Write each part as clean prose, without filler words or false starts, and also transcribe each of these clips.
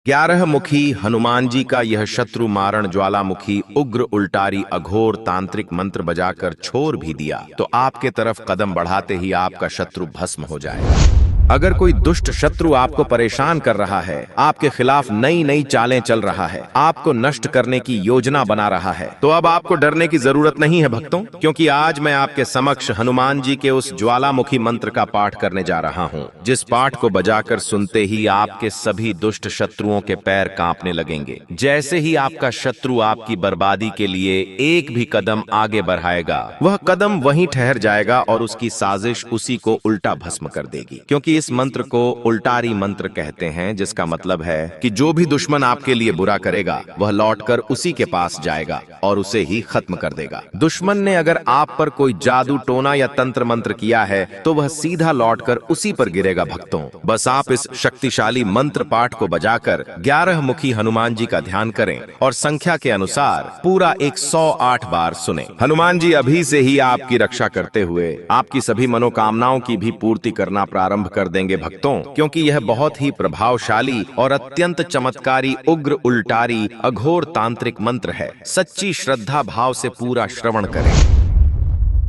11 मुखी हनुमान जी का यह शत्रु मारण ज्वालामुखी उग्र उल्टारी अघोर तांत्रिक मंत्र बजाकर छोड़ भी दिया तो आपके तरफ कदम बढ़ाते ही आपका शत्रु भस्म हो जाए। अगर कोई दुष्ट शत्रु आपको परेशान कर रहा है, आपके खिलाफ नई नई चालें चल रहा है, आपको नष्ट करने की योजना बना रहा है, तो अब आपको डरने की जरूरत नहीं है भक्तों, क्योंकि आज मैं आपके समक्ष हनुमान जी के उस ज्वालामुखी मंत्र का पाठ करने जा रहा हूँ, जिस पाठ को बजाकर सुनते ही आपके सभी दुष्ट शत्रुओं के पैर कांपने लगेंगे। जैसे ही आपका शत्रु आपकी बर्बादी के लिए एक भी कदम आगे बढ़ाएगा, वह कदम वहीं ठहर जाएगा और उसकी साजिश उसी को उल्टा भस्म कर देगी। क्योंकि इस मंत्र को उल्टारी मंत्र कहते हैं, जिसका मतलब है कि जो भी दुश्मन आपके लिए बुरा करेगा वह लौटकर उसी के पास जाएगा और उसे ही खत्म कर देगा। दुश्मन ने अगर आप पर कोई जादू टोना या तंत्र मंत्र किया है तो वह सीधा लौटकर उसी पर गिरेगा। भक्तों, बस आप इस शक्तिशाली मंत्र पाठ को बजाकर 11 मुखी हनुमान जी का ध्यान करें और संख्या के अनुसार पूरा 108 बार सुने। हनुमान जी अभी से ही आपकी रक्षा करते हुए आपकी सभी मनोकामनाओं की भी पूर्ति करना प्रारंभ कर देंगे भक्तों, क्योंकि यह बहुत ही प्रभावशाली और अत्यंत चमत्कारी उग्र उल्टारी अघोर तांत्रिक मंत्र है। सच्ची श्रद्धा भाव से पूरा श्रवण करें।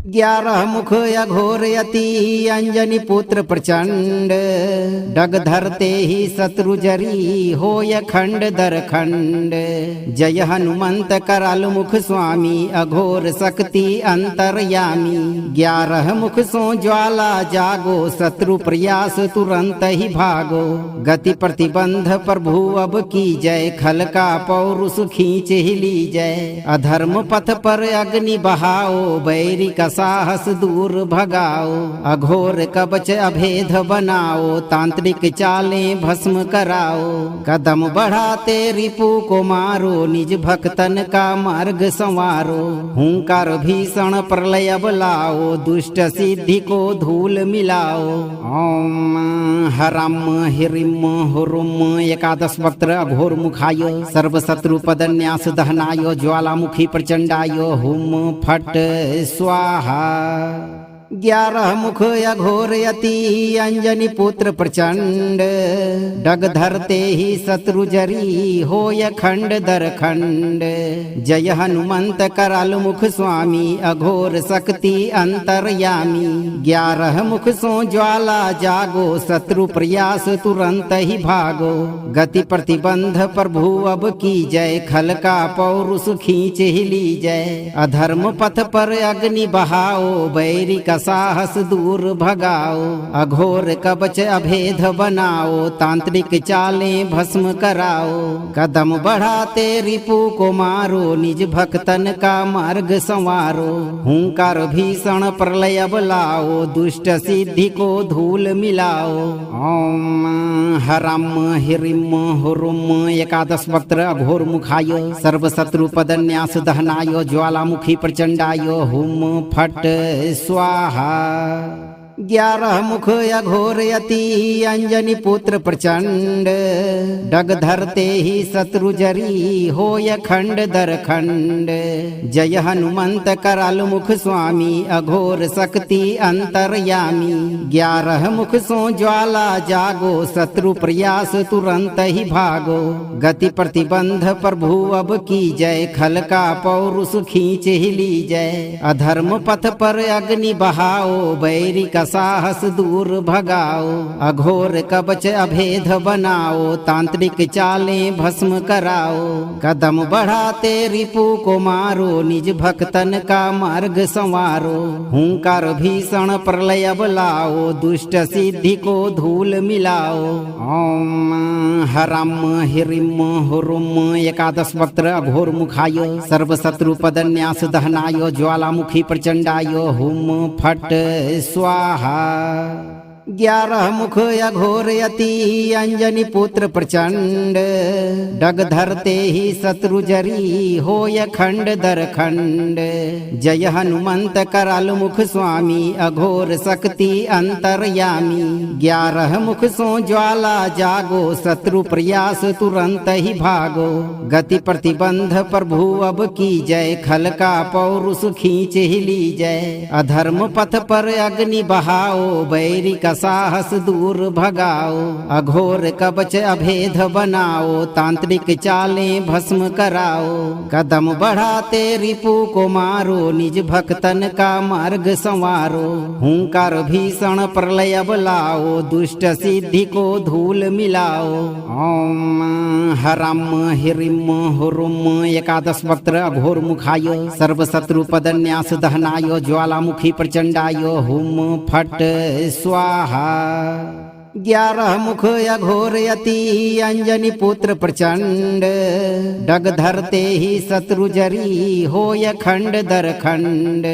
11 मुख अघोर यति अंजनी पुत्र प्रचंड, डग धरते ही शत्रु जरी होय खंड दर खंड। जय हनुमंत कराल मुख स्वामी अघोर शक्ति अंतरयामी। 11 मुख सो ज्वाला जागो शत्रु प्रयास तुरंत ही भागो। गति प्रतिबंध प्रभु अब की जय, खल का पौरुष खींच ही ली जय। अधर्म पथ पर अग्नि बहाओ, बैरी का साहस दूर भगाओ। अघोर कवच अभेद बनाओ, तांत्रिक चालें भस्म कराओ। कदम बढ़ाते रिपु को मारो, निज भक्तन का मार्ग संवारो। हुंकार भीषण प्रलय बलाओ, दुष्ट सिद्धि को धूल मिलाओ। ओम हरम हिरिम हुरुम एकादश वक्त्र अघोर मुखाय, सर्व शत्रु पदन्यास दहनाय। ज्वालामुखी प्रचंडाय हुम फट स्वाहा। 11 मुख अघोर यति अंजनी पुत्र प्रचंड, डग धरते ही शत्रु जरी होय खंड दर खंड। जय हनुमंत कराल मुख स्वामी अघोर शक्ति अंतरयामी। 11 मुख सो ज्वाला जागो शत्रु प्रयास तुरंत ही भागो। गति प्रतिबंध प्रभु अब की जय, खल का पौरुष खींच ही ली जय। अधर्म पथ पर अग्नि बहाओ, बैरी का साहस दूर भगाओ। अघोर कवच अभेद बनाओ, तांत्रिक चालें भस्म कराओ। कदम बढ़ाते रिपु को मारो, निज भक्तन का मार्ग संवारो। हुंकार भीषण प्रलय बलाओ, दुष्ट सिद्धि को धूल मिलाओ। ओम हरम हिरिम हुरुम एकादश वक्त्र अघोर मुखाय, सर्व शत्रु पदन्यास दहनाय। ज्वालामुखी प्रचंडाय हुम फट स्वाहा। 11 मुख अघोर यति अंजनी पुत्र प्रचंड, डग धरते ही शत्रु जरी होय खंड दर खंड। जय हनुमंत कराल मुख स्वामी अघोर शक्ति अंतरयामी। 11 मुख सो ज्वाला जागो शत्रु प्रयास तुरंत ही भागो। गति प्रतिबंध प्रभु अब की जय, खल का पौरुष खींच ही ली जय। अधर्म पथ पर अग्नि बहाओ, बैरी का साहस दूर भगाओ। अघोर कवच अभेद बनाओ, तांत्रिक चालें भस्म कराओ। कदम बढ़ाते रिपु को मारो, निज भक्तन का मार्ग संवारो। हुंकार भीषण प्रलय बलाओ, दुष्ट सिद्धि को धूल मिलाओ। ओम हरम हिरिम हुरुम एकादश वक्त्र अघोर मुखाय, सर्व शत्रु पदन्यास दहनाय। ज्वालामुखी प्रचंडाय हुम फट स्वाहा। 11 मुख अघोर यति अंजनी पुत्र प्रचंड, डग धरते ही शत्रु जरी होय खंड दर खंड। जय हनुमंत कराल मुख स्वामी अघोर शक्ति अंतरयामी। 11 मुख सो ज्वाला जागो शत्रु प्रयास तुरंत ही भागो। गति प्रतिबंध प्रभु अब की जय, खल का पौरुष खींच ही ली जय। अधर्म पथ पर अग्नि बहाओ, बैरी का का साहस दूर भगाओ, अघोर कवच अभेद बनाओ, तांत्रिक चालें भस्म कराओ, कदम बढ़ाते रिपु को मारो, निज भक्तन का मार्ग संवारो, हुंकार भीषण प्रलय बुलाओ, दुष्ट सिद्धि को धूल मिलाओ। ओम हरम हिरिम हुरुम एकादश वक्त्र अघोर मुखाय सर्वशत्रु पदन्यास दहनाय ज्वालामुखी प्रचंडाय हुम फट स्वाहा। 11 मुख अघोर यति अंजनी पुत्र प्रचंड, डग धरते ही शत्रु जरी होय खंड दर खंड।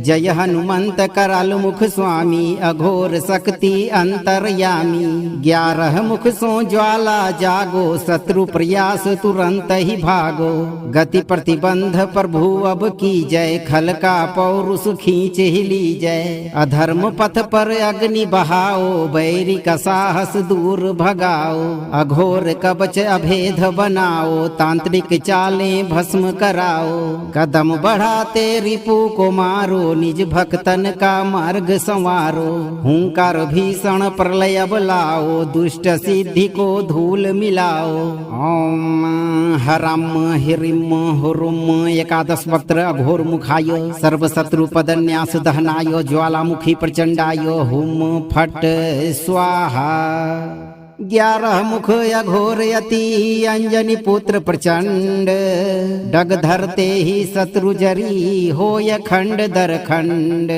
जय हनुमंत कराल मुख स्वामी अघोर शक्ति अंतर्यामी। 11 मुख सो ज्वाला जागो, शत्रु प्रयास तुरंत ही भागो। गति प्रतिबंध प्रभु अब की जय, खल का पौरुष खींच ही ली जय। अधर्म पथ पर अग्नि बहाओ, बैरी का साहस दूर भगाओ, अघोर कवच अभेद बनाओ, तांत्रिक चालें भस्म कराओ, कदम बढ़ाते रिपु को मारो, निज भक्तन का मार्ग संवारो, हुंकार भीषण प्रलय बुलाओ, दुष्ट सिद्धि को धूल मिलाओ। ओम हरम हिरिम हुरुम एकादश वक्त्र अघोर मुखाय सर्वशत्रु पदन्यास दहनाय ज्वालामुखी प्रचंडाय हुम फट स्वाहा। 11 मुख अघोर यति अंजनी पुत्र प्रचंड, डग धरते ही शत्रु जरी होय खंड दर खंड।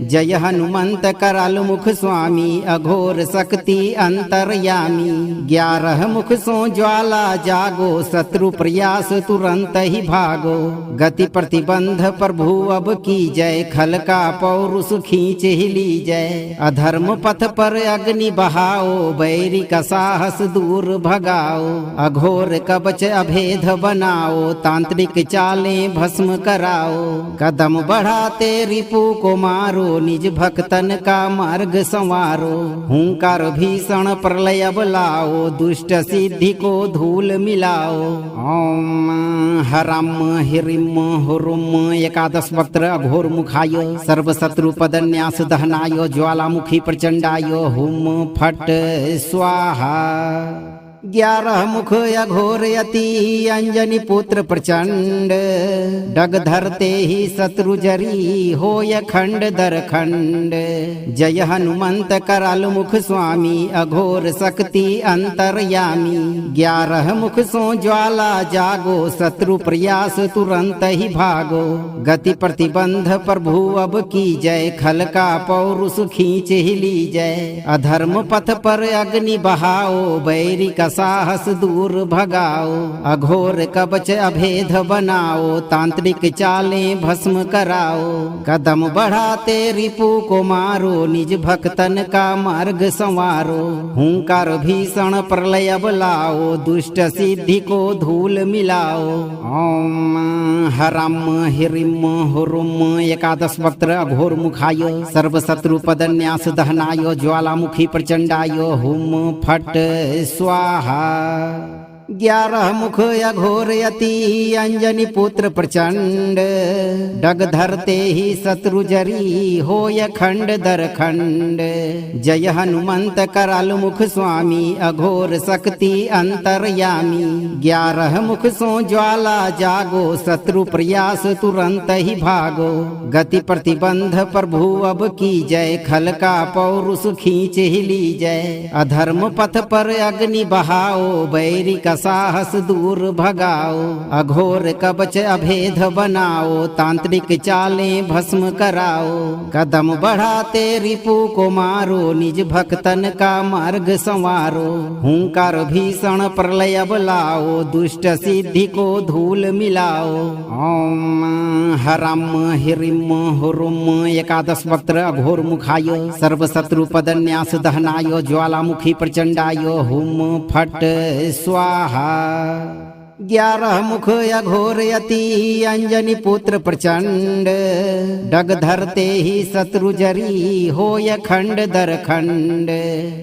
जय हनुमंत कराल मुख स्वामी अघोर शक्ति अंतर्यामी। 11 मुख सो ज्वाला जागो, शत्रु प्रयास तुरंत ही भागो। गति प्रतिबंध प्रभु अब की जय, खल का पौरुष खींच ही ली जय। अधर्म पथ पर अग्नि बहाओ, बैरी का साहस दूर भगाओ, अघोर कवच अभेद बनाओ, तांत्रिक चालें भस्म कराओ, कदम बढ़ाते रिपु को मारो, निज भक्तन का मार्ग संवारो, हुंकार भीषण प्रलय बुलाओ, दुष्ट सिद्धि को धूल मिलाओ। ओम हरम हिरिम हुरुम एकादश वक्त्र अघोर मुखाय सर्वशत्रु पदन्यास दहनाय ज्वालामुखी प्रचंडाय हुम फट स्वाहा। 11 मुख अघोर यति अंजनी पुत्र प्रचंड, डग धरते ही शत्रु जरी होय खंड दर खंड। जय हनुमंत कराल मुख स्वामी अघोर शक्ति अंतर्यामी। 11 मुख सो ज्वाला जागो, शत्रु प्रयास तुरंत ही भागो। गति प्रतिबंध प्रभु अब की जय, खल का पौरुष खींच ही ली जय। अधर्म पथ पर अग्नि बहाओ, बैरी का साहस दूर भगाओ, अघोर कवच अभेद बनाओ, तांत्रिक चालें भस्म कराओ, कदम बढ़ाते रिपु को मारो, निज भक्तन का मार्ग संवारो, हुंकार भीषण प्रलय बुलाओ, दुष्ट सिद्धि को धूल मिलाओ। ओम हरम हिरिम हुरुम एकादश वक्त्र अघोर मुखाय सर्वशत्रु पदन्यास दहनाय ज्वालामुखी प्रचंडाय हुम फट स्वाहा। 11 मुख अघोर यति अंजनी पुत्र प्रचंड, डग धरते ही शत्रु जरी होय खंड दर खंड। जय हनुमंत कराल मुख स्वामी अघोर शक्ति अंतर्यामी। 11 मुख सो ज्वाला जागो, शत्रु प्रयास तुरंत ही भागो। गति प्रतिबंध प्रभु अब की जय, खल का पौरुष खींच ही ली जय। अधर्म पथ पर अग्नि बहाओ, बैरी का साहस दूर भगाओ, अघोर कवच अभेद बनाओ, तांत्रिक चालें भस्म कराओ, कदम बढ़ाते रिपु को मारो, निज भक्तन का मार्ग संवारो, हुंकार भीषण प्रलय बुलाओ, दुष्ट सिद्धि को धूल मिलाओ। ओम हरम हिरिम हुरुम एकादश वक्त्र अघोर मुखाय सर्वशत्रु पदन्यास दहनाय ज्वालामुखी प्रचंडाय हुम फट स्वाहा। 11 मुख अघोर यति अंजनी पुत्र प्रचंड, डग धरते ही शत्रु जरी होय खंड दर खंड।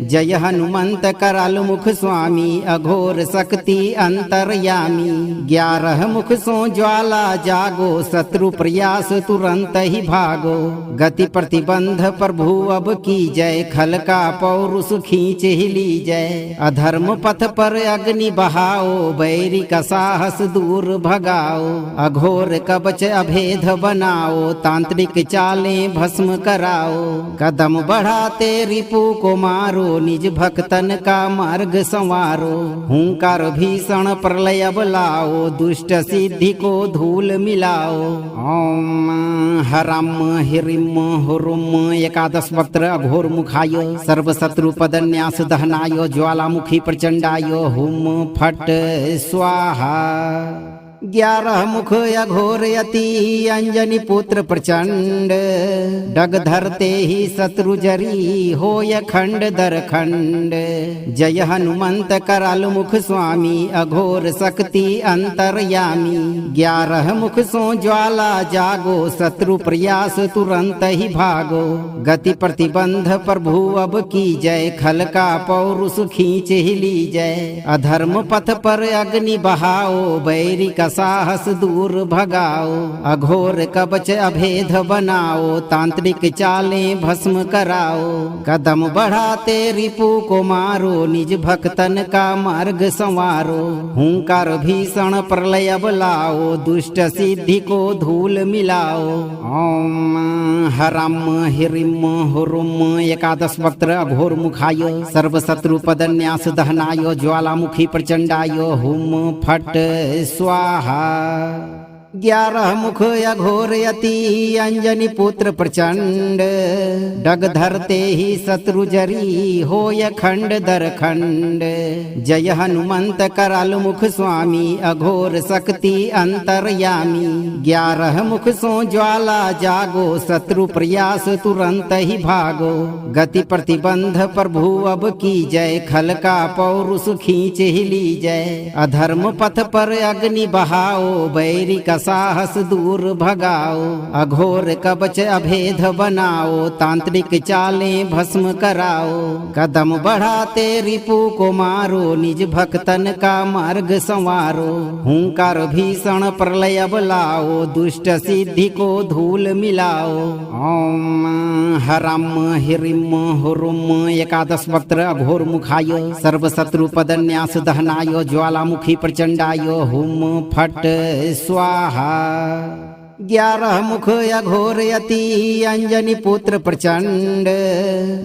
जय हनुमंत कराल मुख स्वामी अघोर शक्ति अंतरयामी। 11 मुख सो ज्वाला जागो शत्रु प्रयास तुरंत ही भागो। गति प्रतिबंध प्रभु अब की जय, खल का पौरुष खींच ही ली जय। अधर्म पथ पर अग्नि बहाओ, बैरी का साहस दूर भगाओ। अघोर कवच अभेद बनाओ, तांत्रिक चालें भस्म कराओ। कदम बढ़ाते रिपु को मारो, निज भक्तन का मार्ग संवारो। हुंकार भीषण प्रलय बलाओ, दुष्ट सिद्धि को धूल मिलाओ। ओम हरम हिरिम हुरुम। 11 वक्त्र अघोर मुखाय, सर्व शत्रु पदन्यास दहनाय। ज्वालामुखी प्रचंडाय, हुम फट स्वाहा। 11 मुख अघोर यति अंजनी पुत्र प्रचंड, डग धरते ही शत्रु जरी होय खंड दर खंड। जय हनुमंत कराल मुख स्वामी अघोर शक्ति अंतरयामी। 11 मुख सो ज्वाला जागो, शत्रु प्रयास तुरंत ही भागो। गति प्रतिबंध प्रभु अब की जय, खल का पौरुष खींच ही ली जय। अधर्म पथ पर अग्नि बहाओ, बैरी का साहस दूर भगाओ। अघोर कवच अभेद बनाओ, तांत्रिक चालें भस्म कराओ। कदम बढ़ाते रिपु को मारो, निज भक्तन का मार्ग संवारो। हुंकार भीषण प्रलय बलाओ, दुष्ट सिद्धि को धूल मिलाओ। ओम हरम हिरिम हुरुम। 11 वक्त्र अघोर मुखाय, सर्व शत्रु पदन्यास दहनाय। ज्वालामुखी प्रचंडाय, हुम फट स्वाहा। 11 मुख अघोर यति अंजनी पुत्र प्रचंड, डग धरते ही शत्रु जरी होय खंड दर खंड। जय हनुमंत कराल मुख स्वामी अघोर शक्ति अंतरयामी। 11 मुख सो ज्वाला जागो, शत्रु प्रयास तुरंत ही भागो। गति प्रतिबंध प्रभु अब की जय, खल का पौरुष खींच ही ली जय। अधर्म पथ पर अग्नि बहाओ, बैरी का साहस दूर भगाओ। अघोर कवच अभेद बनाओ, तांत्रिक चालें भस्म कराओ। कदम बढ़ाते रिपु को मारो, निज भक्तन का मार्ग संवारो। हुंकार भीषण प्रलय बलाओ, दुष्ट सिद्धि को धूल मिलाओ। ओम हरम हिरिम हुरुम। 11 वक्त्र अघोर मुखाय, सर्व शत्रु पदन्यास दहनाय। ज्वालामुखी प्रचंडाय, हुम फट स्वाहा। 11 मुख अघोर यति अंजनी पुत्र प्रचंड,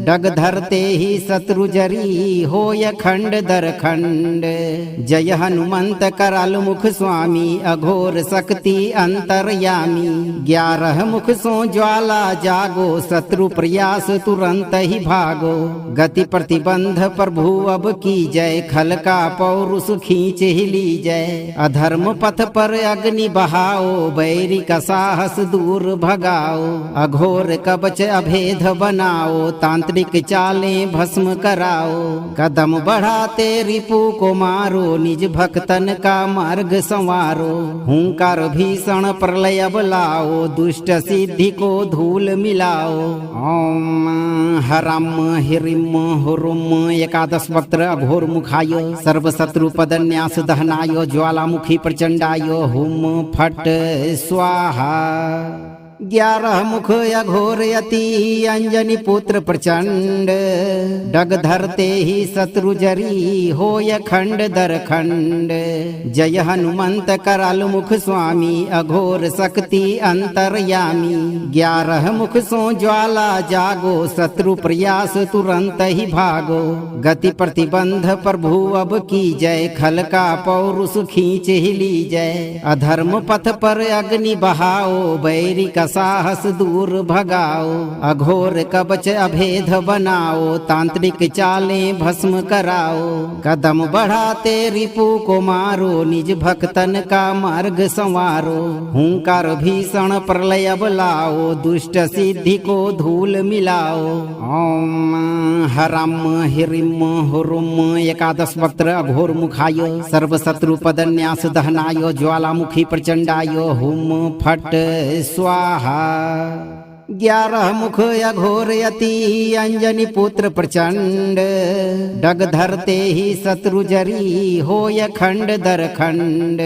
डग धरते ही शत्रु जरी होय खंड दर खंड। जय हनुमंत कराल मुख स्वामी अघोर शक्ति अंतरयामी। 11 मुख सो ज्वाला जागो, शत्रु प्रयास तुरंत ही भागो। गति प्रतिबंध प्रभु अब की जय, खल का पौरुष खींच ही ली जय। अधर्म पथ पर अग्नि बहाओ, बैरी का साहस दूर भगाओ। अघोर कवच अभेद बनाओ, तांत्रिक चालें भस्म कराओ। कदम बढ़ाते रिपु को मारो, निज भक्तन का मार्ग संवारो। हुंकार भीषण प्रलय बलाओ, दुष्ट सिद्धि को धूल मिलाओ। ओम हरम हिरिम हुरुम। 11 वक्त्र अघोर मुखाय, सर्व शत्रु पदन्यास दहनाय। ज्वालामुखी प्रचंडाय, हुम फट स्वाहा। 11 मुख अघोर यति अंजनी पुत्र प्रचंड, डग धरते ही शत्रु जरी होय खंड दर खंड। जय हनुमंत कराल मुख स्वामी अघोर शक्ति अंतरयामी। 11 मुख सो ज्वाला जागो, शत्रु प्रयास तुरंत ही भागो। गति प्रतिबंध प्रभु अब की जय, खल का पौरुष खींच ही ली जय। अधर्म पथ पर अग्नि बहाओ, बैरी का साहस दूर भगाओ, अघोर कवच अभेद बनाओ, तांत्रिक चालें भस्म कराओ, कदम बढ़ाते रिपु को मारो, निज भक्तन का मार्ग संवारो, हुंकार भीषण प्रलय बुलाओ, दुष्ट सिद्धि को धूल मिलाओ। ओम हरम हिरिम हुरुम एकादश वक्त्र अघोर मुखाय सर्व शत्रु पदन्यास दहनाय ज्वालामुखी प्रचंडाय हुम फट स्वाहा। 11 मुख अघोर यति अंजनी पुत्र प्रचंड, डग धरते ही शत्रु जरी होय खंड दर खंड।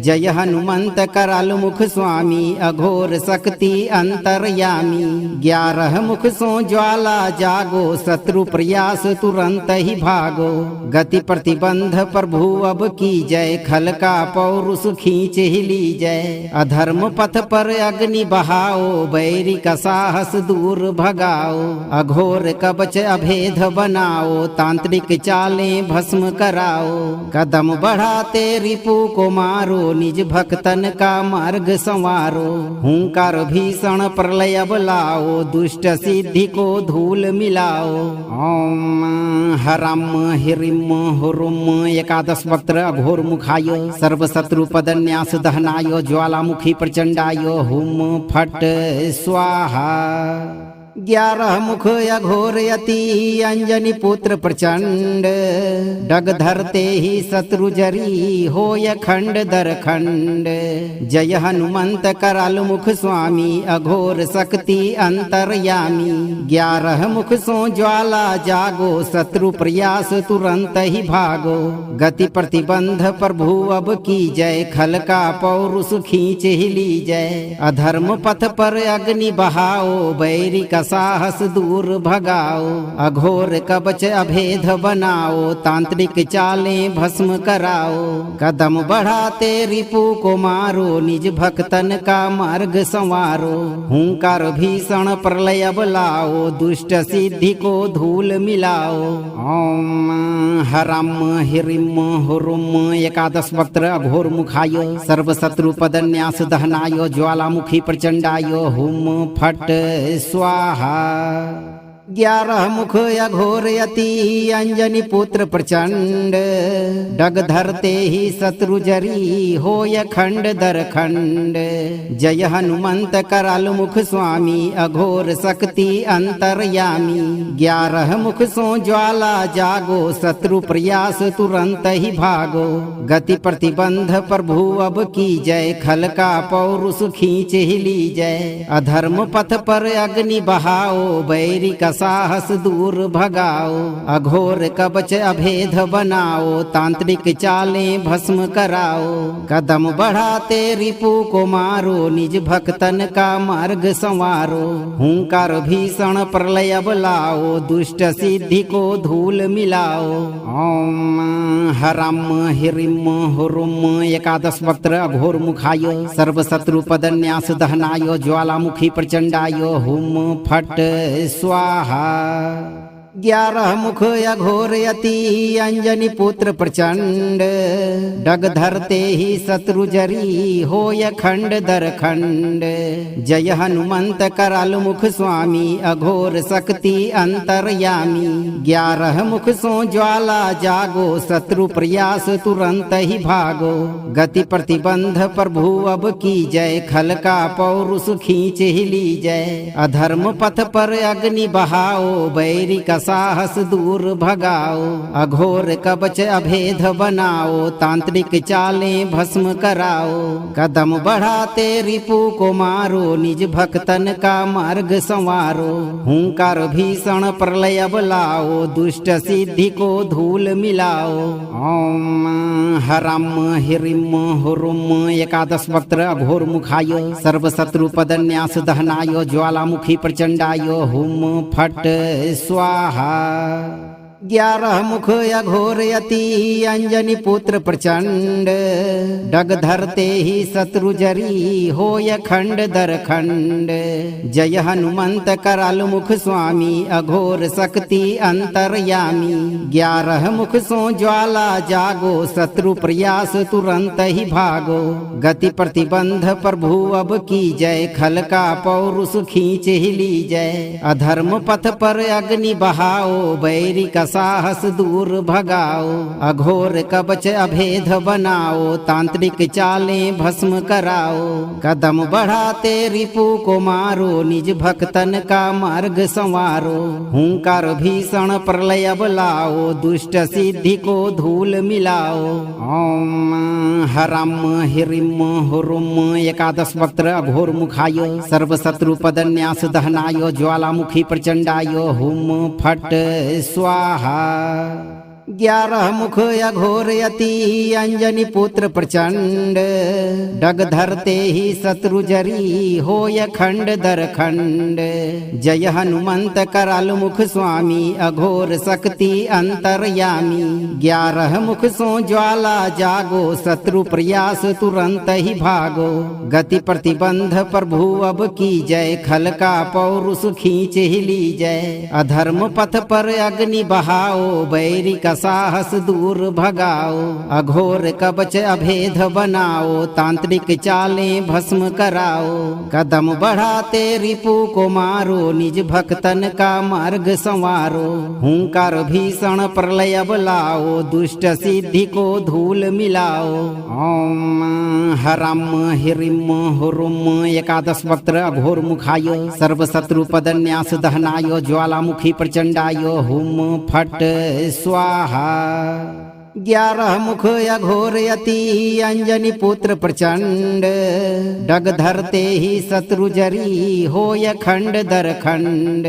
जय हनुमंत कराल मुख स्वामी अघोर शक्ति अंतरयामी। 11 मुख सो ज्वाला जागो, शत्रु प्रयास तुरंत ही भागो। गति प्रतिबंध प्रभु अब की जय, खल का पौरुष खींच ही ली जय। अधर्म पथ पर अग्नि बहाओ, बैरी का साहस दूर भगाओ, अघोर कवच अभेद बनाओ, तांत्रिक चालें भस्म कराओ, कदम बढ़ाते रिपु को मारो, निज भक्तन का मार्ग संवारो, हुंकार भीषण प्रलय बुलाओ, दुष्ट सिद्धि को धूल मिलाओ। ओम हरम हिरिम हुरुम एकादश वक्त्र अघोर मुखाय सर्व शत्रु पदन्यास दहनाय ज्वालामुखी प्रचंडाय हुम फट स्वाहा। 11 मुख अघोर यति अंजनी पुत्र प्रचंड, डग धरते ही शत्रु जरी होय खंड दर खंड। जय हनुमंत कराल मुख स्वामी अघोर शक्ति अंतरयामी। 11 मुख सो ज्वाला जागो, शत्रु प्रयास तुरंत ही भागो। गति प्रतिबंध प्रभु अब की जय, खल का पौरुष खींच ही ली जय। अधर्म पथ पर अग्नि बहाओ, बैरी का साहस दूर भगाओ, अघोर कवच अभेद बनाओ, तांत्रिक चालें भस्म कराओ, कदम बढ़ाते रिपु को मारो, निज भक्तन का मार्ग संवारो, हुंकार भीषण प्रलय बुलाओ, दुष्ट सिद्धि को धूल मिलाओ। ओम हरम हिरिम हुरुम एकादश वक्त्र अघोर मुखाय सर्व शत्रु पदन्यास दहनाय ज्वालामुखी प्रचंडाय हुम फट स्वाहा। 11 मुख अघोर यति अंजनी पुत्र प्रचंड, डग धरते ही शत्रु जरी होय खंड दर खंड। जय हनुमंत कराल मुख स्वामी अघोर शक्ति अंतरयामी। 11 मुख सो ज्वाला जागो, शत्रु प्रयास तुरंत ही भागो। गति प्रतिबंध प्रभु अब की जय, खल का पौरुष खींच ही ली जय। अधर्म पथ पर अग्नि बहाओ, बैरी का साहस दूर भगाओ, अघोर कवच अभेद बनाओ, तांत्रिक चालें भस्म कराओ, कदम बढ़ाते रिपु को मारो, निज भक्तन का मार्ग संवारो, हुंकार भीषण प्रलय बुलाओ, दुष्ट सिद्धि को धूल मिलाओ। ओम हरम हिरिम हुरुम एकादश वक्त्र अघोर मुखाय सर्व शत्रु पदन्यास दहनाय ज्वालामुखी प्रचंडाय हुम फट स्वाहा। 11 मुख अघोर यति अंजनी पुत्र प्रचंड, डग धरते ही शत्रु जरी होय खंड दर खंड। जय हनुमंत कराल मुख स्वामी अघोर शक्ति अंतरयामी। 11 मुख सो ज्वाला जागो, शत्रु प्रयास तुरंत ही भागो। गति प्रतिबंध प्रभु अब की जय, खल का पौरुष खींच ही ली जय। अधर्म पथ पर अग्नि बहाओ, बैरी का साहस दूर भगाओ, अघोर कवच अभेद बनाओ, तांत्रिक चालें भस्म कराओ, कदम बढ़ाते रिपु को मारो, निज भक्तन का मार्ग संवारो, हुंकार भीषण प्रलय बुलाओ, दुष्ट सिद्धि को धूल मिलाओ। ओम हरम हिरिम हुरुम एकादश वक्त्र अघोर मुखाय सर्व शत्रु पदन्यास दहनाय ज्वालामुखी प्रचंडाय हुम फट स्वाहा। 11 मुख अघोर यति अंजनी पुत्र प्रचंड डग धरते ही शत्रु जरी होय खंड दर खंड। जय हनुमंत कराल मुख स्वामी अघोर शक्ति अंतरयामी। 11 मुख सो ज्वाला जागो शत्रु प्रयास तुरंत ही भागो। गति प्रतिबंध प्रभु अब की जय खल का पौरुष खींच ही ली जय। अधर्म पथ पर अग्नि बहाओ बैरी का साहस दूर भगाओ। अघोर कवच अभेद बनाओ तांत्रिक चालें भस्म कराओ। कदम बढ़ाते रिपु को मारो निज भक्तन का मार्ग संवारो। हुंकार भीषण प्रलय बुलाओ दुष्ट सिद्धि को धूल मिलाओ। ओम हरम हिरिम हुरुम एकादश वक्त्र अघोर मुखाय सर्वशत्रु पदन्यास दहनाय ज्वालामुखी प्रचंडाय हुम फट स्वाहा। 11 मुख अघोर यति अंजनी पुत्र प्रचंड डग धरते ही शत्रु जरी होय खंड दर खंड। जय हनुमंत कराल मुख स्वामी अघोर शक्ति अंतरयामी। 11 मुख सो ज्वाला जागो शत्रु प्रयास तुरंत ही भागो। गति प्रतिबंध प्रभु अब की जय खल का पौरुष खींच ही ली जय। अधर्म पथ पर अग्नि बहाओ बैरी का साहस दूर भगाओ। अघोर कवच अभेद बनाओ तांत्रिक चालें भस्म कराओ। कदम बढ़ाते रिपु को मारो निज भक्तन का मार्ग संवारो। हुंकार भीषण प्रलय बुलाओ दुष्ट सिद्धि को धूल मिलाओ। ओम हरम हिरिम हुरुम एकादश वक्त्र अघोर मुखाय सर्वशत्रु पदन्यास दहनाय ज्वालामुखी प्रचंडाय हुम फट स्वाहा। 11 मुख अघोर यति अंजनी पुत्र प्रचंड डग धरते ही शत्रु जरी होय खंड दर खंड।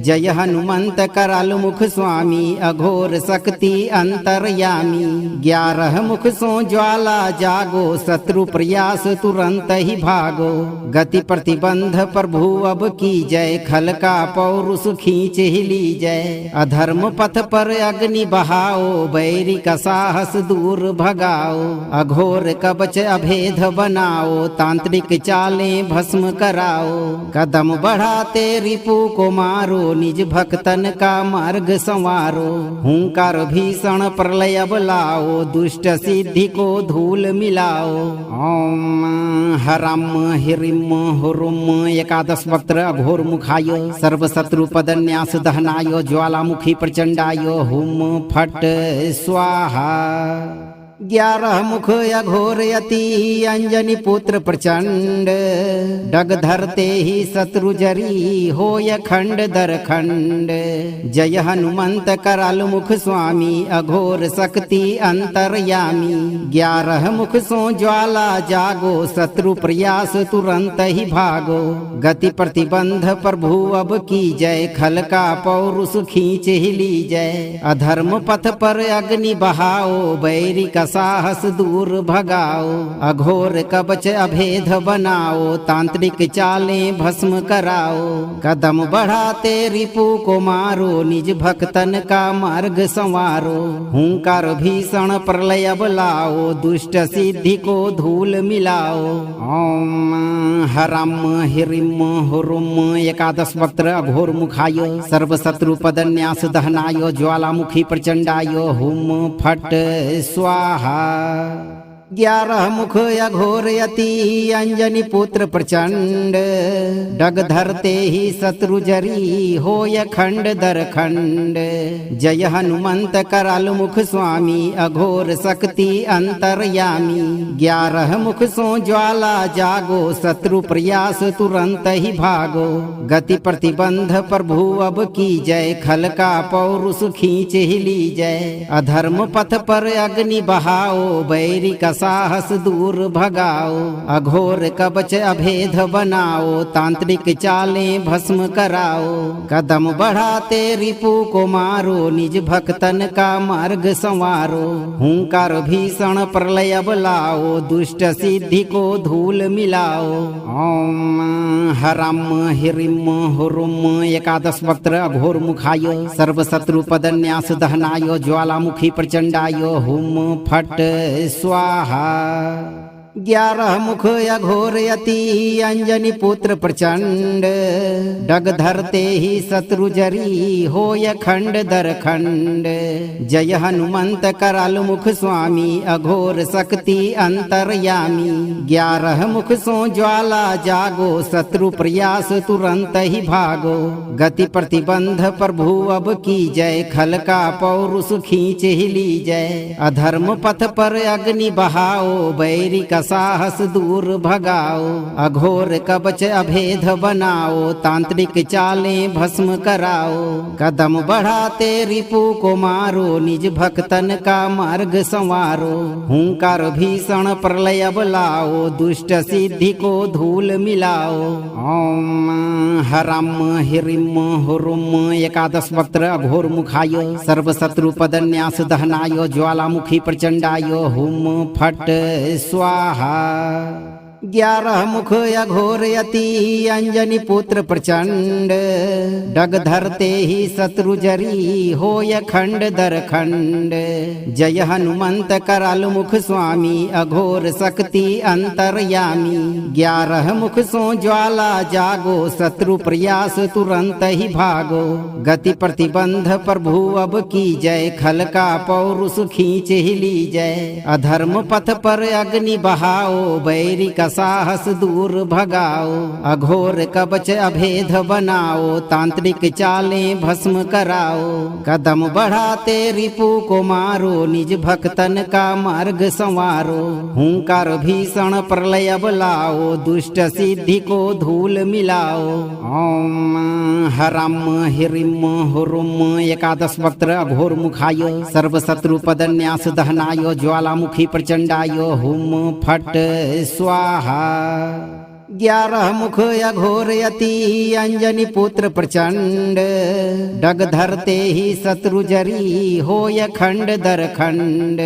जय हनुमंत कराल मुख स्वामी अघोर शक्ति अंतरयामी। 11 मुख सो ज्वाला जागो शत्रु प्रयास तुरंत ही भागो। गति प्रतिबंध प्रभु अब की जय खल का पौरुष खींच ही ली जय। अधर्म पथ पर अग्नि बहाओ बैरी का साहस दूर भगाओ। अघोर कवच अभेद बनाओ तांत्रिक चालें भस्म कराओ। कदम बढ़ाते रिपु को मारो निज भक्तन का मार्ग संवारो। हुंकार भीषण प्रलय बुलाओ दुष्ट सिद्धि को धूल मिलाओ। ओम हरम हिरिम हुरुम एकादश वक्त्र अघोर मुखाय सर्वशत्रु पदन्यास दहनाय ज्वालामुखी प्रचंडाय हुम फट स्वाहा। 11 मुख अघोर यति अंजनी पुत्र प्रचंड डग धरते ही शत्रु जरी होय खंड दर खंड। जय हनुमंत कराल मुख स्वामी अघोर शक्ति अंतरयामी। 11 मुख सो ज्वाला जागो शत्रु प्रयास तुरंत ही भागो। गति प्रतिबंध प्रभु अब की जय खल का पौरुष खींच ही ली जय। अधर्म पथ पर अग्नि बहाओ बैरी का साहस दूर भगाओ। अघोर कवच अभेद बनाओ तांत्रिक चालें भस्म कराओ। कदम बढ़ाते रिपु को मारो निज भक्तन का मार्ग संवारो। हुंकार भीषण प्रलय बुलाओ दुष्ट सिद्धि को धूल मिलाओ। ओम हरम हिरिम हुरुम एकादश वक्त्र अघोर मुखाय सर्वशत्रु पदन्यास दहनाय ज्वालामुखी प्रचंडाय हुम फट स्वाहा। 11 मुख अघोर यति अंजनी पुत्र प्रचंड डग धरते ही शत्रु जरी होय खंड दर खंड। जय हनुमंत कराल मुख स्वामी अघोर शक्ति अंतरयामी। 11 मुख सो ज्वाला जागो शत्रु प्रयास तुरंत ही भागो। गति प्रतिबंध प्रभु अब की जय खल का पौरुष खींच ही ली जय। अधर्म पथ पर अग्नि बहाओ बैरी का साहस दूर भगाओ, अघोर कवच अभेद बनाओ, तांत्रिक चालें भस्म कराओ, कदम बढ़ाते रिपु को मारो, निज भक्तन का मार्ग संवारो, हुंकार भीषण प्रलय लाओ, दुष्ट सिद्धि को धूल मिलाओ। ओम हरम हिरिम हुरुम एकादश वक्त्र अघोर मुखाय सर्व शत्रु पदन्यास दहनाय ज्वालामुखी प्रचंडाय हुम फट स्वाहा। 11 मुख अघोर यति अंजनी पुत्र प्रचंड, डग धरते ही शत्रु जरी होय खंड दर खंड। जय हनुमंत कराल मुख स्वामी अघोर शक्ति अंतरयामी। 11 मुख सो ज्वाला जागो शत्रु प्रयास तुरंत ही भागो। गति प्रतिबंध प्रभु अब की जय, खल का पौरुष खींच ही ली जय। अधर्म पथ पर अग्नि बहाओ, बैरी का साहस दूर भगाओ, अघोर कवच अभेद बनाओ, तांत्रिक चालें भस्म कराओ, कदम बढ़ाते रिपु को मारो, निज भक्तन का मार्ग संवारो, हुंकार भीषण प्रलय लाओ, दुष्ट सिद्धि को धूल मिलाओ। ओम हरम हिरिम हुरुम एकादश वक्त्र अघोर मुखाय सर्व शत्रु पदन्यास दहनाय ज्वालामुखी प्रचंडाय हुम फट स्वाहा। 11 मुख अघोर यति अंजनी पुत्र प्रचंड, डग धरते ही शत्रु जरी होय खंड दर खंड। जय हनुमंत कराल मुख स्वामी अघोर शक्ति अंतरयामी। 11 मुख सो ज्वाला जागो शत्रु प्रयास तुरंत ही भागो। गति प्रतिबंध प्रभु अब की जय, खल का पौरुष खींच ही ली जय। अधर्म पथ पर अग्नि बहाओ, बैरी का साहस दूर भगाओ, अघोर कवच अभेद बनाओ, तांत्रिक चालें भस्म कराओ, कदम बढ़ाते रिपु को मारो, निज भक्तन का मार्ग संवारो, हुंकार भीषण प्रलय लाओ, दुष्ट सिद्धि को धूल मिलाओ। ओम हरम हिरिम हुरुम एकादश वक्त्र अघोर मुखाय सर्व शत्रु पदन्यास दहनाय ज्वालामुखी प्रचंडाय हुम फट स्वाहा। 11 मुख अघोर यति अंजनी पुत्र प्रचंड, डग धरते ही शत्रु जरी होय खंड दर खंड।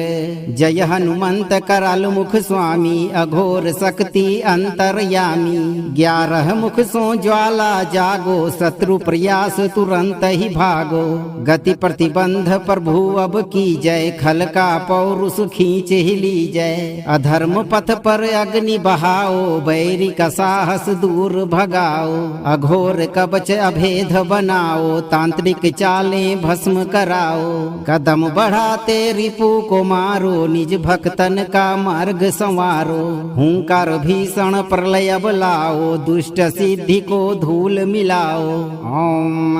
जय हनुमंत कराल मुख स्वामी अघोर शक्ति अंतरयामी। 11 मुख सो ज्वाला जागो शत्रु प्रयास तुरंत ही भागो। गति प्रतिबंध प्रभु अब की जय, खल का पौरुष खींच ही ली जय। अधर्म पथ पर अग्नि बहाओ, बैरी का साहस दूर भगाओ, अघोर कवच अभेद बनाओ, तांत्रिक चालें भस्म कराओ, कदम बढ़ाते रिपु को मारो, निज भक्तन का मार्ग संवारो, हुंकार भीषण प्रलय लाओ, दुष्ट सिद्धि को धूल मिलाओ। ओम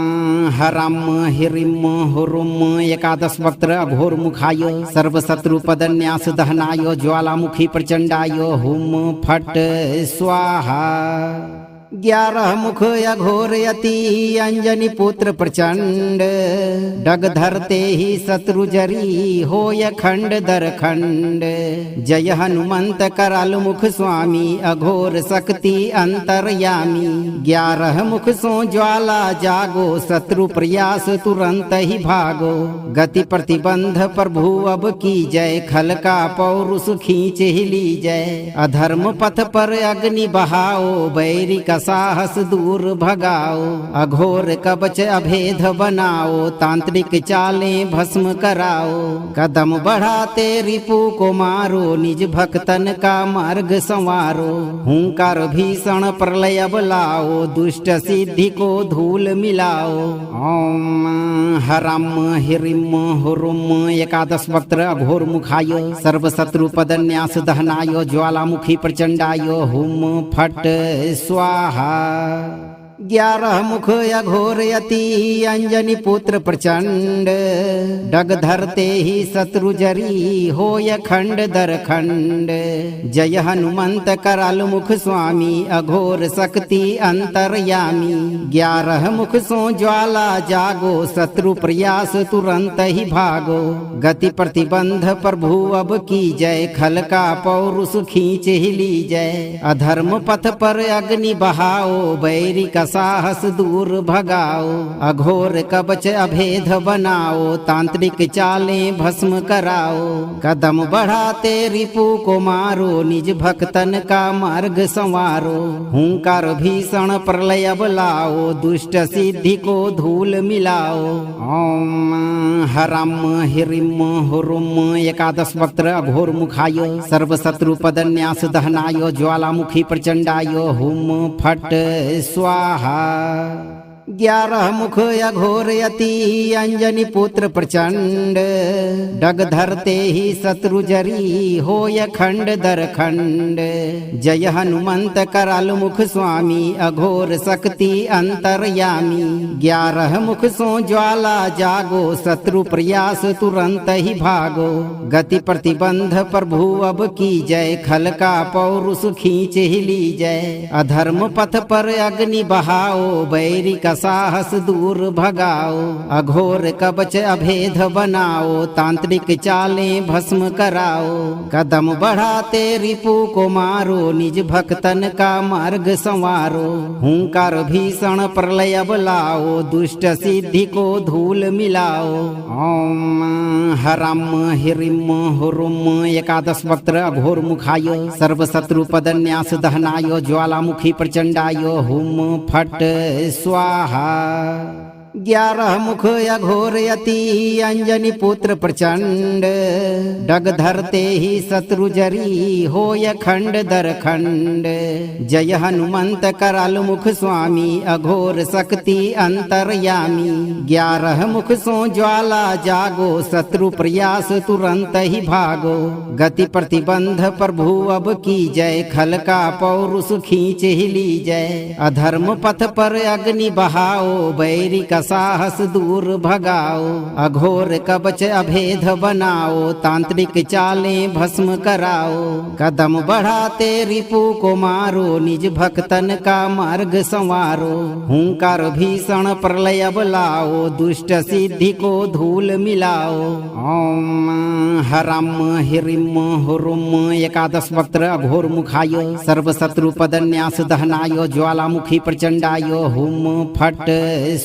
हरम हिरिम हुरुम एकादश वक्त्र अघोर मुखाय सर्व शत्रु पदन्यास दहनाय ज्वालामुखी प्रचंडाय हुम फट स्वाहा। 11 मुख अघोर यति अंजनी पुत्र प्रचंड, डग धरते ही शत्रु जरी होय खंड दर खंड। जय हनुमंत कराल मुख स्वामी अघोर शक्ति अंतरयामी। 11 मुख सो ज्वाला जागो शत्रु प्रयास तुरंत ही भागो। गति प्रतिबंध प्रभु अब की जय, खल का पौरुष खींच ही ली जय। अधर्म पथ पर अग्नि बहाओ, बैरी का साहस दूर भगाओ, अघोर कवच अभेद बनाओ, तांत्रिक चालें भस्म कराओ, कदम बढ़ाते रिपु को मारो, निज भक्तन का मार्ग संवारो, हुंकार भीषण प्रलय लाओ, दुष्ट सिद्धि को धूल मिलाओ। ओम हरम हिरिम हुरुम एकादश वक्त्र अघोर मुखाय सर्व शत्रु पदन्यास दहनाय ज्वालामुखी प्रचंडाय हुम फट स्वाहा। 11 मुख अघोर यति अंजनी पुत्र प्रचंड डग धरते ही शत्रु जरी होय खंड दर खंड। जय हनुमंत कराल मुख स्वामी अघोर शक्ति अंतरयामी। 11 मुख सो ज्वाला जागो शत्रु प्रयास तुरंत ही भागो। गति प्रतिबंध प्रभु अब की जय खल का पौरुष खींच ही ली जय। अधर्म पथ पर अग्नि बहाओ बैरी का साहस दूर भगाओ। अघोर कवच अभेद बनाओ तांत्रिक चालें भस्म कराओ। कदम बढ़ाते रिपु को मारो निज भक्तन का मार्ग संवारो। हुंकार भीषण प्रलय लाओ दुष्ट सिद्धि को धूल मिलाओ। ओम हरम हिरिम हुरुम। एकादश वक्त्र अघोर मुखाय सर्वशत्रु पदन्यास दहनाय ज्वालामुखी प्रचंडाय हुम फट स्वाहा। 11 मुख अघोर यति अंजनी पुत्र प्रचंड डग धरते ही शत्रु जरी होय खंड दर खंड। जय हनुमंत कराल मुख स्वामी अघोर शक्ति अंतरयामी। 11 मुख सो ज्वाला जागो शत्रु प्रयास तुरंत ही भागो। गति प्रतिबंध प्रभु अब की जय खल का पौरुष खींच ही ली जय। अधर्म पथ पर अग्नि बहाओ बैरी का साहस दूर भगाओ। अघोर कवच अभेद बनाओ तांत्रिक चालें भस्म कराओ। कदम बढ़ाते रिपु को मारो निज भक्तन का मार्ग संवारो। हुंकार भीषण प्रलय लाओ दुष्ट सिद्धि को धूल मिलाओ। ओम हरम हिरिम हुरुम। एकादश वक्त्र अघोर मुखाय सर्वशत्रु पदन्यास दहनाय ज्वालामुखी प्रचंडाय हुम फट स्वाहा। 11 मुख अघोर यति अंजनी पुत्र प्रचंड डग धरते ही शत्रु जरी होय खंड दर खंड। जय हनुमंत कराल मुख स्वामी अघोर शक्ति अंतरयामी। 11 मुख सो ज्वाला जागो शत्रु प्रयास तुरंत ही भागो। गति प्रतिबंध प्रभु अब की जय खल का पौरुष खींच ही ली जय। अधर्म पथ पर अग्नि बहाओ बैरी का साहस दूर भगाओ। अघोर कवच अभेद बनाओ तांत्रिक चालें भस्म कराओ। कदम बढ़ाते रिपु को मारो निज भक्तन का मार्ग संवारो। हुंकार भीषण प्रलय लाओ दुष्ट सिद्धि को धूल मिलाओ। ओम हरम हिरिम हुरुम। एकादश वक्त्र अघोर मुखाय सर्वशत्रु पदन्यास दहनाय ज्वालामुखी प्रचंडाय हुम फट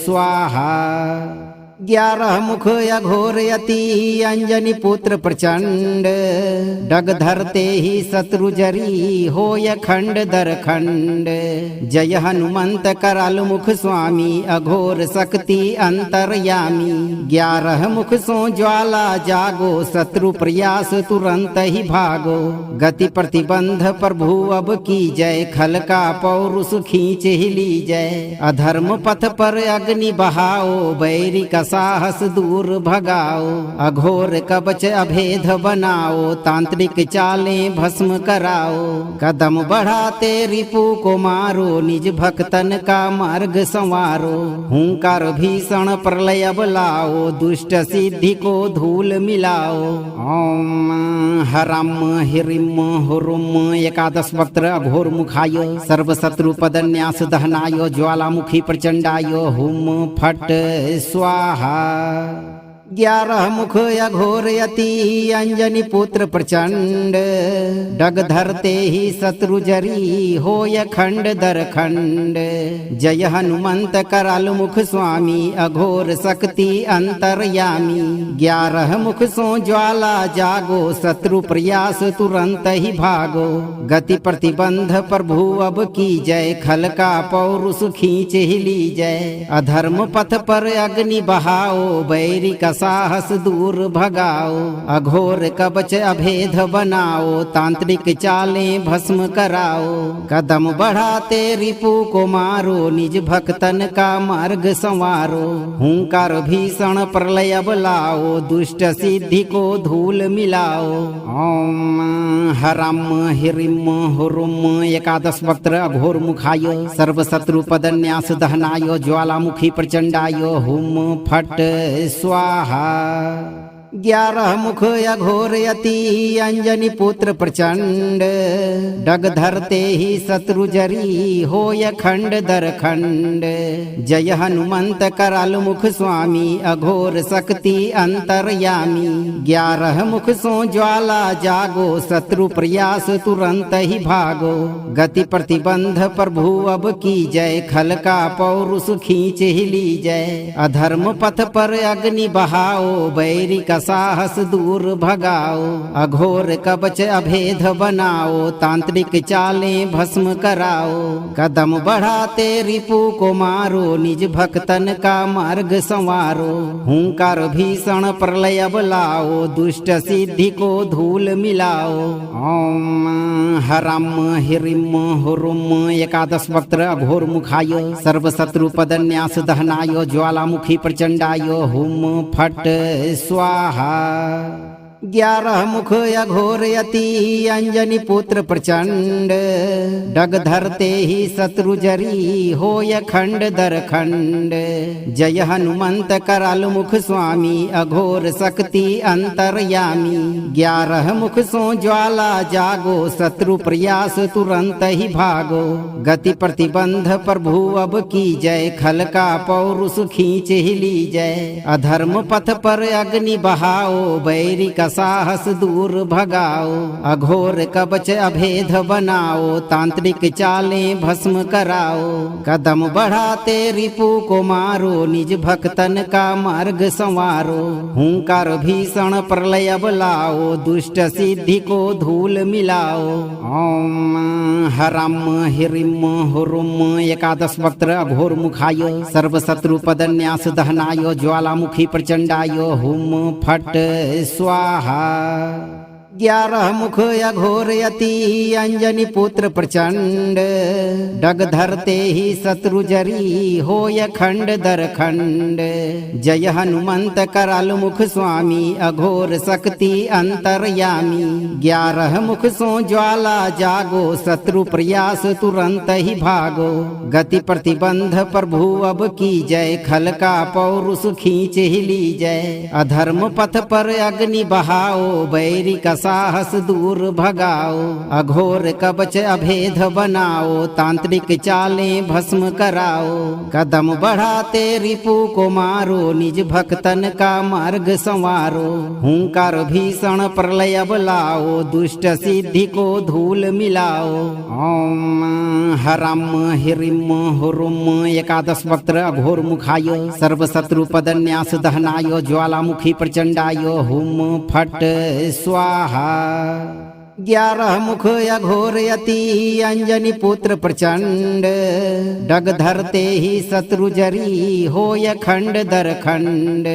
स्वाहा। 11 मुख अघोर यति अंजनी पुत्र प्रचंड डग धरते ही शत्रु जरी होय खंड दर खंड। जय हनुमंत कराल मुख स्वामी अघोर शक्ति अंतरयामी। 11 मुख सो ज्वाला जागो शत्रु प्रयास तुरंत ही भागो। गति प्रतिबंध प्रभु अब की जय खल का पौरुष खींच ही ली जय। अधर्म पथ पर अग्नि बहाओ बैरी का साहस दूर भगाओ। अघोर कवच अभेद बनाओ तांत्रिक चालें भस्म कराओ। कदम बढ़ाते रिपु को मारो निज भक्तन का मार्ग संवारो। हुंकार भीषण प्रलय लाओ दुष्ट सिद्धि को धूल मिलाओ। ओम हरम हिरिम हुरुम। एकादश वक्त्र अघोर मुखाय सर्वशत्रु पदन्यास दहनाय ज्वालामुखी प्रचंडाय हुम फट स्वाहा। 11 मुख अघोर यति अंजनी पुत्र प्रचंड डग धरते ही शत्रु जरी होय खंड दर खंड। जय हनुमंत कराल मुख स्वामी अघोर शक्ति अंतरयामी। 11 मुख सो ज्वाला जागो शत्रु प्रयास तुरंत ही भागो। गति प्रतिबंध प्रभु अब की जय खल का पौरुष खींच ही ली जय। अधर्म पथ पर अग्नि बहाओ बैरी का साहस दूर भगाओ, अघोर कवच अभेद बनाओ, तांत्रिक चालें भस्म कराओ, कदम बढ़ाते रिपु को मारो, निज भक्तन का मार्ग संवारो, हुंकार भीषण प्रलय बुलाओ, दुष्ट सिद्धि को धूल मिलाओ। ओम हरम हिरिम हुरुम एकादश वक्त्र अघोर मुखाय सर्वशत्रु पदन्यास दहनाय ज्वालामुखी प्रचंडाय हुम फट स्वाहा। 11 मुख अघोर यति अंजनी पुत्र प्रचंड, डग धरते ही शत्रु जरी होय खंड दर खंड। जय हनुमंत कराल मुख स्वामी अघोर शक्ति अंतरयामी। 11 मुख सो ज्वाला जागो, शत्रु प्रयास तुरंत ही भागो। गति प्रतिबंध प्रभु अब की जय, खल का पौरुष खींच ही ली जय। अधर्म पथ पर अग्नि बहाओ, बैरी का साहस दूर भगाओ, अघोर कवच अभेद बनाओ, तांत्रिक चालें भस्म कराओ, कदम बढ़ाते रिपु को मारो, निज भक्तन का मार्ग संवारो, हुंकार भीषण प्रलय बुलाओ, दुष्ट सिद्धि को धूल मिलाओ। ओम हरम हिरिम हुरुम एकादश वक्त्र अघोर मुखाय सर्वशत्रु पदन्यास दहनाय ज्वालामुखी प्रचंडाय हुम फट स्वाहा। 11 मुख अघोर यति अंजनी पुत्र प्रचंड, डग धरते ही शत्रु जरी होय खंड दर खंड। जय हनुमंत कराल मुख स्वामी अघोर शक्ति अंतरयामी। 11 मुख सो ज्वाला जागो, शत्रु प्रयास तुरंत ही भागो। गति प्रतिबंध प्रभु अब की जय, खल का पौरुष खींच ही ली जय। अधर्म पथ पर अग्नि बहाओ, बैरी का साहस दूर भगाओ, अघोर कवच अभेद बनाओ, तांत्रिक चालें भस्म कराओ, कदम बढ़ाते रिपु को मारो, निज भक्तन का मार्ग संवारो, हुंकार भीषण प्रलय बुलाओ, दुष्ट सिद्धि को धूल मिलाओ। ओम हरम हिरिम हुरुम एकादश वक्त्र अघोर मुखाय सर्वशत्रु पदन्यास दहनाय ज्वालामुखी प्रचंडाय हुम फट स्वाहा। 11 मुख अघोर यति अंजनी पुत्र प्रचंड, डग धरते ही शत्रु जरी होय खंड दर खंड। जय हनुमंत कराल मुख स्वामी अघोर शक्ति अंतरयामी। 11 मुख सो ज्वाला जागो, शत्रु प्रयास तुरंत ही भागो। गति प्रतिबंध प्रभु अब की जय, खल का पौरुष खींच ही ली जय। अधर्म पथ पर अग्नि बहाओ, बैरी का साहस दूर भगाओ, अघोर कवच अभेद बनाओ, तांत्रिक चालें भस्म कराओ, कदम बढ़ाते रिपु को मारो, निज भक्तन का मार्ग संवारो, हुंकार भीषण प्रलय बुलाओ, दुष्ट सिद्धि को धूल मिलाओ। ओम हरम हिरिम हुरुम एकादश वक्त्र अघोर मुखाय सर्वशत्रु पदन्यास दहनाय ज्वालामुखी प्रचंडाय हुम फट स्वाहा। 11 मुख अघोर यति अंजनी पुत्र प्रचंड, डग धरते ही शत्रु जरी होय खंड दर खंड।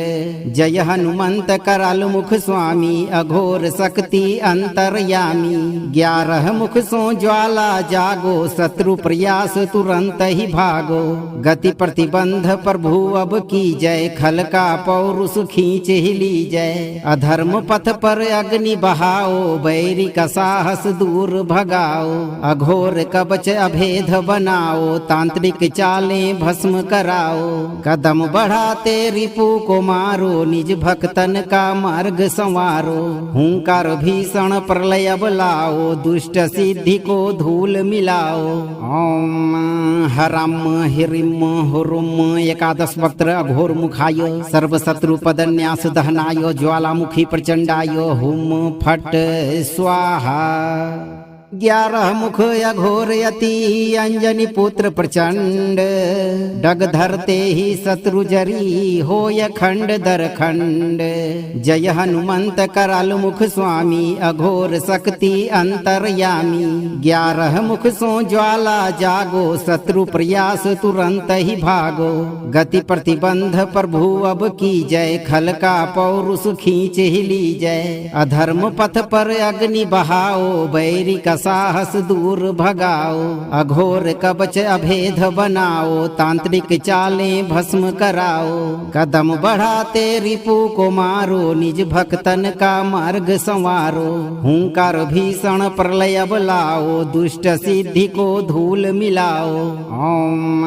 जय हनुमंत कराल मुख स्वामी अघोर शक्ति अंतरयामी। 11 मुख सो ज्वाला जागो, शत्रु प्रयास तुरंत ही भागो। गति प्रतिबंध प्रभु अब की जय, खल का पौरुष खींच ही ली जय। अधर्म पथ पर अग्नि बहाओ, बैरी का साहस दूर भगाओ, अघोर कवच अभेद बनाओ, तांत्रिक चालें भस्म कराओ, कदम बढ़ाते रिपु को मारो, निज भक्तन का मार्ग संवारो, हुंकार भीषण प्रलय बुलाओ, दुष्ट सिद्धि को धूल मिलाओ। ओम हरम हिरिम हुरुम एकादश वक्त्र अघोर मुखाय सर्वशत्रु पदन्यास दहनाय ज्वालामुखी प्रचंडाय हुम फट स्वाहा। ग्यारह मुख अघोर यति अंजनी पुत्र प्रचंड डग धरते ही शत्रु जरी होय खंड दर खंड। जय हनुमंत कराल मुख स्वामी अघोर शक्ति अंतरयामी। 11 मुख सो ज्वाला जागो शत्रु प्रयास तुरंत ही भागो। गति प्रतिबंध प्रभु अब की जय खल का पौरुष खींच ही ली जय। अधर्म पथ पर अग्नि बहाओ बैरी का साहस दूर भगाओ। अघोर कवच अभेद बनाओ तांत्रिक चालें भस्म कराओ। कदम बढ़ाते रिपु को मारो निज भक्तन का मार्ग संवारो। हुंकार भीषण प्रलय बलाओ दुष्ट सिद्धि को धूल मिलाओ। ओम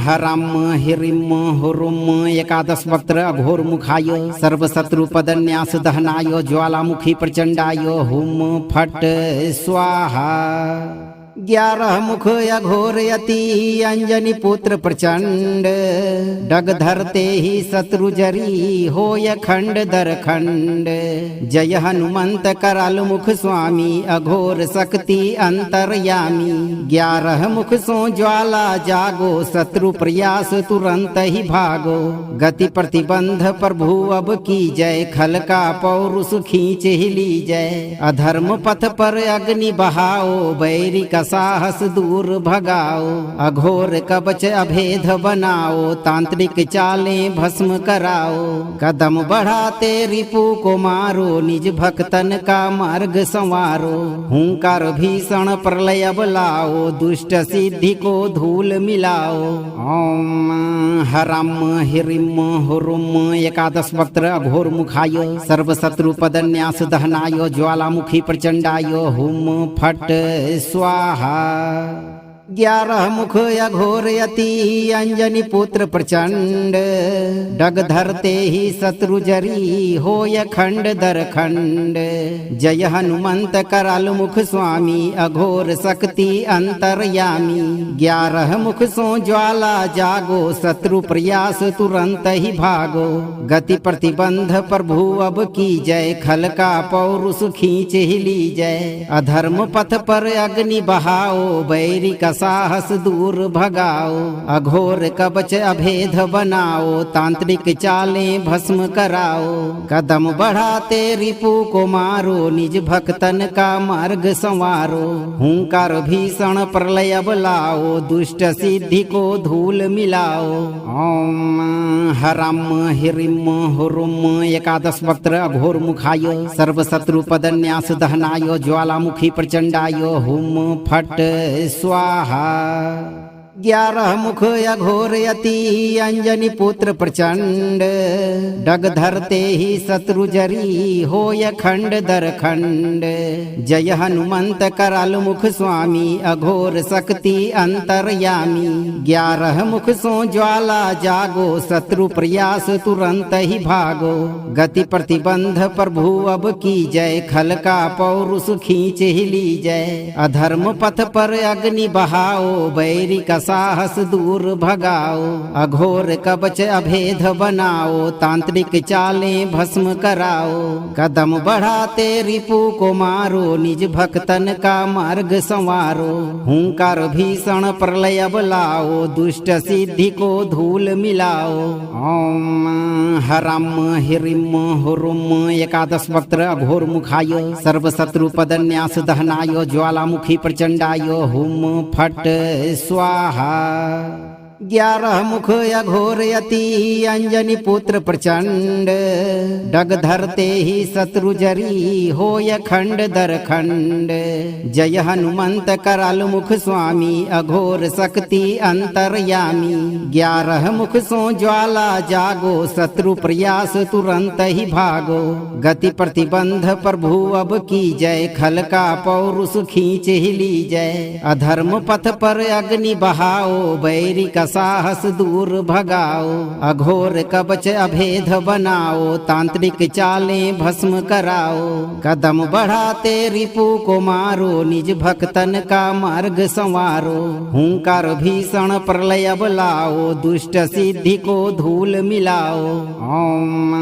हरम हिरिम हुरुम एकादश वक्त्र अघोर मुखाय सर्वशत्रु पदन्यास दहनाय ज्वालामुखी प्रचंडाय हुम फट स्वाहा। 11 मुख अघोर यति अंजनी पुत्र प्रचंड डग धरते ही शत्रु जरी होय खंड दर खंड। जय हनुमंत कराल मुख स्वामी अघोर शक्ति अंतरयामी। 11 मुख सो ज्वाला जागो शत्रु प्रयास तुरंत ही भागो। गति प्रतिबंध प्रभु अब की जय खल का पौरुष खींच ही ली जय। अधर्म पथ पर अग्नि बहाओ बैरी का साहस दूर भगाओ। अघोर कवच अभेद बनाओ तांत्रिक चालें भस्म कराओ। कदम बढ़ाते रिपु को मारो निज भक्तन का मार्ग संवारो। हुंकार भीषण प्रलय बलाओ दुष्ट सिद्धि को धूल मिलाओ। ओम हरम हिरिम हुरुम एकादश वक्त्र अघोर मुखाय सर्वशत्रु पदन्यास दहनाय ज्वालामुखी प्रचंडाय हुम फट स्वाहा। 11 मुख अघोर यति अंजनी पुत्र प्रचंड डग धरते ही शत्रु जरी होय खंड दर खंड। जय हनुमंत कराल मुख स्वामी अघोर शक्ति अंतरयामी। 11 मुख सो ज्वाला जागो शत्रु प्रयास तुरंत ही भागो। गति प्रतिबंध प्रभु अब की जय खल का पौरुष खींच ही ली जय। अधर्म पथ पर अग्नि बहाओ बैरी का साहस दूर भगाओ। अघोर कवच अभेद बनाओ तांत्रिक चालें भस्म कराओ। कदम बढ़ाते रिपु को मारो निज भक्तन का मार्ग संवारो। हुंकार भीषण प्रलय बलाओ दुष्ट सिद्धि को धूल मिलाओ। ओम हरम हिरिम हुरुम एकादश वक्त्र अघोर मुखाय सर्वशत्रु पदन्यास दहनाय ज्वालामुखी प्रचंडाय हुम फट स्वाहा। 11 मुख अघोर यति अंजनी पुत्र प्रचंड डग धरते ही शत्रु जरी होय खंड दर खंड। जय हनुमंत कराल मुख स्वामी अघोर शक्ति अंतरयामी। 11 मुख सो ज्वाला जागो शत्रु प्रयास तुरंत ही भागो। गति प्रतिबंध प्रभु अब की जय खल का पौरुष खींच ही ली जय। अधर्म पथ पर अग्नि बहाओ बैरी का साहस दूर भगाओ। अघोर कवच अभेद बनाओ तांत्रिक चालें भस्म कराओ। कदम बढ़ाते रिपु को मारो निज भक्तन का मार्ग संवारो। हुंकार भीषण प्रलय बलाओ दुष्ट सिद्धि को धूल मिलाओ। ओम हरम हिरिम हुरुम एकादश वक्त्र अघोर मुखाय सर्वशत्रु पदन्यास दहनाय ज्वालामुखी प्रचंडाय हुम फट स्वाहा। 11 मुख अघोर यति अंजनी पुत्र प्रचंड डग धरते ही शत्रु जरी होय खंड दर खंड। जय हनुमंत कराल मुख स्वामी अघोर शक्ति अंतरयामी। 11 मुख सो ज्वाला जागो शत्रु प्रयास तुरंत ही भागो। गति प्रतिबंध प्रभु अब की जय खल का पौरुष खींच ही ली जय। अधर्म पथ पर अग्नि बहाओ बैरी का साहस दूर भगाओ, अघोर कवच अभेद बनाओ, तांत्रिक चालें भस्म कराओ, कदम बढ़ाते रिपु को मारो, निज भक्तन का मार्ग संवारो, हुंकार भीषण प्रलय बुलाओ, दुष्ट सिद्धि को धूल मिलाओ। ओम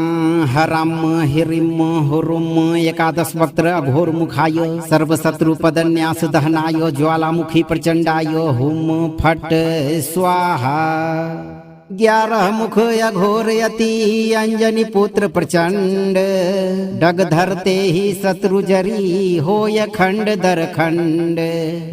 हरम हिरिम हुरुम एकादश वक्त्र अघोर मुखाय सर्व शत्रु पदन्यास दहनाय ज्वालामुखी प्रचंडाय हुम फट स्वाहा। 11 मुख अघोर यति अंजनी पुत्र प्रचंड, डग धरते ही शत्रु जरी होय खंड दर खंड।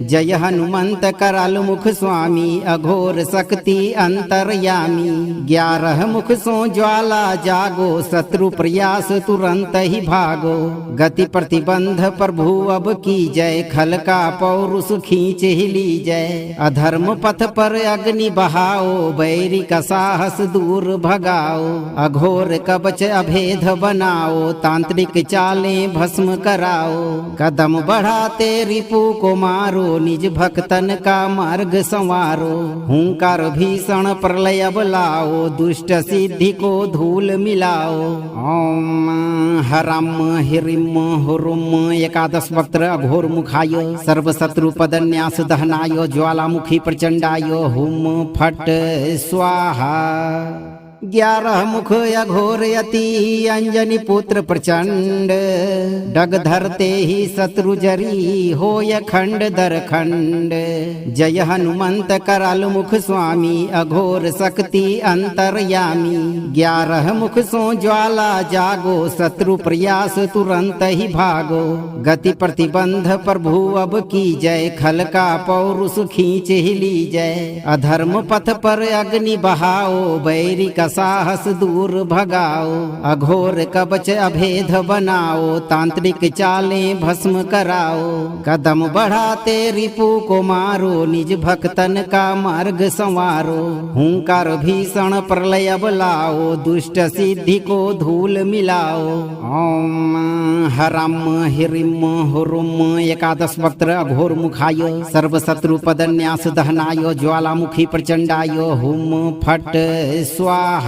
जय हनुमंत कराल मुख स्वामी अघोर शक्ति अंतरयामी। 11 मुख सो ज्वाला जागो, शत्रु प्रयास तुरंत ही भागो। गति प्रतिबंध प्रभु अब की जय, खल का पौरुष खींच ही ली जय। अधर्म पथ पर अग्नि बहाओ, बैरी का साहस दूर भगाओ, अघोर कवच अभेद बनाओ, तांत्रिक चालें भस्म कराओ, कदम बढ़ाते रिपु को मारो, निज भक्तन का मार्ग संवारो, हुंकार भीषण प्रलय बुलाओ, दुष्ट सिद्धि को धूल मिलाओ। ओम हरम हिरिम हुरुम एकादश वक्त्र अघोर मुखाय सर्व शत्रु पदन्यास दहनाय ज्वालामुखी प्रचंडाय हुम फट स्वाहा। 11 मुख अघोर यति अंजनी पुत्र प्रचंड, डग धरते ही शत्रु जरी होय खंड दर खंड। जय हनुमंत कराल मुख स्वामी अघोर शक्ति अंतरयामी। 11 मुख सो ज्वाला जागो, शत्रु प्रयास तुरंत ही भागो। गति प्रतिबंध प्रभु अब की जय, खल का पौरुष खींच ही ली जय। अधर्म पथ पर अग्नि बहाओ, बैरी का साहस दूर भगाओ, अघोर कवच अभेद बनाओ, तांत्रिक चालें भस्म कराओ, कदम बढ़ाते रिपु को मारो, निज भक्तन का मार्ग संवारो, हुंकार भीषण प्रलय बुलाओ, दुष्ट सिद्धि को धूल मिलाओ। ओम हरम हिरिम हुरुम एकादश वक्त्र अघोर मुखाय सर्व शत्रु पदन्यास दहनाय ज्वालामुखी प्रचंडाय हुम फट स्वाहा।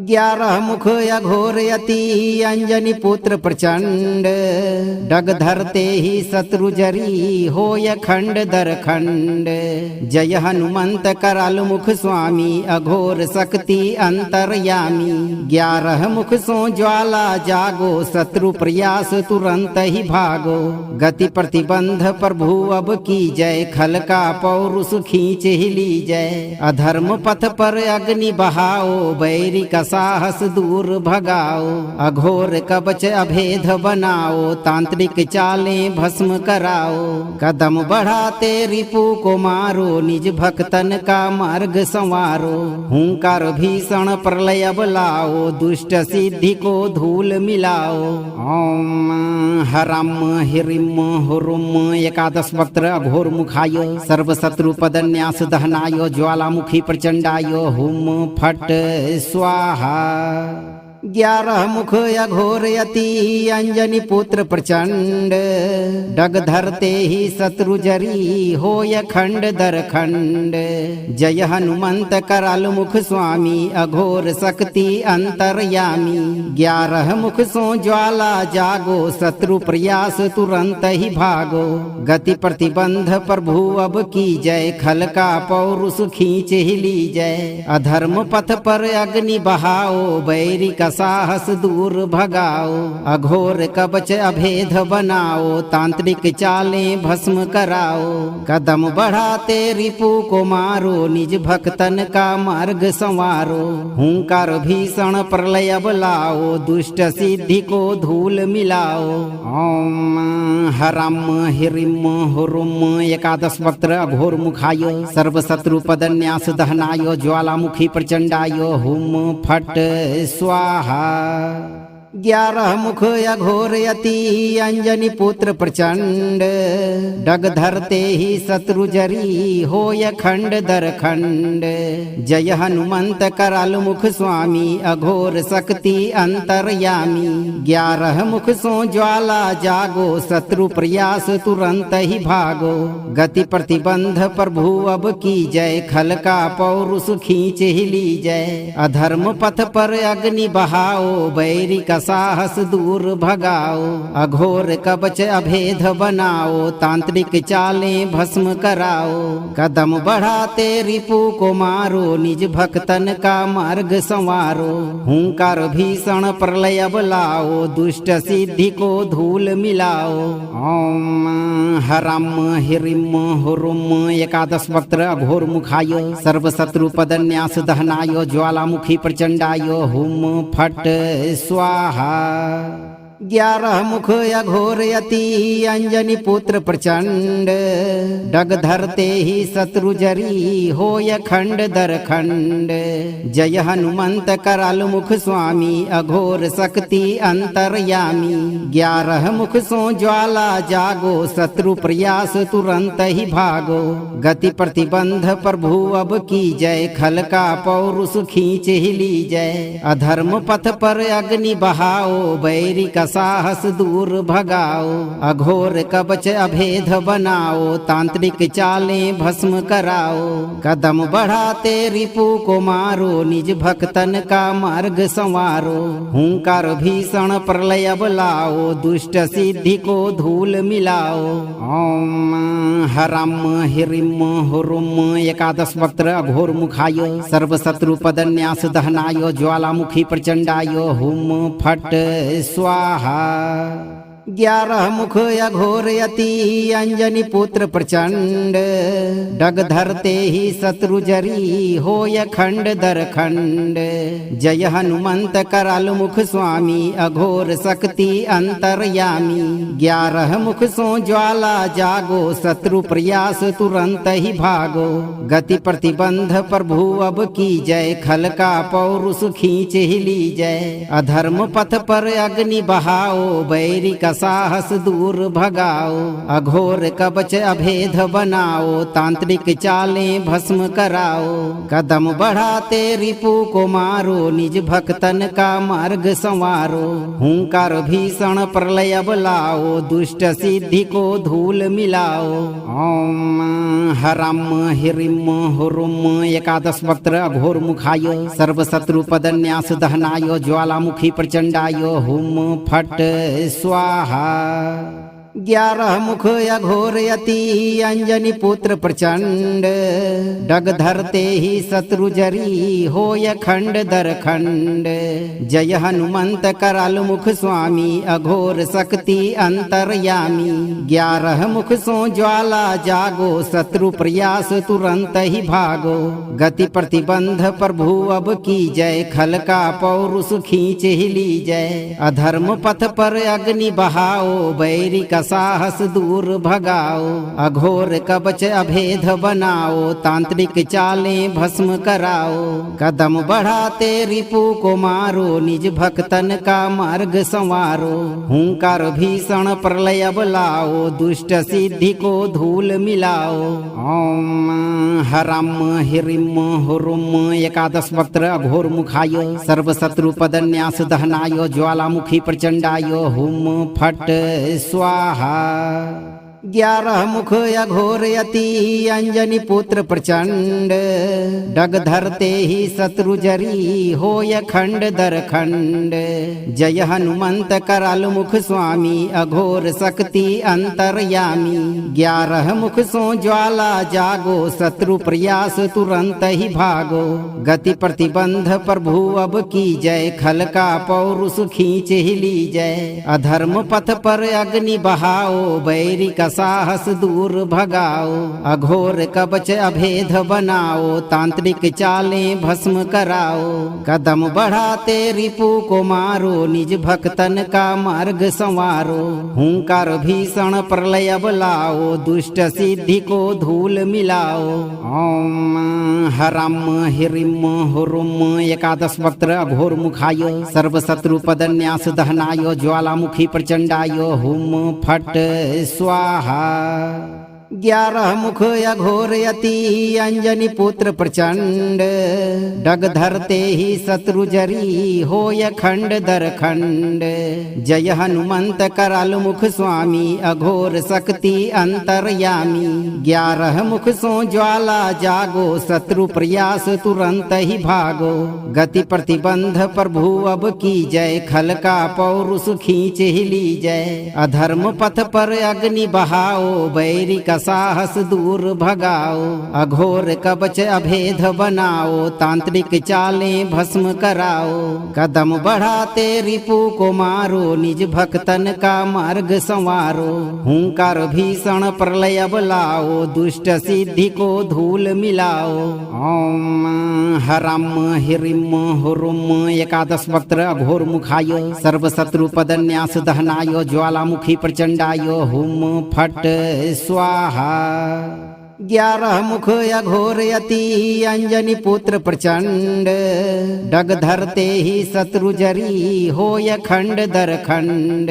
11 मुख अघोर यति अंजनी पुत्र प्रचंड, डग धरते ही शत्रु जरी होय खंड दर खंड। जय हनुमंत कराल मुख स्वामी अघोर शक्ति अंतरयामी। 11 मुख सो ज्वाला जागो, शत्रु प्रयास तुरंत ही भागो। गति प्रतिबंध प्रभु अब की जय, खल का पौरुष खींच ही ली जय। अधर्म पथ पर अग्नि बहाओ, बैरी का साहस दूर भगाओ, अघोर कवच अभेद बनाओ, तांत्रिक चालें भस्म कराओ, कदम बढ़ाते रिपु को मारो, निज भक्तन का मार्ग संवारो, हुंकार भीषण प्रलय बुलाओ, दुष्ट सिद्धि को धूल मिलाओ। ओम हरम हिरिम हुरुम एकादश वक्त्र अघोर मुखाय सर्व शत्रु पदन्यास दहनाय ज्वालामुखी प्रचंडाय हुम फट स्वाहा। 11 मुख अघोर यति अंजनी पुत्र प्रचंड, डग धरते ही शत्रु जरी होय खंड दर खंड। जय हनुमंत कराल मुख स्वामी अघोर शक्ति अंतरयामी। 11 मुख सो ज्वाला जागो, शत्रु प्रयास तुरंत ही भागो। गति प्रतिबंध प्रभु अब की जय, खल का पौरुष खींच ही ली जय। अधर्म पथ पर अग्नि बहाओ, बैरी का साहस दूर भगाओ, अघोर कवच अभेद बनाओ, तांत्रिक चालें भस्म कराओ, कदम बढ़ाते रिपु को मारो, निज भक्तन का मार्ग संवारो, हुंकार भीषण प्रलय बुलाओ, दुष्ट सिद्धि को धूल मिलाओ। ओम हरम हिरिम हुरुम एकादश वक्त्र अघोर मुखाय सर्व शत्रु पदन्यास दहनाय ज्वालामुखी प्रचंडाय हुम फट स्वाहा। ग्यारह मुख अघोर यति अंजनी पुत्र प्रचंड डग धरते ही शत्रु जरी होय खंड दर खंड। जय हनुमंत कराल मुख स्वामी अघोर शक्ति अंतरयामी। 11 मुख सो ज्वाला जागो शत्रु प्रयास तुरंत ही भागो। गति प्रतिबंध प्रभु अब की जय खल का पौरुष खींच ही ली जय। अधर्म पथ पर अग्नि बहाओ बैरी का साहस दूर भगाओ। अघोर कवच अभेद बनाओ तांत्रिक चालें भस्म कराओ। कदम बढ़ाते रिपु को मारो निज भक्तन का मार्ग संवारो। हुंकार भीषण प्रलय बुलाओ दुष्ट सिद्धि को धूल मिलाओ। ओम हरम हिरिम हुरुम एकादश वक्त्र अघोर मुखाय सर्वशत्रु पदन्यास दहनाय ज्वालामुखी प्रचंडाय हुम फट स्वाहा। 11 मुख अघोर यति अंजनी पुत्र प्रचंड डग धरते ही शत्रु जरी होय खंड दर खंड। जय हनुमंत कराल मुख स्वामी अघोर शक्ति अंतरयामी। 11 मुख सो ज्वाला जागो शत्रु प्रयास तुरंत ही भागो। गति प्रतिबंध प्रभु अब की जय खल का पौरुष खींच ही ली जय। अधर्म पथ पर अग्नि बहाओ बैरी का साहस दूर भगाओ। अघोर कवच अभेद बनाओ तांत्रिक चालें भस्म कराओ। कदम बढ़ाते रिपु को मारो निज भक्तन का मार्ग संवारो। हुंकार भीषण प्रलय बुलाओ दुष्ट सिद्धि को धूल मिलाओ। ओम हरम हिरिम हुरुम एकादश वक्त्र अघोर मुखाय सर्वशत्रु पदन्यास दहनाय ज्वालामुखी प्रचंडाय हुम फट स्वाहा। 11 मुख अघोर यति अंजनी पुत्र प्रचंड डग धरते ही शत्रु जरी होय खंड दर खंड। जय हनुमंत कराल मुख स्वामी अघोर शक्ति अंतरयामी। 11 मुख सो ज्वाला जागो शत्रु प्रयास तुरंत ही भागो। गति प्रतिबंध प्रभु अब की जय खल का पौरुष खींच ही ली जय। अधर्म पथ पर अग्नि बहाओ बैरी का साहस दूर भगाओ। अघोर कवच अभेद बनाओ तांत्रिक चालें भस्म कराओ। कदम बढ़ाते रिपु को मारो निज भक्तन का मार्ग संवारो। हुंकार भीषण प्रलय बुलाओ दुष्ट सिद्धि को धूल मिलाओ। ओम हरम हिरिम हुरुम एकादश वक्त्र अघोर मुखाय सर्वशत्रु पदन्यास दहनाय ज्वालामुखी प्रचंडाय हुम फट स्वाहा। 11 मुख अघोर यति अंजनी पुत्र प्रचंड डग धरते ही शत्रु जरी होय खंड दर खंड। जय हनुमंत कराल मुख स्वामी अघोर शक्ति अंतरयामी। 11 मुख सो ज्वाला जागो शत्रु प्रयास तुरंत ही भागो। गति प्रतिबंध प्रभु अब की जय खल का पौरुष खींच ही ली जय। अधर्म पथ पर अग्नि बहाओ बैरी का साहस दूर भगाओ। अघोर कवच अभेद बनाओ तांत्रिक चालें भस्म कराओ। कदम बढ़ाते रिपु को मारो निज भक्तन का मार्ग संवारो। हुंकार भीषण प्रलय बुलाओ दुष्ट सिद्धि को धूल मिलाओ। ओम हरम हिरिम हुरुम एकादश वक्त्र अघोर मुखाय सर्वशत्रु पदन्यास दहनाय ज्वालामुखी प्रचंडाय हुम फट स्वाहा। 11 मुख अघोर यति अंजनी पुत्र प्रचंड डग धरते ही शत्रु जरी होय खंड दर खंड। जय हनुमंत कराल मुख स्वामी अघोर शक्ति अंतरयामी। 11 मुख सो ज्वाला जागो शत्रु प्रयास तुरंत ही भागो। गति प्रतिबंध प्रभु अब की जय खल का पौरुष खींच ही ली जय। अधर्म पथ पर अग्नि बहाओ बैरी का साहस दूर भगाओ, अघोर कवच अभेद बनाओ, तांत्रिक चालें भस्म कराओ, कदम बढ़ाते रिपु को मारो, निज भक्तन का मार्ग संवारो, हुंकार भीषण प्रलय लाओ, दुष्ट सिद्धि को धूल मिलाओ। ओम हरम हिरिम हुरुम एकादश वक्त्र अघोर मुखाय सर्व शत्रु पदन्यास दहनाय ज्वालामुखी प्रचंडाय हुम फट स्वाहा। 11 मुख अघोर यति अंजनी पुत्र प्रचंड, डग धरते ही शत्रु जरी होय खंड दर खंड। जय हनुमंत कराल मुख स्वामी अघोर शक्ति अंतरयामी। 11 मुख सो ज्वाला जागो शत्रु प्रयास तुरंत ही भागो। गति प्रतिबंध प्रभु अब की जय, खल का पौरुष खींच ही ली जय। अधर्म पथ पर अग्नि बहाओ, बैरी का साहस दूर भगाओ, अघोर कवच अभेद बनाओ, तांत्रिक चालें भस्म कराओ, कदम बढ़ाते रिपु को मारो, निज भक्तन का मार्ग संवारो, हुंकार भीषण प्रलय लाओ, दुष्ट सिद्धि को धूल मिलाओ। ओम हरम हिरिम हुरुम एकादश वक्त्र अघोर मुखाय सर्व शत्रु पदन्यास दहनाय ज्वालामुखी प्रचंडाय हुम फट स्वाहा। 11 मुख अघोर यति अंजनी पुत्र प्रचंड, डग धरते ही शत्रु जरी होय खंड दर खंड।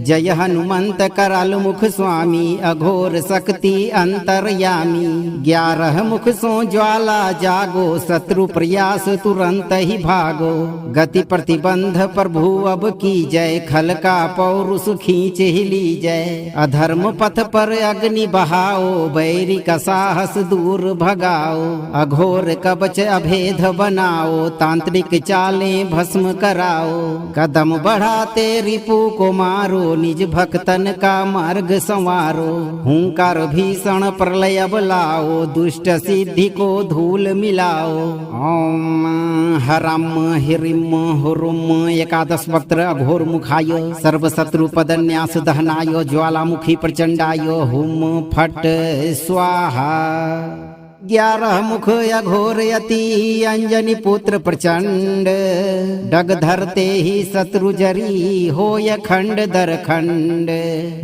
जय हनुमंत कराल मुख स्वामी अघोर शक्ति अंतरयामी। 11 मुख सो ज्वाला जागो शत्रु प्रयास तुरंत ही भागो। गति प्रतिबंध प्रभु अब की जय, खल का पौरुष खींच ही ली जय। अधर्म पथ पर अग्नि बहाओ, बैरी का साहस दूर भगाओ, अघोर कवच अभेद बनाओ, तांत्रिक चालें भस्म कराओ, कदम बढ़ाते रिपु को मारो, निज भक्तन का मार्ग संवारो, हुंकार भीषण प्रलय लाओ, दुष्ट सिद्धि को धूल मिलाओ। ओम हरम हिरिम हुरुम एकादश वक्त्र अघोर मुखाय सर्व शत्रु पदन्यास दहनाय ज्वालामुखी प्रचंडाय हुम फट स्वाहा। 11 मुख अघोर यति अंजनी पुत्र प्रचंड, डग धरते ही शत्रु जरी होय खंड दर खंड।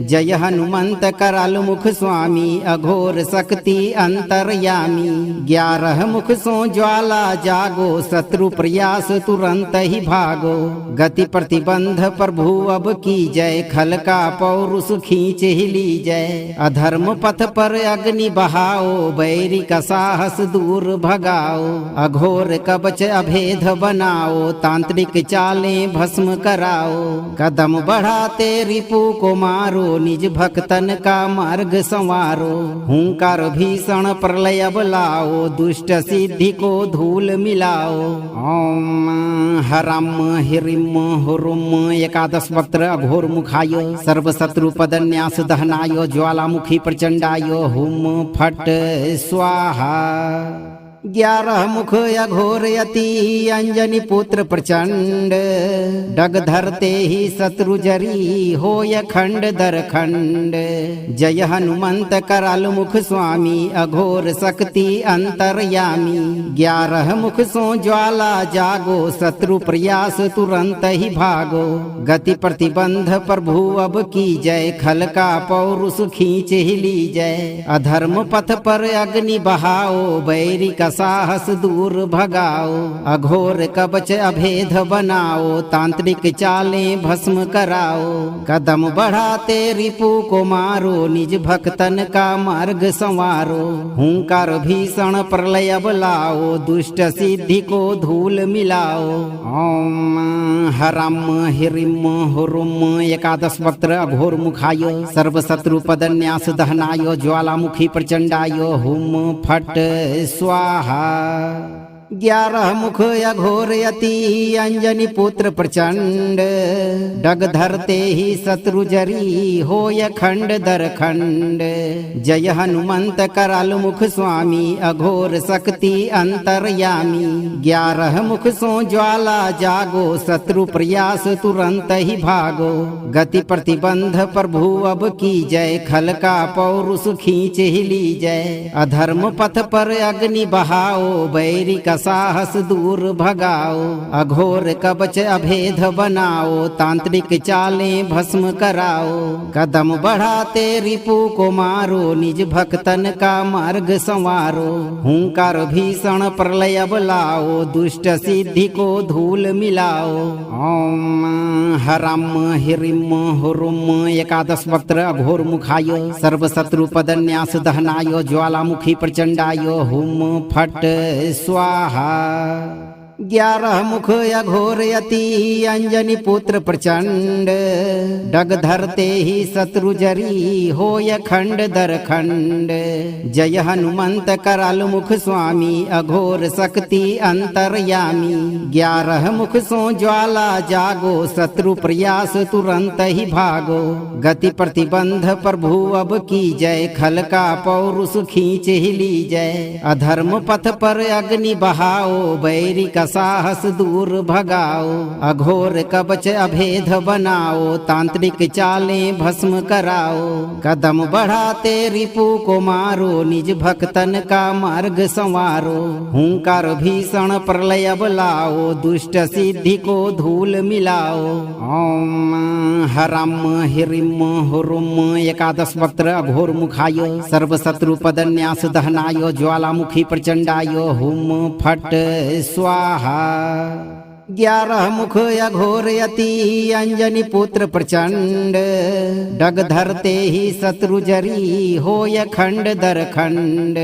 जय हनुमंत कराल मुख स्वामी अघोर शक्ति अंतरयामी। 11 मुख सो ज्वाला जागो शत्रु प्रयास तुरंत ही भागो। गति प्रतिबंध प्रभु अब की जय, खल का पौरुष खींच ही ली जय। अधर्म पथ पर अग्नि बहाओ, बैरी का साहस दूर भगाओ, अघोर कवच अभेद बनाओ, तांत्रिक चालें भस्म कराओ, कदम बढ़ाते रिपु को मारो, निज भक्तन का मार्ग संवारो, हुंकार भीषण प्रलय लाओ, दुष्ट सिद्धि को धूल मिलाओ। ओम हरम हिरिम हुरुम एकादश वक्त्र अघोर मुखाय सर्व शत्रु पदन्यास दहनाय ज्वालामुखी प्रचंडाय हुम फट स्वाहा। 11 मुख अघोर यति अंजनी पुत्र प्रचंड, डग धरते ही शत्रु जरी होय खंड दर खंड। जय हनुमंत कराल मुख स्वामी अघोर शक्ति अंतरयामी। 11 मुख सो ज्वाला जागो शत्रु प्रयास तुरंत ही भागो। गति प्रतिबंध प्रभु अब की जय, खल का पौरुष खींच ही ली जय। अधर्म पथ पर अग्नि बहाओ, बैरी का साहस दूर भगाओ, अघोर कवच अभेद बनाओ, तांत्रिक चालें भस्म कराओ, कदम बढ़ाते रिपु को मारो, निज भक्तन का मार्ग संवारो, हुंकार भीषण प्रलय लाओ, दुष्ट सिद्धि को धूल मिलाओ। ओम हरम हिरिम हुरुम एकादश वक्त्र अघोर मुखाय सर्व शत्रु पदन्यास दहनाय ज्वालामुखी प्रचंडाय हुम फट स्वाहा। 11 मुख अघोर यति अंजनी पुत्र प्रचंड, डग धरते ही शत्रु जरी होय खंड दर खंड। जय हनुमंत कराल मुख स्वामी अघोर शक्ति अंतरयामी। 11 मुख सो ज्वाला जागो शत्रु प्रयास तुरंत ही भागो। गति प्रतिबंध प्रभु अब की जय, खल का पौरुष खींच ही ली जय। अधर्म पथ पर अग्नि बहाओ, बैरी का साहस दूर भगाओ। अघोर कवच अभेद बनाओ, तांत्रिक चालें भस्म कराओ। कदम बढ़ाते रिपु को मारो, निज भक्तन का मार्ग संवारो। हुंकार भीषण प्रलय बलाओ, दुष्ट सिद्धि को धूल मिलाओ। ओम हरम हिरिम हुरुम। 11 वक्त्र अघोर मुखाय, सर्व शत्रु पदन्यास दहनाय। ज्वालामुखी प्रचंडाय, हुम फट स्वाहा। 11 मुख अघोर यति अंजनी पुत्र प्रचंड, डग धरते ही शत्रु जरी होय खंड दर खंड। जय हनुमंत कराल मुख स्वामी अघोर शक्ति अंतरयामी। 11 मुख सो ज्वाला जागो, शत्रु प्रयास तुरंत ही भागो। गति प्रतिबंध प्रभु अब की जय, खल का पौरुष खींच ही ली जय। अधर्म पथ पर अग्नि बहाओ, बैरी का साहस दूर भगाओ। अघोर कवच अभेद बनाओ, तांत्रिक चालें भस्म कराओ। कदम बढ़ाते रिपु को मारो, निज भक्तन का मार्ग संवारो। हुंकार भीषण प्रलय बलाओ, दुष्ट सिद्धि को धूल मिलाओ। ओम हरम हिरिम हुरुम। 11 वक्त्र अघोर मुखाय, सर्व शत्रु पदन्यास दहनाय। ज्वालामुखी प्रचंडाय, हुम फट स्वाहा। 11 मुख अघोर यति अंजनी पुत्र प्रचंड, डग धरते ही शत्रु जरी होय खंड दर खंड।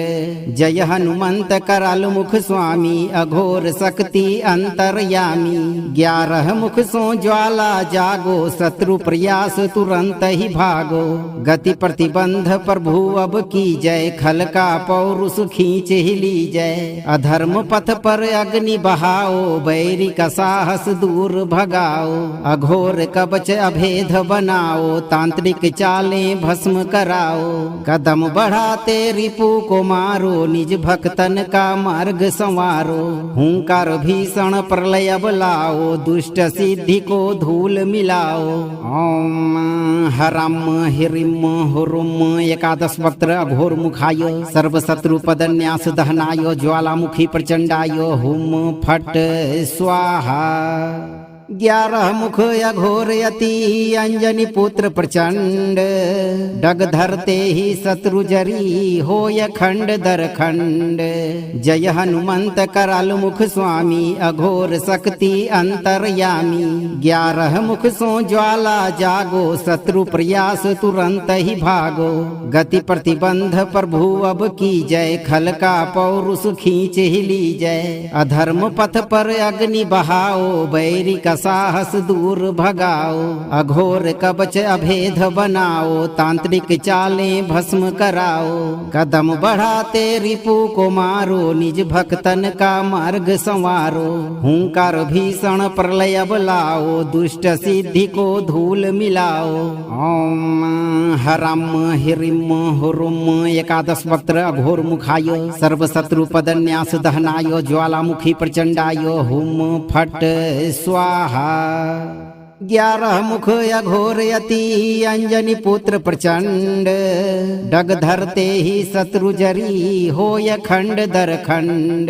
जय हनुमंत कराल मुख स्वामी अघोर शक्ति अंतरयामी। 11 मुख सो ज्वाला जागो, शत्रु प्रयास तुरंत ही भागो। गति प्रतिबंध प्रभु अब की जय, खल का पौरुष खींच ही ली जय। अधर्म पथ पर अग्नि बहाओ, बैरी का साहस दूर भगाओ। अघोर कवच अभेद बनाओ, तांत्रिक चालें भस्म कराओ। कदम बढ़ाते रिपु को मारो, निज भक्तन का मार्ग संवारो। हुंकार भीषण प्रलय बलाओ, दुष्ट सिद्धि को धूल मिलाओ। ओम हरम हिरिम हुरुम। 11 वक्त्र अघोर मुखाय, सर्व शत्रु पदन्यास दहनाय। ज्वालामुखी प्रचंडाय, हुम फट स्वाहा। 11 मुख अघोर यति अंजनी पुत्र प्रचंड, डग धरते ही शत्रु जरी होय खंड दर खंड। जय हनुमंत कराल मुख स्वामी अघोर शक्ति अंतरयामी। 11 मुख सो ज्वाला जागो, शत्रु प्रयास तुरंत ही भागो। गति प्रतिबंध प्रभु अब की जय, खल का पौरुष खींच ही ली जय। अधर्म पथ पर अग्नि बहाओ, बैरी का साहस दूर भगाओ। अघोर कवच अभेद बनाओ, तांत्रिक चालें भस्म कराओ। कदम बढ़ाते रिपु को मारो, निज भक्तन का मार्ग संवारो। हुंकार भीषण प्रलय बलाओ, दुष्ट सिद्धि को धूल मिलाओ। ओम हरम हिरिम हुरुम। 11 वक्त्र अघोर मुखाय, सर्व शत्रु पदन्यास दहनाय। ज्वालामुखी प्रचंडाय, हुम फट स्वाहा। 11 मुख अघोर यति अंजनी पुत्र प्रचंड, डग धरते ही शत्रु जरी होय खंड दर खंड।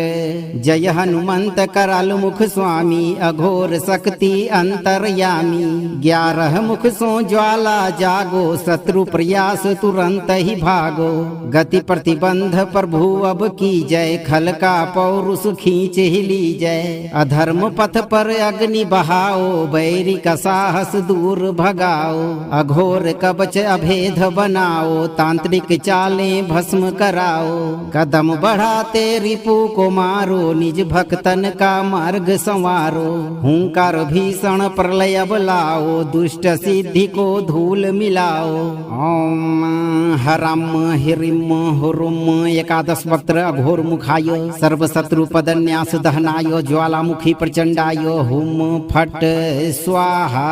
जय हनुमंत कराल मुख स्वामी अघोर शक्ति अंतरयामी। 11 मुख सो ज्वाला जागो, शत्रु प्रयास तुरंत ही भागो। गति प्रतिबंध प्रभु अब की जय, खल का पौरुष खींच ही ली जय। अधर्म पथ पर अग्नि बहाओ, बैरी का साहस दूर भगाओ, अघोर कवच अभेद बनाओ, तांत्रिक चालें भस्म कराओ, कदम बढ़ाते रिपु को मारो, निज भक्तन का मार्ग संवारो, हुंकार भीषण प्रलय बुलाओ, दुष्ट सिद्धि को धूल मिलाओ। ओम हरम हिरिम हुरुम एकादश वक्त्र अघोर मुखाय सर्वशत्रु पदन्यास दहनाय ज्वालामुखी प्रचंडाय हुम फट स्वाहा।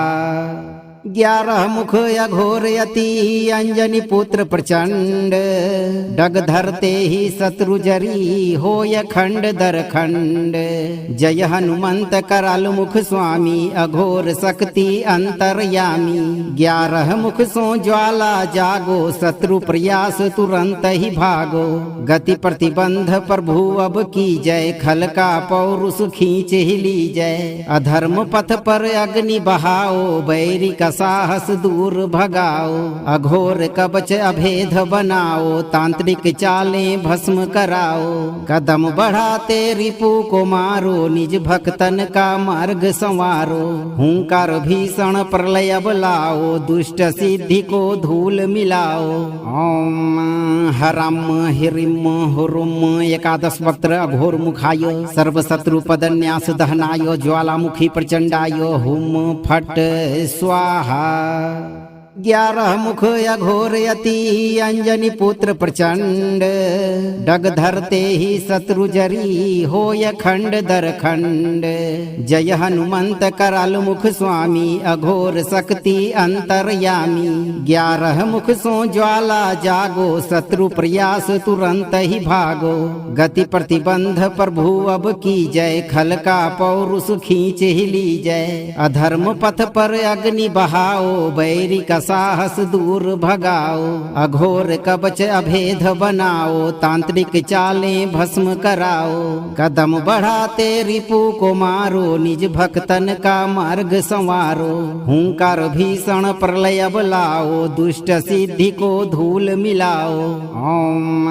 11 मुख अघोर यति अंजनी पुत्र प्रचंड, डग धरते ही शत्रु जरी होय खंड दर खंड। जय हनुमंत कराल मुख स्वामी अघोर शक्ति अंतरयामी। 11 मुख सो ज्वाला जागो, शत्रु प्रयास तुरंत ही भागो। गति प्रतिबंध प्रभु अब की जय, खल का पौरुष खींच ही ली जय। अधर्म पथ पर अग्नि बहाओ, बैरी का साहस दूर भगाओ, अघोर कवच अभेद बनाओ, तांत्रिक चालें भस्म कराओ, कदम बढ़ाते रिपु को मारो, निज भक्तन का मार्ग संवारो, हुंकार भीषण प्रलय बुलाओ, दुष्ट सिद्धि को धूल मिलाओ। ओम हरम हिरिम हुरुम एकादश वक्त्र अघोर मुखाय सर्वशत्रु पदन्यास दहनाय ज्वालामुखी प्रचंडाय हुम फट स्वाहा। 11 मुख अघोर यति अंजनी पुत्र प्रचंड, डग धरते ही शत्रु जरी होय खंड दर खंड। जय हनुमंत कराल मुख स्वामी अघोर शक्ति अंतरयामी। 11 मुख सो ज्वाला जागो, शत्रु प्रयास तुरंत ही भागो। गति प्रतिबंध प्रभु अब की जय, खल का पौरुष खींच ही ली जय। अधर्म पथ पर अग्नि बहाओ, बैरी का साहस दूर भगाओ, अघोर कवच अभेद बनाओ, तांत्रिक चालें भस्म कराओ, कदम बढ़ाते रिपु को मारो, निज भक्तन का मार्ग संवारो, हुंकार भीषण प्रलय बुलाओ, दुष्ट सिद्धि को धूल मिलाओ। ओम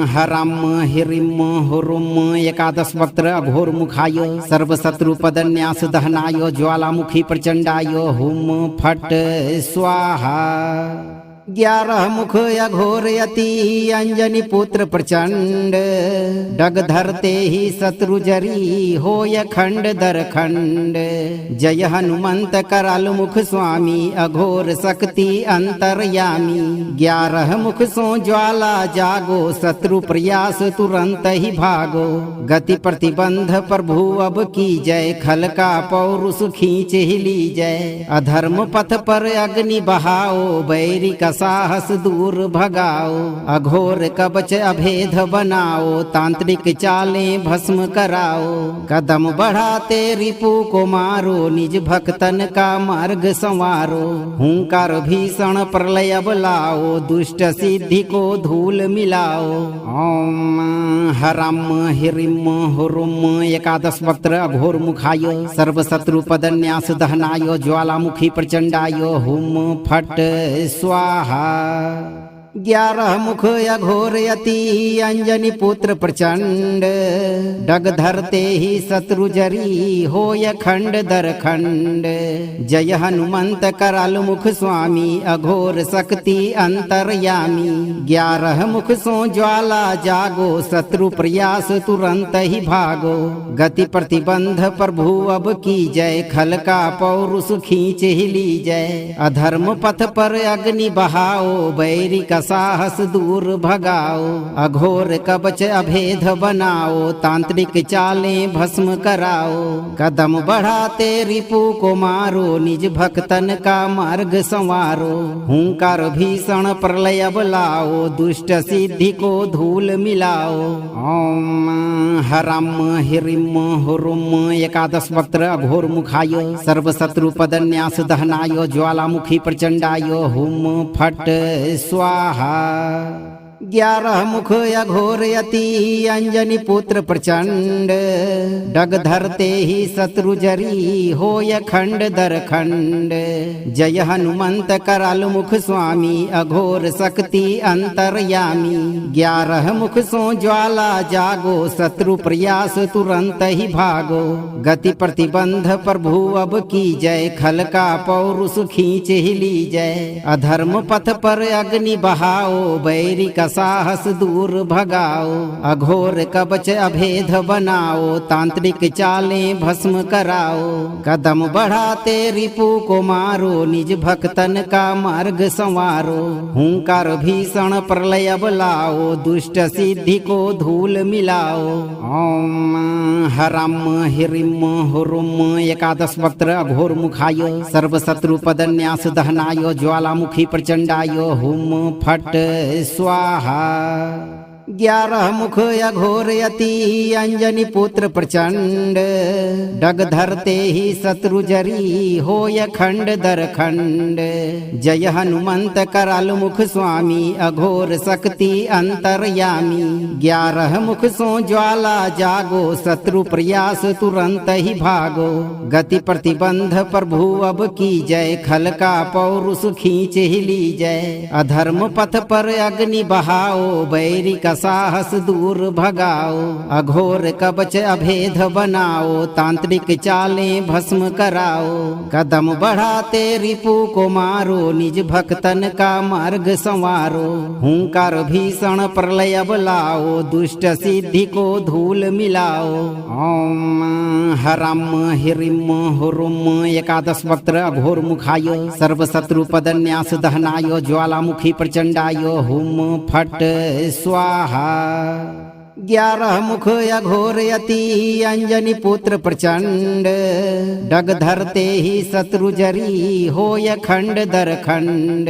हरम हिरिम हुरुम एकादश वक्त्र अघोर मुखाय सर्वशत्रु पदन्यास दहनाय ज्वालामुखी प्रचंडाय हुम फट स्वाहा। 11 मुख अघोर यति अंजनी पुत्र प्रचंड, डग धरते ही शत्रु जरी होय खंड दर खंड। जय हनुमंत कराल मुख स्वामी अघोर शक्ति अंतरयामी। 11 मुख सो ज्वाला जागो, शत्रु प्रयास तुरंत ही भागो। गति प्रतिबंध प्रभु अब की जय, खल का पौरुष खींच ही ली जय। अधर्म पथ पर अग्नि बहाओ, बैरी का साहस दूर भगाओ, अघोर कवच अभेद बनाओ, तांत्रिक चालें भस्म कराओ, कदम बढ़ाते रिपु को मारो, निज भक्तन का मार्ग संवारो, हुंकार भीषण प्रलय बुलाओ, दुष्ट सिद्धि को धूल मिलाओ। ओम हरम हिरिम हुरुम एकादश वक्त्र अघोर मुखाय सर्वशत्रु पदन्यास दहनाय ज्वालामुखी प्रचंडाय हुम फट स्वाहा। 11 मुख अघोर यति अंजनी पुत्र प्रचंड, डग धरते ही शत्रु जरी होय खंड दर खंड। जय हनुमंत कराल मुख स्वामी अघोर शक्ति अंतरयामी। 11 मुख सो ज्वाला जागो, शत्रु प्रयास तुरंत ही भागो। गति प्रतिबंध प्रभु अब की जय, खल का पौरुष खींच ही ली जय। अधर्म पथ पर अग्नि बहाओ, बैरी का साहस दूर भगाओ, अघोर कवच अभेद बनाओ, तांत्रिक चालें भस्म कराओ, कदम बढ़ाते रिपु को मारो, निज भक्तन का मार्ग संवारो, हुंकार भीषण प्रलय बुलाओ, दुष्ट सिद्धि को धूल मिलाओ। ओम हरम हिरिम हुरुम एकादश वक्त्र अघोर मुखाय सर्वशत्रु पदन्यास दहनाय ज्वालामुखी प्रचंडाय हुम फट स्वाहा। 11 मुख अघोर यति अंजनी पुत्र प्रचंड डग धरते ही शत्रु जरी होय खंड दर खंड। जय हनुमंत कराल मुख स्वामी अघोर शक्ति अंतरयामी। 11 मुख सो ज्वाला जागो शत्रु प्रयास तुरंत ही भागो। गति प्रतिबंध प्रभु अब की जय खल का पौरुष खींच ही ली जय। अधर्म पथ पर अग्नि बहाओ बैरी का साहस दूर भगाओ। अघोर कवच अभेद बनाओ तांत्रिक चालें भस्म कराओ। कदम बढ़ाते रिपु को मारो निज भक्तन का मार्ग संवारो। हुंकार भीषण प्रलय बलाओ दुष्ट सिद्धि को धूल मिलाओ। ओम हरम हिरिम हुरुम एकादश वक्त्र अघोर मुखाय सर्वशत्रु पदन्यास दहनाय ज्वालामुखी प्रचंडाय हुम फट स्वाहा। 11 मुख अघोर यति अंजनी पुत्र प्रचंड डग धरते ही शत्रु जरी होय खंड दर खंड। जय हनुमंत कराल मुख स्वामी अघोर शक्ति अंतरयामी। 11 मुख सो ज्वाला जागो शत्रु प्रयास तुरंत ही भागो। गति प्रतिबंध प्रभु अब की जय खल का पौरुष खींच ही ली जय। अधर्म पथ पर अग्नि बहाओ बैरी का साहस दूर भगाओ। अघोर कवच अभेद बनाओ तांत्रिक चालें भस्म कराओ। कदम बढ़ाते रिपु को मारो निज भक्तन का मार्ग संवारो। हुंकार भीषण प्रलय बलाओ दुष्ट सिद्धि को धूल मिलाओ। ओम हरम हिरिम हुरुम एकादश वक्त्र अघोर मुखाय सर्वशत्रु पदन्यास दहनाय ज्वालामुखी प्रचंडाय हुम फट स्वाहा। 11 मुख अघोर यति अंजनी पुत्र प्रचंड डग धरते ही शत्रु जरी होय खंड दर खंड।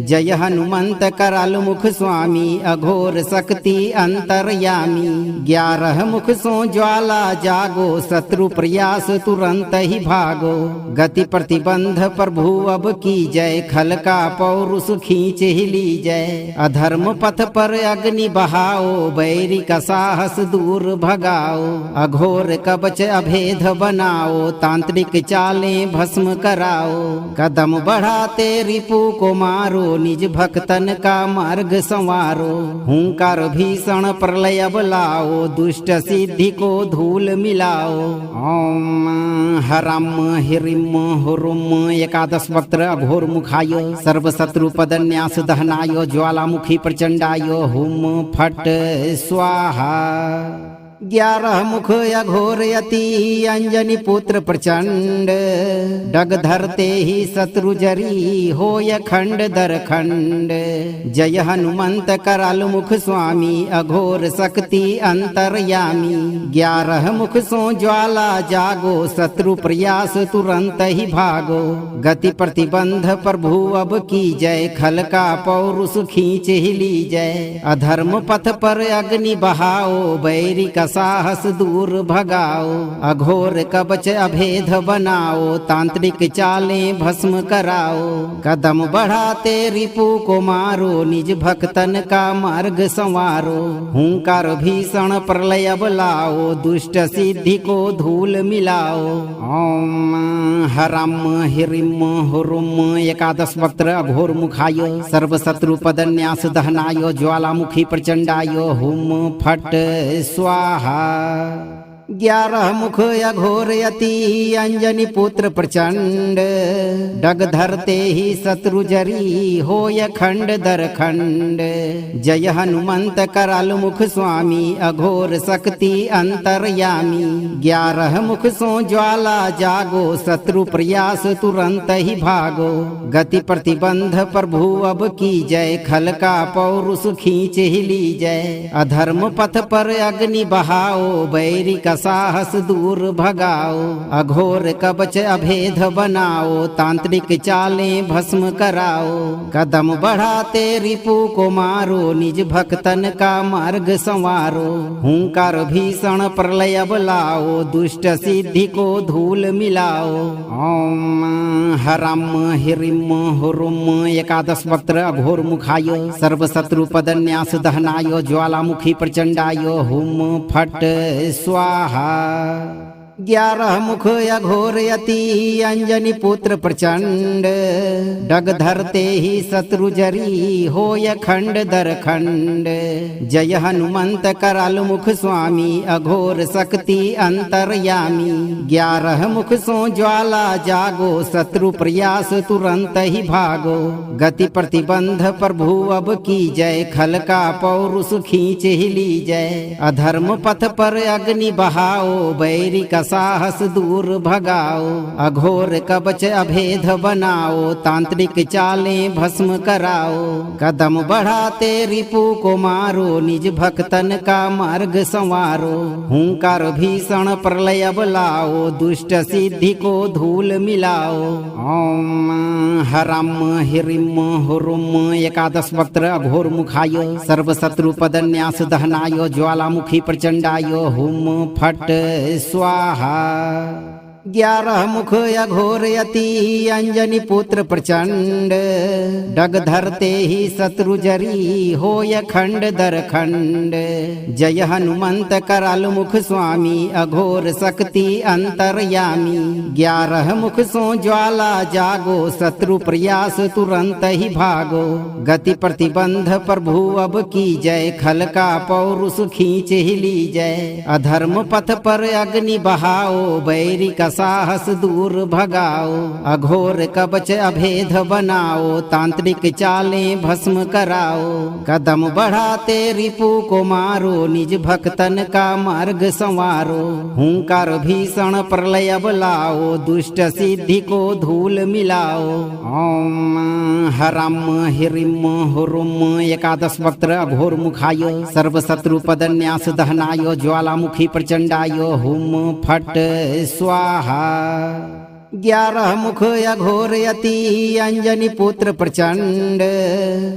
जय हनुमंत कराल मुख स्वामी अघोर शक्ति अंतरयामी। 11 मुख सो ज्वाला जागो शत्रु प्रयास तुरंत ही भागो। गति प्रतिबंध प्रभु अब की जय खल का पौरुष खींच ही ली जय। अधर्म पथ पर अग्नि बहाओ बैरी का साहस दूर भगाओ। अघोर कवच अभेद बनाओ तांत्रिक चालें भस्म कराओ। कदम बढ़ाते रिपु को मारो निज भक्तन का मार्ग संवारो। हुंकार भीषण प्रलय बलाओ दुष्ट सिद्धि को धूल मिलाओ। ओम हरम हिरिम हुरुम एकादश वक्त्र अघोर मुखाय सर्वशत्रु पदन्यास दहनाय ज्वालामुखी प्रचंडाय हुम फट स्वाहा। 11 मुख अघोर यति अंजनी पुत्र प्रचंड डग धरते ही शत्रु जरी होय खंड दर खंड। जय हनुमंत कराल मुख स्वामी अघोर शक्ति अंतरयामी। 11 मुख सो ज्वाला जागो शत्रु प्रयास तुरंत ही भागो। गति प्रतिबंध प्रभु अब की जय खल का पौरुष खींच ही ली जय। अधर्म पथ पर अग्नि बहाओ बैरी का साहस दूर भगाओ। अघोर कवच अभेद बनाओ तांत्रिक चालें भस्म कराओ। कदम बढ़ाते रिपु को मारो निज भक्तन का मार्ग संवारो। हुंकार भीषण प्रलय बलाओ दुष्ट सिद्धि को धूल मिलाओ। ओम हरम हिरिम हुरुम एकादश वक्त्र अघोर मुखाय सर्वशत्रु पदन्यास दहनाय ज्वालामुखी प्रचंडाय हुम फट स्वाहा। 11 मुख अघोर यति अंजनी पुत्र प्रचंड डग धरते ही शत्रु जरी होय खंड दर खंड। जय हनुमंत कराल मुख स्वामी अघोर शक्ति अंतरयामी। 11 मुख सो ज्वाला जागो शत्रु प्रयास तुरंत ही भागो। गति प्रतिबंध प्रभु अब की जय खल का पौरुष खींच ही ली जय। अधर्म पथ पर अग्नि बहाओ बैरी का का साहस दूर भगाओ, अघोर कवच अभेद बनाओ, तांत्रिक चालें भस्म कराओ, कदम बढ़ाते रिपु को मारो, निज भक्तन का मार्ग संवारो, हुंकार भीषण प्रलय बुलाओ, दुष्ट सिद्धि को धूल मिलाओ। ओम हरम हिरिम हुरुम एकादश वक्त्र अघोर मुखाय सर्वशत्रु पदन्यास दहनाय ज्वालामुखी प्रचंडाय हुम फट स्वाहा। 11 मुख अघोर यति अंजनी पुत्र प्रचंड, डग धरते ही शत्रु जरी होय खंड दर खंड। जय हनुमंत कराल मुख स्वामी अघोर शक्ति अंतरयामी। 11 मुख सो ज्वाला जागो, शत्रु प्रयास तुरंत ही भागो। गति प्रतिबंध प्रभु अब की जय, खल का पौरुष खींच ही ली जय। अधर्म पथ पर अग्नि बहाओ, बैरी का साहस दूर भगाओ, अघोर कवच अभेद बनाओ, तांत्रिक चालें भस्म कराओ, कदम बढ़ाते रिपु को मारो, निज भक्तन का मार्ग संवारो, हुंकार भीषण प्रलय बुलाओ, दुष्ट सिद्धि को धूल मिलाओ। ओम हरम हिरिम हुरुम एकादश वक्त्र अघोर मुखाय सर्वशत्रु पदन्यास दहनाय ज्वालामुखी प्रचंडाय हुम फट स्वाहा। 11 मुख अघोर यति अंजनी पुत्र प्रचंड, डग धरते ही शत्रु जरी होय खंड दर खंड। जय हनुमंत कराल मुख स्वामी अघोर शक्ति अंतरयामी। 11 मुख सो ज्वाला जागो, शत्रु प्रयास तुरंत ही भागो। गति प्रतिबंध प्रभु अब की जय, खल का पौरुष खींच ही ली जय। अधर्म पथ पर अग्नि बहाओ, बैरी का साहस दूर भगाओ, अघोर कवच अभेद बनाओ, तांत्रिक चालें भस्म कराओ, कदम बढ़ाते रिपु को मारो, निज भक्तन का मार्ग संवारो, हुंकार भीषण प्रलय बुलाओ, दुष्ट सिद्धि को धूल मिलाओ। ओम हरम हिरिम हुरुम एकादश वक्त्र अघोर मुखाय सर्वशत्रु पदन्यास दहनाय ज्वालामुखी प्रचंडाय हुम फट स्वाहा। 11 मुख अघोर यति अंजनी पुत्र प्रचंड,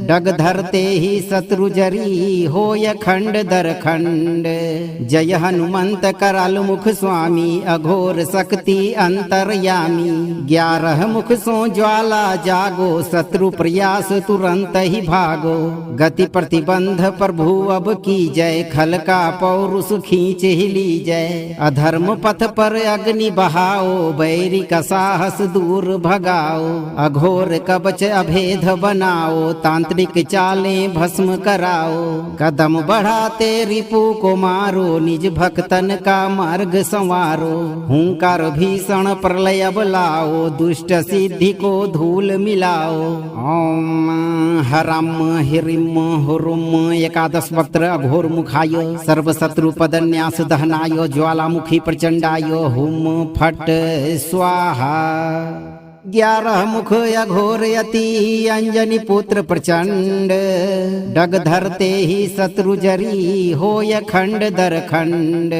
डग धरते ही शत्रु जरी होय खंड दर खंड। जय हनुमंत कराल मुख स्वामी अघोर शक्ति अंतरयामी। 11 मुख सो ज्वाला जागो, शत्रु प्रयास तुरंत ही भागो। गति प्रतिबंध प्रभु अब की जय, खल का पौरुष खींच ही ली जय। अधर्म पथ पर अग्नि बहाओ, बैरी का साहस दूर भगाओ, अघोर कवच अभेद बनाओ, तांत्रिक चालें भस्म कराओ, कदम बढ़ाते रिपु को मारो, निज भक्तन का मार्ग संवारो, हुंकार भीषण प्रलय बुलाओ, दुष्ट सिद्धि को धूल मिलाओ। ओम हरम हिरिम हुरुम एकादश वक्त्र अघोर मुखाय सर्वशत्रु पदन्यास दहनाय ज्वालामुखी प्रचंडाय हुम फट स्वाहा। 11 मुख अघोर यति अंजनी पुत्र प्रचंड, डग धरते ही शत्रु जरी होय खंड दर खंड।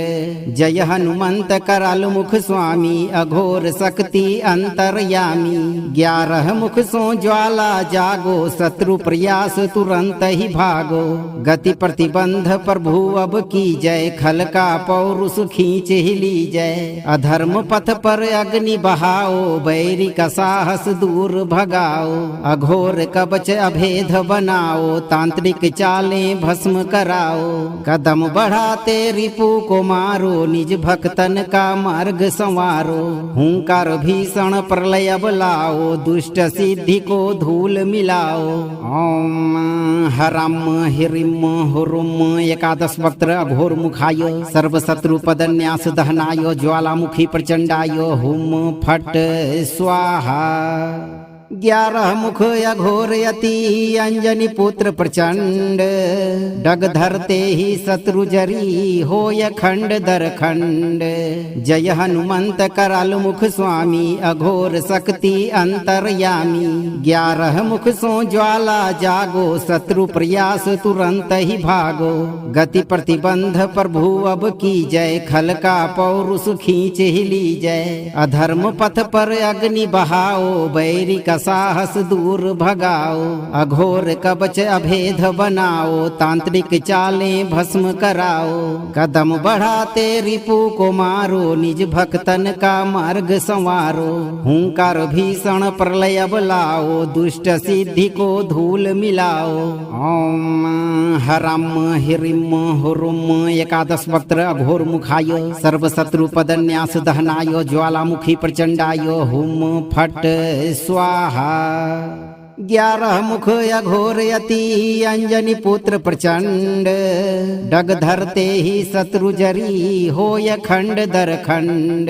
जय हनुमंत कराल मुख स्वामी अघोर शक्ति अंतरयामी। 11 मुख सो ज्वाला जागो, शत्रु प्रयास तुरंत ही भागो। गति प्रतिबंध प्रभु अब की जय, खल का पौरुष खींच ही ली जय। अधर्म पथ पर अग्नि बहाओ, बैरी का साहस दूर भगाओ, अघोर कवच अभेद बनाओ, तांत्रिक चालें भस्म कराओ, कदम बढ़ाते रिपु को मारो, निज भक्तन का मार्ग संवारो, हुंकार भीषण प्रलय बुलाओ, दुष्ट सिद्धि को धूल मिलाओ। ओम हरम हिरिम हुरुम एकादश वक्त्र अघोर मुखाय सर्वशत्रु पदन्यास दहनाय ज्वालामुखी प्रचंडाय हुम फट स्वाहा। ग्यारह मुख अघोर यति अंजनी पुत्र प्रचंड डग धरते ही शत्रु जरी होय खंड दर खंड। जय हनुमंत कराल मुख स्वामी अघोर शक्ति अंतरयामी। 11 मुख सो ज्वाला जागो शत्रु प्रयास तुरंत ही भागो। गति प्रतिबंध प्रभु अब की जय खल का पौरुष खींच ही ली जय। अधर्म पथ पर अग्नि बहाओ बैरी का साहस दूर भगाओ। अघोर कवच अभेद बनाओ तांत्रिक चालें भस्म कराओ। कदम बढ़ाते रिपु को मारो निज भक्तन का मार्ग संवारो। हुंकार भीषण प्रलय बुलाओ दुष्ट सिद्धि को धूल मिलाओ। ओम हरम हिरिम हुरुम एकादश वक्त्र अघोर मुखाय सर्वशत्रु पदन्यास दहनाय ज्वालामुखी प्रचंडाय हुम फट स्वाहा। 11 मुख अघोर यति अंजनी पुत्र प्रचंड डग धरते ही शत्रु जरी होय खंड दर खंड।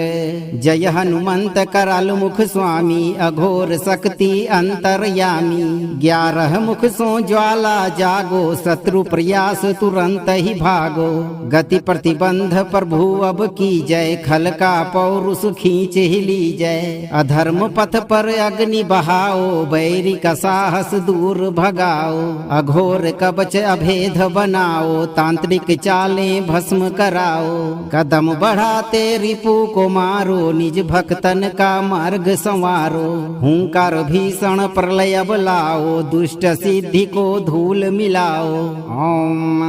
जय हनुमंत कराल मुख स्वामी अघोर शक्ति अंतरयामी। 11 मुख सो ज्वाला जागो शत्रु प्रयास तुरंत ही भागो। गति प्रतिबंध प्रभु अब की जय खल का पौरुष खींच ही ली जय। अधर्म पथ पर अग्नि बहाओ बैरी का साहस दूर भगाओ। अघोर कवच अभेद बनाओ तांत्रिक चालें भस्म कराओ। कदम बढ़ाते रिपु को मारो निज भक्तन का मार्ग संवारो। हुंकार भीषण प्रलय बुलाओ दुष्ट सिद्धि को धूल मिलाओ। ओम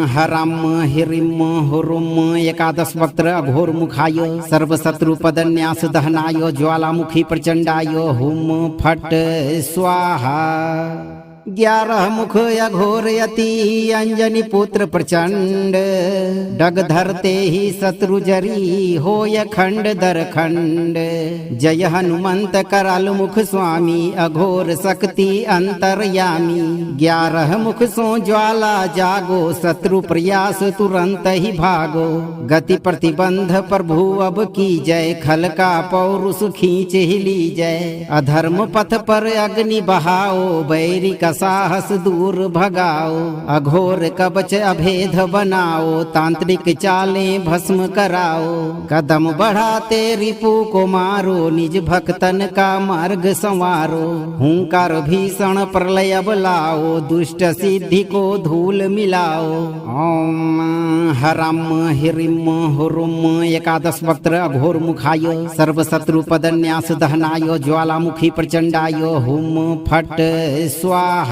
हरम हिरिम हुरुम एकादश वक्त्र अघोर मुखाय सर्वशत्रु पदन्यास दहनाय ज्वालामुखी प्रचंडाय हुम फट स्वाहा। 11 मुख अघोर यति अंजनी पुत्र प्रचंड डग धरते ही शत्रु जरी होय खंड दर खंड। जय हनुमंत कराल मुख स्वामी अघोर शक्ति अंतरयामी। 11 मुख सो ज्वाला जागो शत्रु प्रयास तुरंत ही भागो। गति प्रतिबंध प्रभु अब की जय खल का पौरुष खींच ही ली जय। अधर्म पथ पर अग्नि बहाओ बैरी का साहस दूर भगाओ। अघोर कवच अभेद बनाओ तांत्रिक चालें भस्म कराओ। कदम बढ़ाते रिपु को मारो निज भक्तन का मार्ग संवारो। हुंकार भीषण प्रलय बुलाओ दुष्ट सिद्धि को धूल मिलाओ। ओम हरम हिरिम हुरुम एकादश वक्त्र अघोर मुखाय सर्वशत्रु पदन्यास दहनाय ज्वालामुखी प्रचंडाय हुम फट स्वाहा।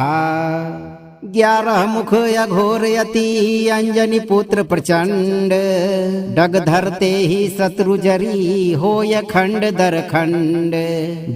11 मुख अघोर यति अंजनी पुत्र प्रचंड डग धरते ही शत्रु जरी होय खंड दर खंड।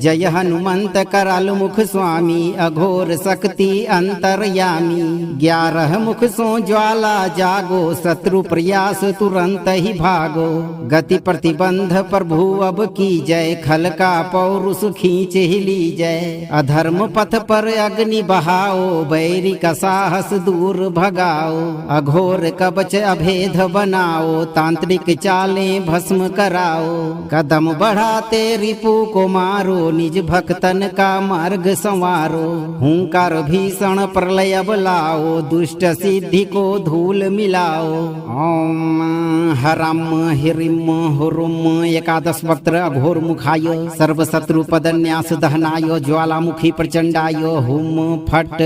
जय हनुमंत कराल मुख स्वामी अघोर शक्ति अंतरयामी। 11 मुख सो ज्वाला जागो शत्रु प्रयास तुरंत ही भागो। गति प्रतिबंध प्रभु अब की जय खल का पौरुष खींच ही ली जय। अधर्म पथ पर अग्नि बहाओ बैरी का साहस दूर भगाओ। अघोर कवच अभेद बनाओ तांत्रिक चालें भस्म कराओ। कदम बढ़ाते रिपु को मारो निज भक्तन का मार्ग संवारो। हुंकार भीषण प्रलय बुलाओ दुष्ट सिद्धि को धूल मिलाओ। ओम हरम हिरिम हुरुम एकादश वक्त्र अघोर मुखाय सर्वशत्रु पदन्यास दहनाय ज्वालामुखी प्रचंडाय हुम फट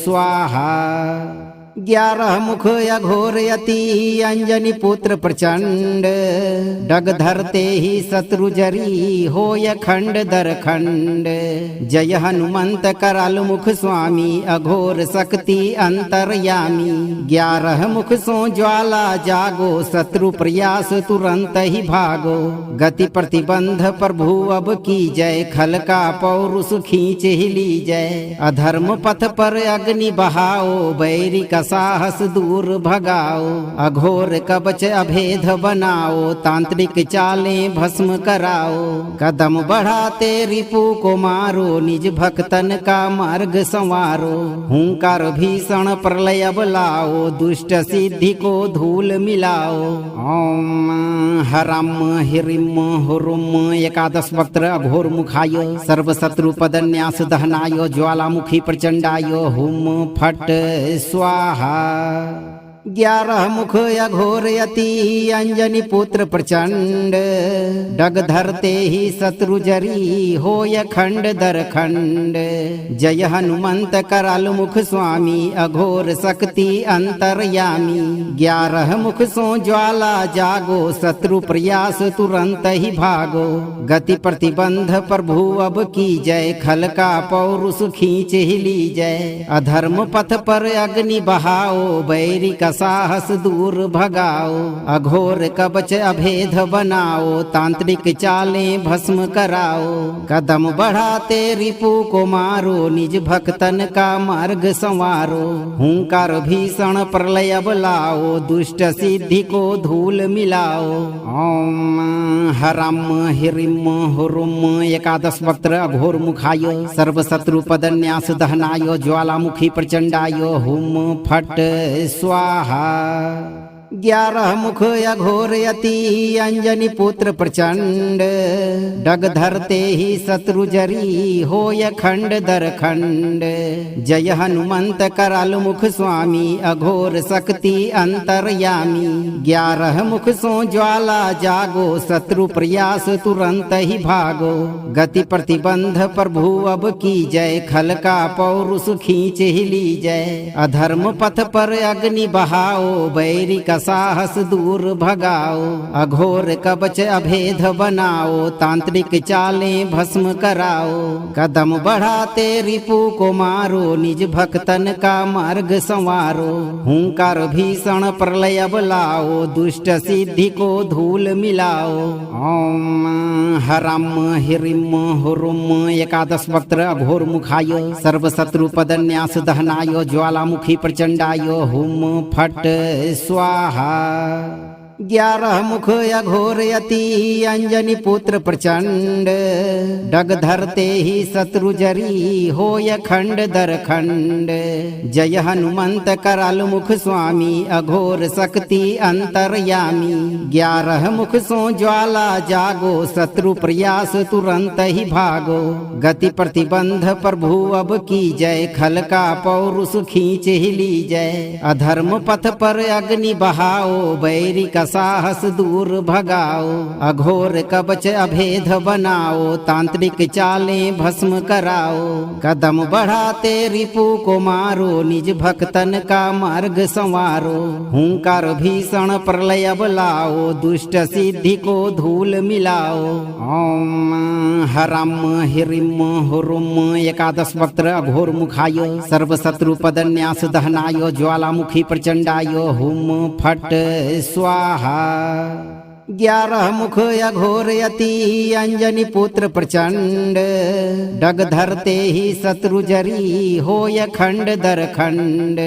स्वाहा। 11 मुख अघोर यति अंजनी पुत्र प्रचंड डग धरते ही शत्रु जरी होय खंड दर खंड। जय हनुमंत कराल मुख स्वामी अघोर शक्ति अंतरयामी। 11 मुख सो ज्वाला जागो शत्रु प्रयास तुरंत ही भागो। गति प्रतिबंध प्रभु अब की जय खल का पौरुष खींच ही ली जय। अधर्म पथ पर अग्नि बहाओ बैरी का का साहस दूर भगाओ, अघोर कवच अभेद बनाओ, तांत्रिक चालें भस्म कराओ, कदम बढ़ाते रिपु को मारो, निज भक्तन का मार्ग संवारो, हुंकार भीषण प्रलय बुलाओ, दुष्ट सिद्धि को धूल मिलाओ। ओम हरम हिरिम हुरुम एकादश वक्त्र अघोर मुखाय सर्वशत्रु पदन्यास दहनाय ज्वालामुखी प्रचंडाय हुम फट स्वाहा। 11 मुख अघोर यति अंजनी पुत्र प्रचंड, डग धरते ही शत्रु जरी होय खंड दर खंड। जय हनुमंत कराल मुख स्वामी अघोर शक्ति अंतरयामी। 11 मुख सो ज्वाला जागो, शत्रु प्रयास तुरंत ही भागो। गति प्रतिबंध प्रभु अब की जय, खल का पौरुष खींच ही ली जय। अधर्म पथ पर अग्नि बहाओ, बैरी का साहस दूर भगाओ, अघोर कवच अभेद बनाओ, तांत्रिक चालें भस्म कराओ, कदम बढ़ाते रिपु को मारो, निज भक्तन का मार्ग संवारो, हुंकार भीषण प्रलय बुलाओ, दुष्ट सिद्धि को धूल मिलाओ। ओम हरम हिरिम हुरुम एकादश वक्त्र अघोर मुखाय सर्वशत्रु पदन्यास दहनाय ज्वालामुखी प्रचंडाय हुम फट स्वाहा। 11 मुख अघोर यति अंजनी पुत्र प्रचंड, डग धरते ही शत्रु जरी होय खंड दर खंड। जय हनुमंत कराल मुख स्वामी अघोर शक्ति अंतरयामी। 11 मुख सो ज्वाला जागो, शत्रु प्रयास तुरंत ही भागो। गति प्रतिबंध प्रभु अब की जय, खल का पौरुष खींच ही ली जय। अधर्म पथ पर अग्नि बहाओ, बैरी का साहस दूर भगाओ, अघोर कवच अभेद बनाओ, तांत्रिक चालें भस्म कराओ, कदम बढ़ाते रिपु को मारो, निज भक्तन का मार्ग संवारो, हुंकार भीषण प्रलय बुलाओ, दुष्ट सिद्धि को धूल मिलाओ। ओम हरम हिरिम हुरुम एकादश वक्त्र अघोर मुखाय सर्वशत्रु पदन्यास दहनाय ज्वालामुखी प्रचंडाय हुम फट स्वाहा। 11 मुख अघोर यति अंजनी पुत्र प्रचंड, डग धरते ही शत्रु जरी होय खंड दर खंड। जय हनुमंत कराल मुख स्वामी अघोर शक्ति अंतरयामी। 11 मुख सो ज्वाला जागो, शत्रु प्रयास तुरंत ही भागो। गति प्रतिबंध प्रभु अब की जय, खल का पौरुष खींच ही ली जय। अधर्म पथ पर अग्नि बहाओ, बैरी का साहस दूर भगाओ, अघोर कवच अभेद बनाओ, तांत्रिक चालें भस्म कराओ, कदम बढ़ाते रिपु को मारो, निज भक्तन का मार्ग संवारो, हुंकार भीषण प्रलय बुलाओ, दुष्ट सिद्धि को धूल मिलाओ। ओम हरम हिरिम हुरुम एकादश वक्त्र अघोर मुखाय सर्वशत्रु पदन्यास दहनाय ज्वालामुखी प्रचंडाय हुम फट स्वाहा। 11 मुख अघोर यति अंजनी पुत्र प्रचंड, डग धरते ही शत्रु जरी होय खंड दर खंड।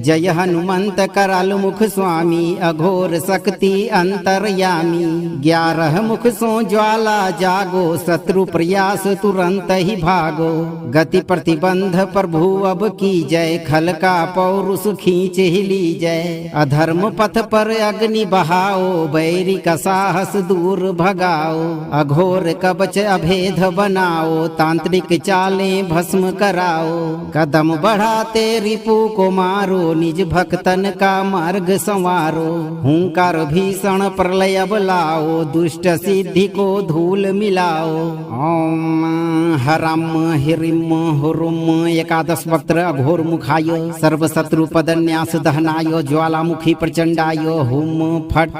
जय हनुमंत कराल मुख स्वामी अघोर शक्ति अंतरयामी। 11 मुख सो ज्वाला जागो, शत्रु प्रयास तुरंत ही भागो। गति प्रतिबंध प्रभु अब की जय, खल का पौरुष खींच ही ली जय। अधर्म पथ पर अग्नि बहाओ, बैरी का साहस दूर भगाओ, अघोर कवच अभेद बनाओ, तांत्रिक चालें भस्म कराओ, कदम बढ़ाते रिपु को मारो, निज भक्तन का मार्ग संवारो, हुंकार भीषण प्रलय बुलाओ, दुष्ट सिद्धि को धूल मिलाओ। ओम हरम हिरिम हुरुम एकादश वक्त्र अघोर मुखाय सर्वशत्रु पदन्यास दहनाय ज्वालामुखी प्रचंडाय हुम फट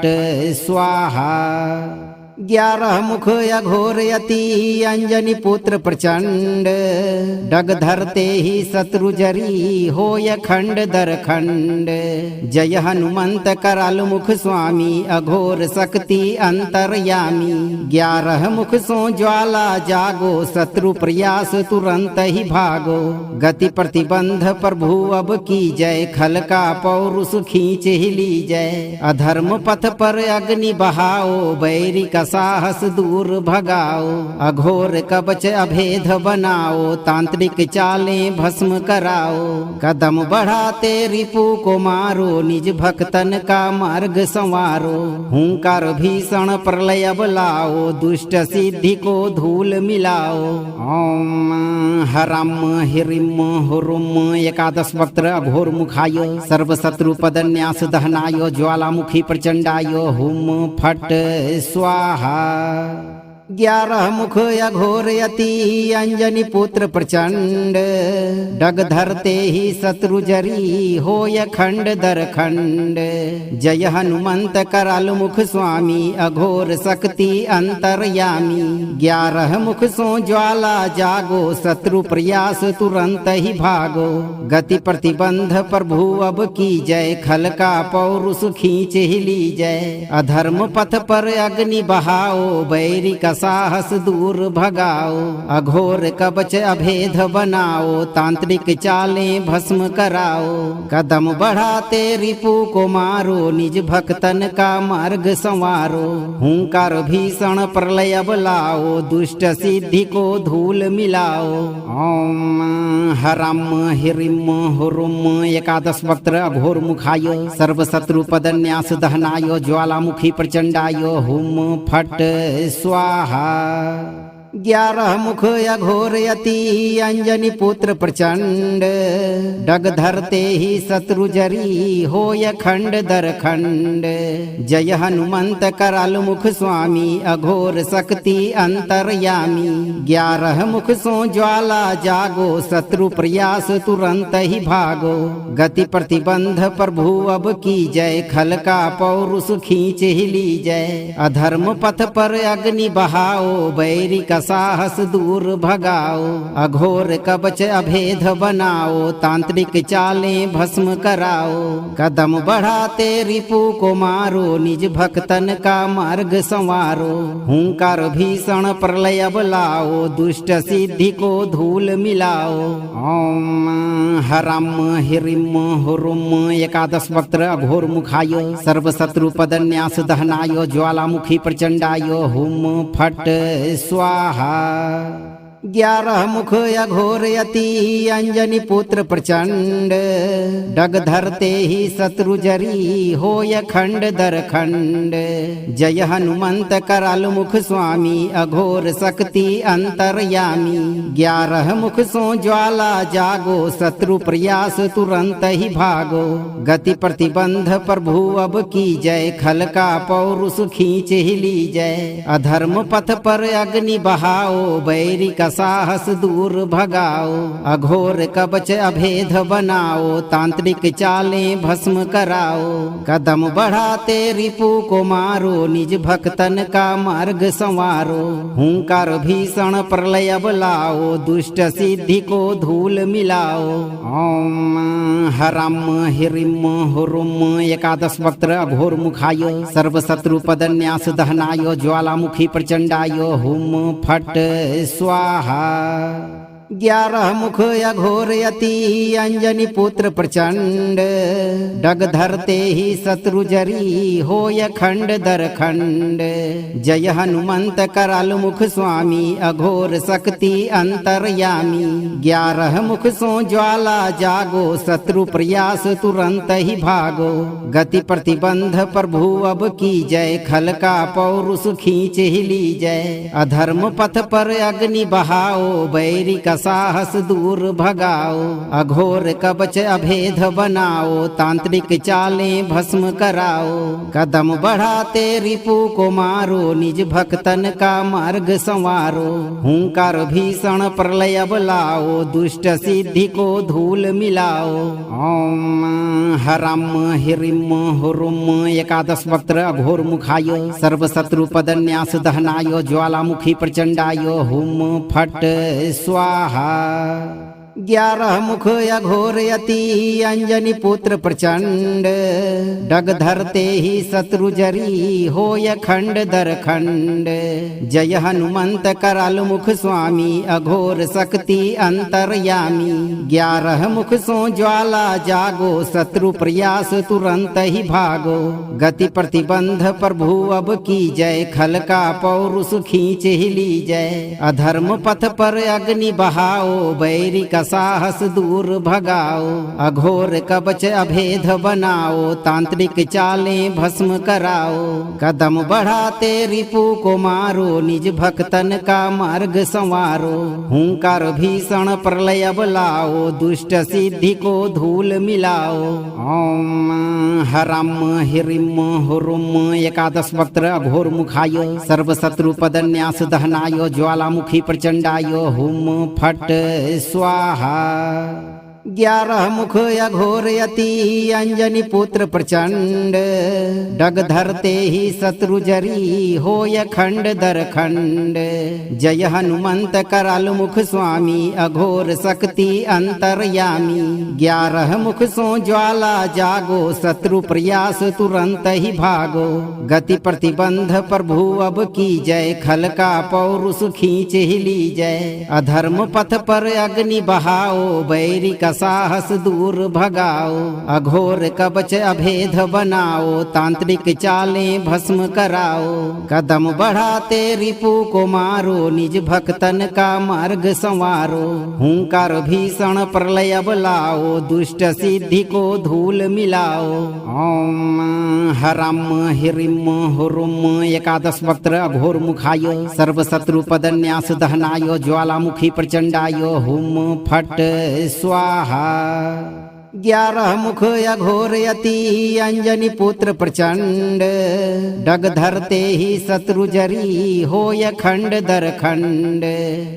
स्वाहा। 11 मुख अघोर यति अंजनी पुत्र प्रचंड, डग धरते ही शत्रु जरी होय खंड दर खंड। जय हनुमंत कराल मुख स्वामी अघोर शक्ति अंतरयामी। 11 मुख सो ज्वाला जागो शत्रु प्रयास तुरंत ही भागो। गति प्रतिबंध प्रभु अब की जय, खल का पौरुष खींच ही ली जय। अधर्म पथ पर अग्नि बहाओ, बैरी का साहस दूर भगाओ। अघोर कवच अभेद बनाओ, तांत्रिक चालें भस्म कराओ। कदम बढ़ाते रिपु को मारो, निज भक्तन का मार्ग संवारो। हुंकार भीषण प्रलय बलाओ, दुष्ट सिद्धि को धूल मिलाओ। ओम हरम हिरिम हुरुम। 11 वक्त्र अघोर मुखाय, सर्व शत्रु पदन्यास दहनाय। ज्वालामुखी प्रचंडाय, हुम फट स्वाहा। 11 मुख अघोर यति अंजनी पुत्र प्रचंड, डग धरते ही शत्रु जरी होय खंड दर खंड। जय हनुमंत कराल मुख स्वामी अघोर शक्ति अंतरयामी। 11 मुख सो ज्वाला जागो, शत्रु प्रयास तुरंत ही भागो। गति प्रतिबंध प्रभु अब की जय, खल का पौरुष खींच ही ली जय। अधर्म पथ पर अग्नि बहाओ, बैरी का साहस दूर भगाओ। अघोर कवच अभेद बनाओ, तांत्रिक चालें भस्म कराओ। कदम बढ़ाते रिपु को मारो, निज भक्तन का मार्ग संवारो। हुंकार भीषण प्रलय बलाओ, दुष्ट सिद्धि को धूल मिलाओ। ओम हरम हिरिम हुरुम। 11 वक्त्र अघोर मुखाय, सर्व शत्रु पदन्यास दहनाय। ज्वालामुखी प्रचंडाय, हुम फट स्वाहा। 11 मुख अघोर यति अंजनी पुत्र प्रचंड, डग धरते ही शत्रु जरी होय खंड दर खंड। जय हनुमंत कराल मुख स्वामी अघोर शक्ति अंतरयामी। 11 मुख सो ज्वाला जागो, शत्रु प्रयास तुरंत ही भागो। गति प्रतिबंध प्रभु अब की जय, खल का पौरुष खींच ही ली जय। अधर्म पथ पर अग्नि बहाओ, बैरी का साहस दूर भगाओ। अघोर कवच अभेद बनाओ, तांत्रिक चालें भस्म कराओ। कदम बढ़ाते रिपु को मारो, निज भक्तन का मार्ग संवारो। हुंकार भीषण प्रलय बलाओ, दुष्ट सिद्धि को धूल मिलाओ। ओम हरम हिरिम हुरुम। 11 वक्त्र अघोर मुखाय, सर्व शत्रु पदन्यास दहनाय। ज्वालामुखी प्रचंडाय, हुम फट स्वाहा। 11 मुख अघोर यति अंजनी पुत्र प्रचंड, डग धरते ही शत्रु जरी होय खंड दर खंड। जय हनुमंत कराल मुख स्वामी अघोर शक्ति अंतरयामी। 11 मुख सो ज्वाला जागो, शत्रु प्रयास तुरंत ही भागो। गति प्रतिबंध प्रभु अब की जय, खल का पौरुष खींच ही ली जय। अधर्म पथ पर अग्नि बहाओ, बैरी का साहस दूर भगाओ। अघोर कवच अभेद बनाओ, तांत्रिक चालें भस्म कराओ। कदम बढ़ाते रिपु को मारो, निज भक्तन का मार्ग संवारो। हुंकार भीषण प्रलय बलाओ, दुष्ट सिद्धि को धूल मिलाओ। ओम हरम हिरिम हुरुम। 11 वक्त्र अघोर मुखाय, सर्व शत्रु पदन्यास दहनाय। ज्वालामुखी प्रचंडाय, हुम फट स्वाहा। 11 मुख अघोर यति अंजनी पुत्र प्रचंड, डग धरते ही शत्रु जरी होय खंड दर खंड। जय हनुमंत कराल मुख स्वामी अघोर शक्ति अंतरयामी। 11 मुख सो ज्वाला जागो, शत्रु प्रयास तुरंत ही भागो। गति प्रतिबंध प्रभु अब की जय, खल का पौरुष खींच ही ली जय। अधर्म पथ पर अग्नि बहाओ, बैरी का का साहस दूर भगाओ, अघोर कवच अभेद बनाओ, तांत्रिक चालें भस्म कराओ, कदम बढ़ाते रिपु को मारो, निज भक्तन का मार्ग संवारो, हुंकार भीषण प्रलय बुलाओ, दुष्ट सिद्धि को धूल मिलाओ। ओम हरम हिरिम हुरुम एकादश वक्त्र अघोर मुखाय सर्वशत्रु पदन्यास दहनाय ज्वालामुखी प्रचंडाय हुम फट स्वाहा। 11 मुख अघोर यति अंजनी पुत्र प्रचंड, डग धरते ही शत्रु जरी होय खंड दर खंड। जय हनुमंत कराल मुख स्वामी अघोर शक्ति अंतरयामी। 11 मुख सो ज्वाला जागो, शत्रु प्रयास तुरंत ही भागो। गति प्रतिबंध प्रभु अब की जय, खल का पौरुष खींच ही ली जय। अधर्म पथ पर अग्नि बहाओ, बैरी का साहस दूर भगाओ, अघोर कवच अभेद बनाओ, तांत्रिक चालें भस्म कराओ, कदम बढ़ाते रिपु को मारो, निज भक्तन का मार्ग संवारो, हुंकार भीषण प्रलय बुलाओ, दुष्ट सिद्धि को धूल मिलाओ। ओम हरम हिरिम हुरुम एकादश वक्त्र अघोर मुखाय सर्वशत्रु पदन्यास दहनाय ज्वालामुखी प्रचंडाय हुम फट स्वाहा। 11 मुख अघोर यति अंजनी पुत्र प्रचंड, डग धरते ही शत्रु जरी होय खंड दर खंड। जय हनुमंत कराल मुख स्वामी अघोर शक्ति अंतरयामी। 11 मुख सो ज्वाला जागो, शत्रु प्रयास तुरंत ही भागो। गति प्रतिबंध प्रभु अब की जय, खल का पौरुष खींच ही ली जय। अधर्म पथ पर अग्नि बहाओ, बैरी का साहस दूर भगाओ, अघोर कवच अभेद बनाओ, तांत्रिक चालें भस्म कराओ, कदम बढ़ाते रिपु को मारो, निज भक्तन का मार्ग संवारो, हुंकार भीषण प्रलय बुलाओ, दुष्ट सिद्धि को धूल मिलाओ। ओम हरम हिरिम हुरुम एकादश वक्त्र अघोर मुखाय सर्वशत्रु पदन्यास दहनाय ज्वालामुखी प्रचंडाय हुम फट स्वाहा। 11 मुख अघोर यति अंजनी पुत्र प्रचंड, डग धरते ही शत्रु जरी होय खंड दर खंड।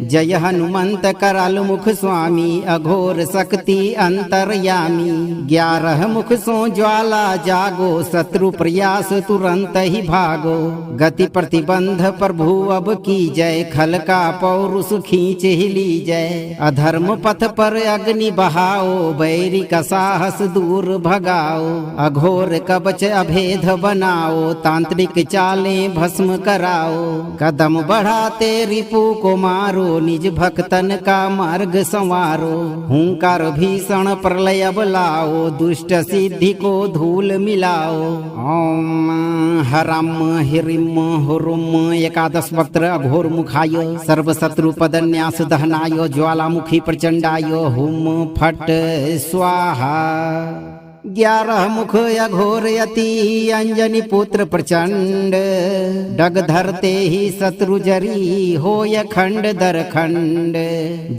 जय हनुमंत कराल मुख स्वामी अघोर शक्ति अंतरयामी। 11 मुख सो ज्वाला जागो, शत्रु प्रयास तुरंत ही भागो। गति प्रतिबंध प्रभु अब की जय, खल का पौरुष खींच ही ली जय। अधर्म पथ पर अग्नि बहाओ, बैरी का साहस दूर भगाओ, अघोर कवच अभेद बनाओ, तांत्रिक चालें भस्म कराओ, कदम बढ़ाते रिपु को मारो, निज भक्तन का मार्ग संवारो, हुंकार भीषण प्रलय बुलाओ, दुष्ट सिद्धि को धूल मिलाओ। ओम हरम हिरिम हुरुम एकादश वक्त्र अघोर मुखाय सर्वशत्रु पदन्यास दहनाय ज्वालामुखी प्रचंडाय हुम फट स्वाहा। 11 मुख अघोर यति अंजनी पुत्र प्रचंड, डग धरते ही शत्रु जरी होय खंड दर खंड।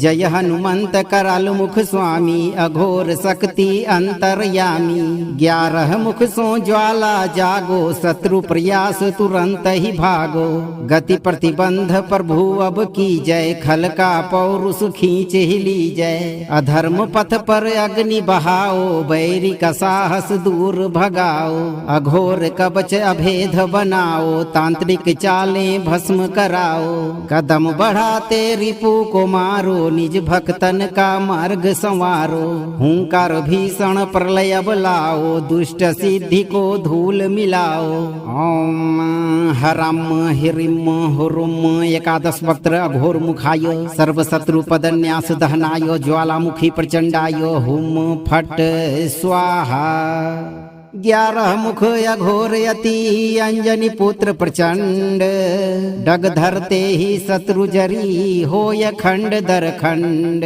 जय हनुमंत कराल मुख स्वामी अघोर शक्ति अंतरयामी। 11 मुख सो ज्वाला जागो, शत्रु प्रयास तुरंत ही भागो। गति प्रतिबंध प्रभु अब की जय, खल का पौरुष खींच ही ली जय। अधर्म पथ पर अग्नि बहाओ, बैरी का साहस दूर भगाओ, अघोर कवच अभेद बनाओ, तांत्रिक चालें भस्म कराओ, कदम बढ़ाते रिपु को मारो, निज भक्तन का मार्ग संवारो, हुंकार भीषण प्रलय बुलाओ, दुष्ट सिद्धि को धूल मिलाओ। ओम हरम हिरिम हुरुम एकादश वक्त्र अघोर मुखाय सर्वशत्रु पदन्यास दहनाय ज्वालामुखी प्रचंडाय हुम फट स्वाहा। ग्यारह मुख अघोर यति अंजनी पुत्र प्रचंड डग धरते ही शत्रु जरी होय खंड दर खंड।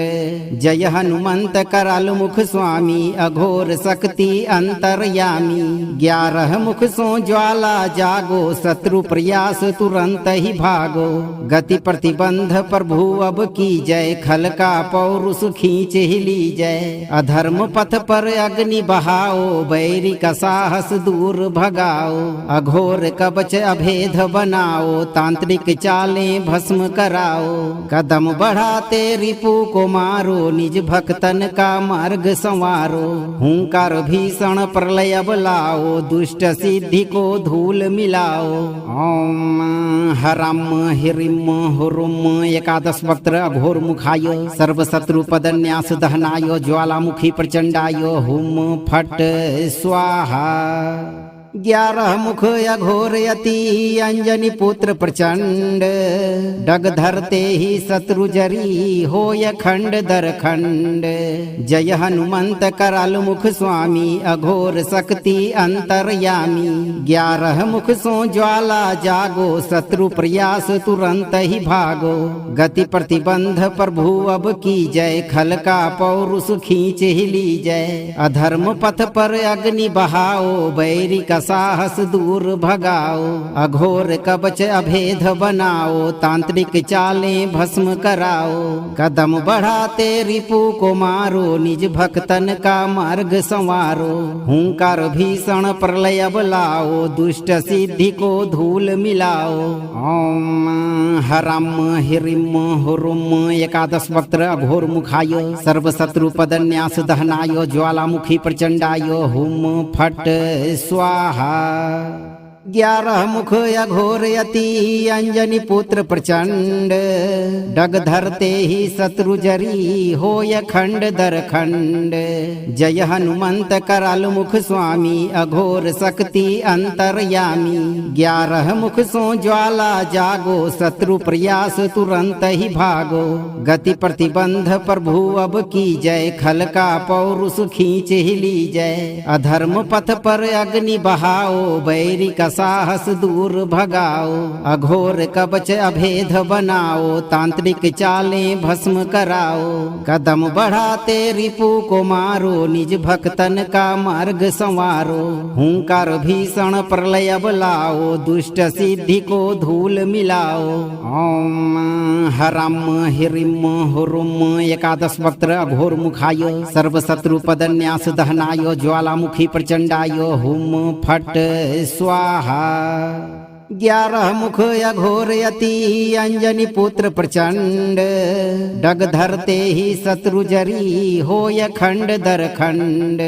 जय हनुमंत कराल मुख स्वामी अघोर शक्ति अंतरयामी। 11 मुख सो ज्वाला जागो शत्रु प्रयास तुरंत ही भागो। गति प्रतिबंध प्रभु अब की जय खल का पौरुष खींच ही ली जय। अधर्म पथ पर अग्नि बहाओ बैरी का साहस दूर भगाओ। अघोर कवच अभेद बनाओ तांत्रिक चालें भस्म कराओ। कदम बढ़ाते रिपु को मारो निज भक्तन का मार्ग संवारो। हुंकार भीषण प्रलय बुलाओ दुष्ट सिद्धि को धूल मिलाओ। ओम हरम हिरिम हुरुम एकादश वक्त्र अघोर मुखाय सर्वशत्रु पदन्यास दहनाय ज्वालामुखी प्रचंडाय हुम फट स्वाहा। 11 मुख अघोर यति अंजनी पुत्र प्रचंड डग धरते ही शत्रु जरी होय खंड दर खंड। जय हनुमंत कराल मुख स्वामी अघोर शक्ति अंतरयामी। 11 मुख सो ज्वाला जागो शत्रु प्रयास तुरंत ही भागो। गति प्रतिबंध प्रभु अब की जय खल का पौरुष खींच ही ली जय। अधर्म पथ पर अग्नि बहाओ बैरी का साहस दूर भगाओ। अघोर कवच अभेद बनाओ तांत्रिक चालें भस्म कराओ। कदम बढ़ाते रिपु को मारो निज भक्तन का मार्ग संवारो। हुंकार भीषण प्रलय बुलाओ दुष्ट सिद्धि को धूल मिलाओ। ओम हरम हिरिम हुरुम एकादश वक्त्र अघोर मुखाय सर्वशत्रु पदन्यास दहनाय ज्वालामुखी प्रचंडाय हुम फट स्वाहा। 11 मुख अघोर यति अंजनी पुत्र प्रचंड डग धरते ही शत्रु जरी होय खंड दर खंड। जय हनुमंत कराल मुख स्वामी अघोर शक्ति अंतरयामी। 11 मुख सो ज्वाला जागो शत्रु प्रयास तुरंत ही भागो। गति प्रतिबंध प्रभु अब की जय खल का पौरुष खींच ही ली जय। अधर्म पथ पर अग्नि बहाओ बैरी का साहस दूर भगाओ। अघोर कवच अभेद बनाओ तांत्रिक चालें भस्म कराओ। कदम बढ़ाते रिपु को मारो निज भक्तन का मार्ग संवारो। हुंकार भीषण प्रलय बुलाओ दुष्ट सिद्धि को धूल मिलाओ। ओम हरम हिरिम हुरुम एकादश वक्त्र अघोर मुखाय सर्वशत्रु पदन्यास दहनाय ज्वालामुखी प्रचंडाय हुम फट स्वाहा। 11 मुख अघोर यति अंजनी पुत्र प्रचंड डग धरते ही शत्रु जरी होय खंड दर खंड।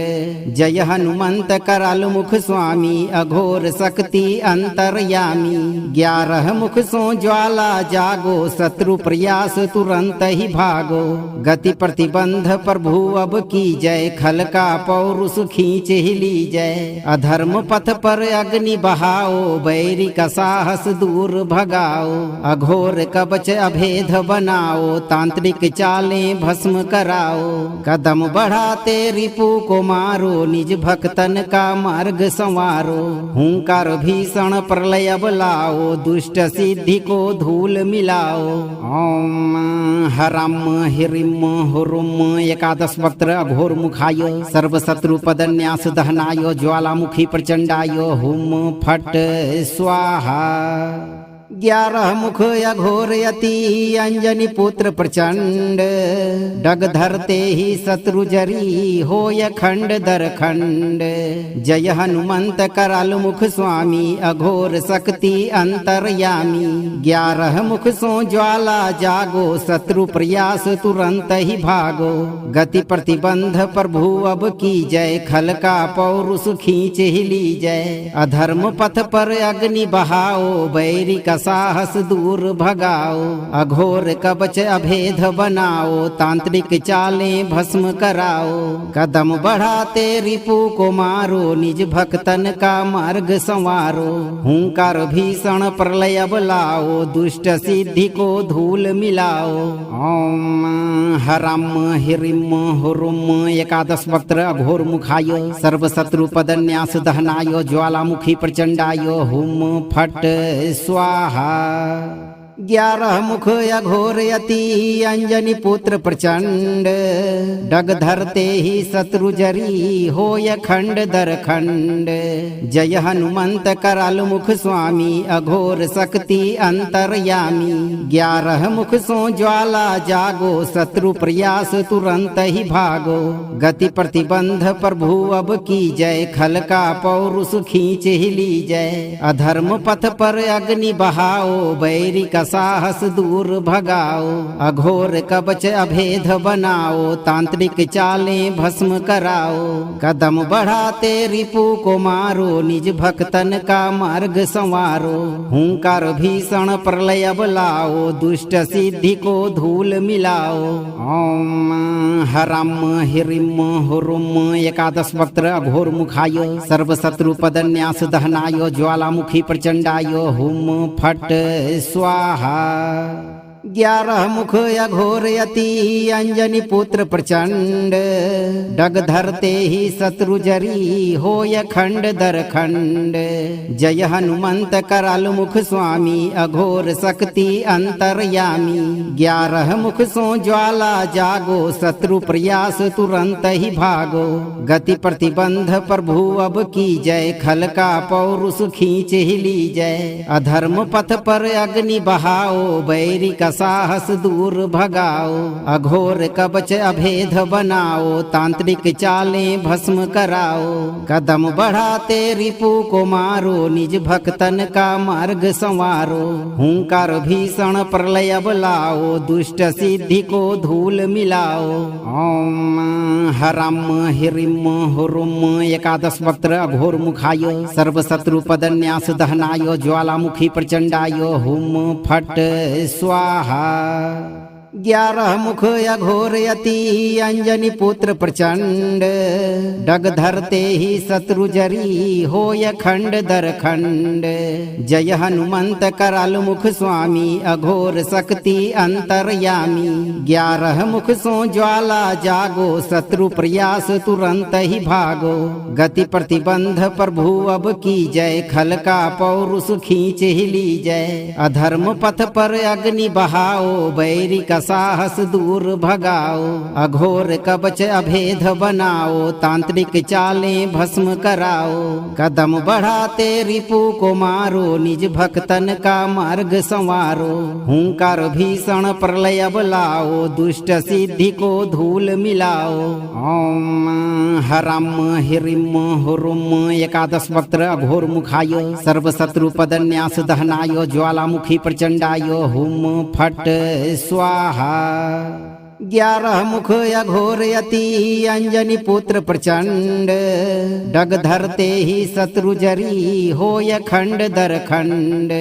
जय हनुमंत कराल मुख स्वामी अघोर शक्ति अंतरयामी। 11 मुख सो ज्वाला जागो शत्रु प्रयास तुरंत ही भागो। गति प्रतिबंध प्रभु अब की जय खल का पौरुष खींच ही ली जय। अधर्म पथ पर अग्नि बहाओ बैरी का साहस दूर भगाओ। अघोर कवच अभेद बनाओ तांत्रिक चालें भस्म कराओ। कदम बढ़ाते रिपु को मारो निज भक्तन का मार्ग संवारो। हुंकार भीषण प्रलय बुलाओ दुष्ट सिद्धि को धूल मिलाओ। ओम हरम हिरिम हुरुम एकादश वक्त्र अघोर मुखाय सर्वशत्रु पदन्यास दहनाय ज्वालामुखी प्रचंडाय हुम फट स्वाहा। 11 मुख अघोर यति अंजनी पुत्र प्रचंड डग धरते ही शत्रु जरी होय खंड दर खंड। जय हनुमंत कराल मुख स्वामी अघोर शक्ति अंतरयामी। 11 मुख सो ज्वाला जागो शत्रु प्रयास तुरंत ही भागो। गति प्रतिबंध प्रभु अब की जय खल का पौरुष खींच ही ली जय। अधर्म पथ पर अग्नि बहाओ बैरी का साहस दूर भगाओ, अघोर कवच अभेद बनाओ, तांत्रिक चालें भस्म कराओ, कदम बढ़ाते रिपु को मारो, निज भक्तन का मार्ग संवारो, हुंकार भीषण प्रलय लाओ, दुष्ट सिद्धि को धूल मिलाओ। ओम हरम हिरिम हुरुम एकादश वक्त्र अघोर मुखाय सर्वशत्रु पदन्यास दहनाय ज्वालामुखी प्रचंडाय हुम फट स्वाहा। 11 मुख अघोर यति अंजनी पुत्र प्रचंड, डग धरते ही शत्रु जरी होय खंड दर खंड। जय हनुमंत कराल मुख स्वामी अघोर शक्ति अंतरयामी। 11 मुख सो ज्वाला जागो, शत्रु प्रयास तुरंत ही भागो। गति प्रतिबंध प्रभु अब की जय, खल का पौरुष खींच ही ली जय। अधर्म पथ पर अग्नि बहाओ, बैरी का साहस दूर भगाओ, अघोर कवच अभेद बनाओ, तांत्रिक चालें भस्म कराओ, कदम बढ़ाते रिपु को मारो, निज भक्तन का मार्ग संवारो, हुंकार भीषण प्रलय लाओ, दुष्ट सिद्धि को धूल मिलाओ। ओम हरम हिरिम हुरुम एकादश वक्त्र अघोर मुखाय सर्वशत्रु पदन्यास दहनाय ज्वालामुखी प्रचंडाय हुम फट स्वाहा। 11 मुख अघोर यति अंजनी पुत्र प्रचंड, डग धरते ही शत्रु जरी होय खंड दर खंड। जय हनुमंत कराल मुख स्वामी अघोर शक्ति अंतरयामी। 11 मुख सो ज्वाला जागो, शत्रु प्रयास तुरंत ही भागो। गति प्रतिबंध प्रभु अब की जय, खल का पौरुष खींच ही ली जय। अधर्म पथ पर अग्नि बहाओ, बैरी का साहस दूर भगाओ, अघोर कवच अभेद बनाओ, तांत्रिक चालें भस्म कराओ, कदम बढ़ाते रिपु को मारो, निज भक्तन का मार्ग संवारो, हुंकार भीषण प्रलय लाओ, दुष्ट सिद्धि को धूल मिलाओ। ओम हरम हिरिम हुरुम एकादश वक्त्र अघोर मुखाय सर्वशत्रु पदन्यास दहनाय ज्वालामुखी प्रचंडाय हुम फट स्वाहा। 11 मुख अघोर यति अंजनी पुत्र प्रचंड, डग धरते ही शत्रु जरी होय खंड दर खंड। जय हनुमंत कराल मुख स्वामी अघोर शक्ति अंतरयामी। 11 मुख सो ज्वाला जागो, शत्रु प्रयास तुरंत ही भागो। गति प्रतिबंध प्रभु अब की जय, खल का पौरुष खींच ही ली जय। अधर्म पथ पर अग्नि बहाओ, बैरी का साहस दूर भगाओ, अघोर कवच अभेद बनाओ, तांत्रिक चालें भस्म कराओ, कदम बढ़ाते रिपु को मारो, निज भक्तन का मार्ग संवारो, हुंकार भीषण प्रलय लाओ, दुष्ट सिद्धि को धूल मिलाओ। ओम हरम हिरिम हुरुम एकादश वक्त्र अघोर मुखाय सर्वशत्रु पदन्यास दहनाय ज्वालामुखी प्रचंडाय हुम फट स्वाहा। 11 मुख अघोर यति अंजनी पुत्र प्रचंड, डग धरते ही शत्रु जरी होय खंड दर खंड।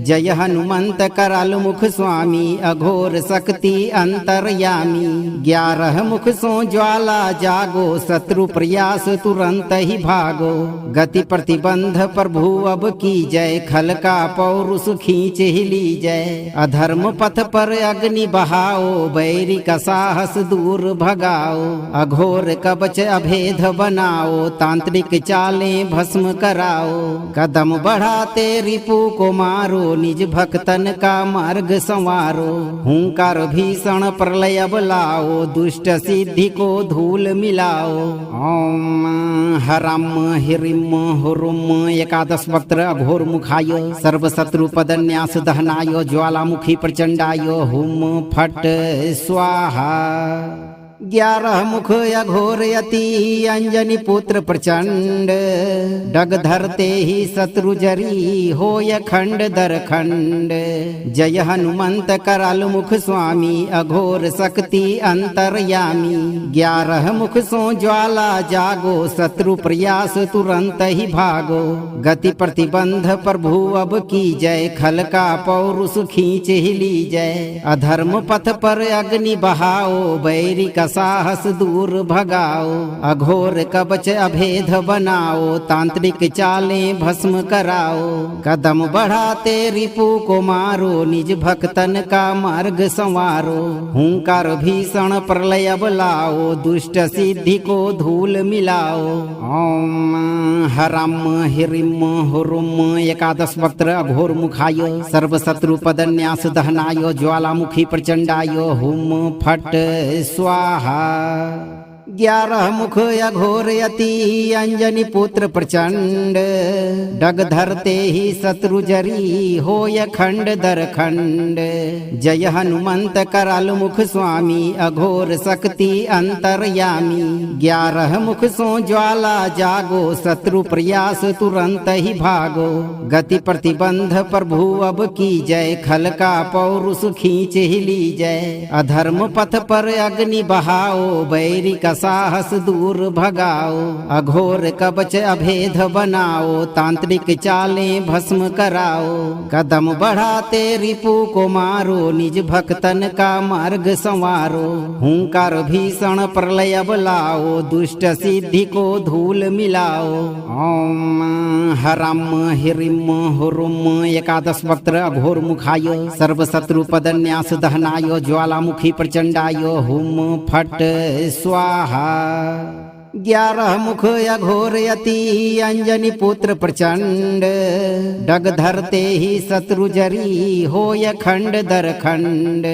जय हनुमंत कराल मुख स्वामी अघोर शक्ति अंतरयामी। 11 मुख सो ज्वाला जागो, शत्रु प्रयास तुरंत ही भागो। गति प्रतिबंध प्रभु अब की जय, खल का पौरुष खींच ही ली जय। अधर्म पथ पर अग्नि बहाओ, बैरी का साहस दूर भगाओ, अघोर कवच अभेद बनाओ, तांत्रिक चालें भस्म कराओ, कदम बढ़ाते रिपु को मारो, निज भक्तन का मार्ग संवारो, हुंकार भीषण प्रलय लाओ, दुष्ट सिद्धि को धूल मिलाओ। ओम हरम हिरिम हुरुम एकादश वक्त्र अघोर मुखाय सर्वशत्रु पदन्यास दहनाय ज्वालामुखी प्रचंडाय हुम फट स्वाहा। ग्यारह मुख अघोर यति अंजनी पुत्र प्रचंड डग धरते ही शत्रु जरी होय खंड दर खंड। जय हनुमंत कराल मुख स्वामी अघोर शक्ति अंतरयामी। 11 मुख सो ज्वाला जागो शत्रु प्रयास तुरंत ही भागो। गति प्रतिबंध प्रभु अब की जय खल का पौरुष खींच ही ली जय। अधर्म पथ पर अग्नि बहाओ बैरी का साहस दूर भगाओ। अघोर कवच अभेद बनाओ तांत्रिक चालें भस्म कराओ। कदम बढ़ाते रिपु को मारो निज भक्तन का मार्ग संवारो। हुंकार भीषण प्रलय बुलाओ दुष्ट सिद्धि को धूल मिलाओ। ओम हरम हिरिम हुरुम एकादश वक्त्र अघोर मुखाय सर्वशत्रु पदन्यास दहनाय ज्वालामुखी प्रचंडाय हुम फट स्वाहा। 11 मुख अघोर यति अंजनी पुत्र प्रचंड डग धरते ही शत्रु जरी होय खंड दर खंड। जय हनुमंत कराल मुख स्वामी अघोर शक्ति अंतरयामी। 11 मुख सो ज्वाला जागो शत्रु प्रयास तुरंत ही भागो। गति प्रतिबंध प्रभु अब की जय खल का पौरुष खींच ही ली जय। अधर्म पथ पर अग्नि बहाओ बैरी का साहस दूर भगाओ। अघोर कवच अभेद बनाओ तांत्रिक चालें भस्म कराओ। कदम बढ़ाते रिपु को मारो निज भक्तन का मार्ग संवारो। हुंकार भीषण प्रलय बुलाओ दुष्ट सिद्धि को धूल मिलाओ। ओम हरम हिरिम हुरुम एकादश वक्त्र अघोर मुखाय सर्वशत्रु पदन्यास दहनाय ज्वालामुखी प्रचंडाय हुम फट स्वाहा। 11 मुख अघोर यति अंजनी पुत्र प्रचंड डग धरते ही शत्रु जरी होय खंड दर खंड।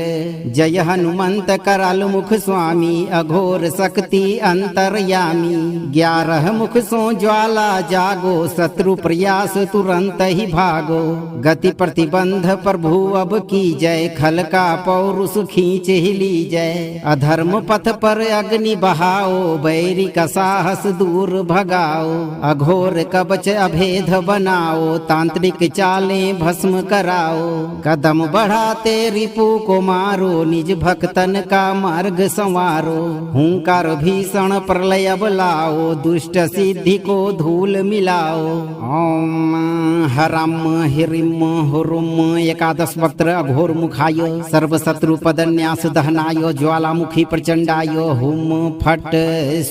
जय हनुमंत कराल मुख स्वामी अघोर शक्ति अंतरयामी। 11 मुख सो ज्वाला जागो शत्रु प्रयास तुरंत ही भागो। गति प्रतिबंध प्रभु अब की जय खल का पौरुष खींच ही ली जय। अधर्म पथ पर अग्नि बहाओ बैरी का साहस दूर भगाओ। अघोर कवच अभेद बनाओ तांत्रिक चालें भस्म कराओ। कदम बढ़ाते रिपु को मारो निज भक्तन का मार्ग संवारो। हुंकार भीषण प्रलय बुलाओ दुष्ट सिद्धि को धूल मिलाओ। ओम हरम हिरिम हुरुम एकादश वक्त्र अघोर मुखाय सर्वशत्रु पदन्यास दहनाय ज्वालामुखी प्रचंडाय हुम फट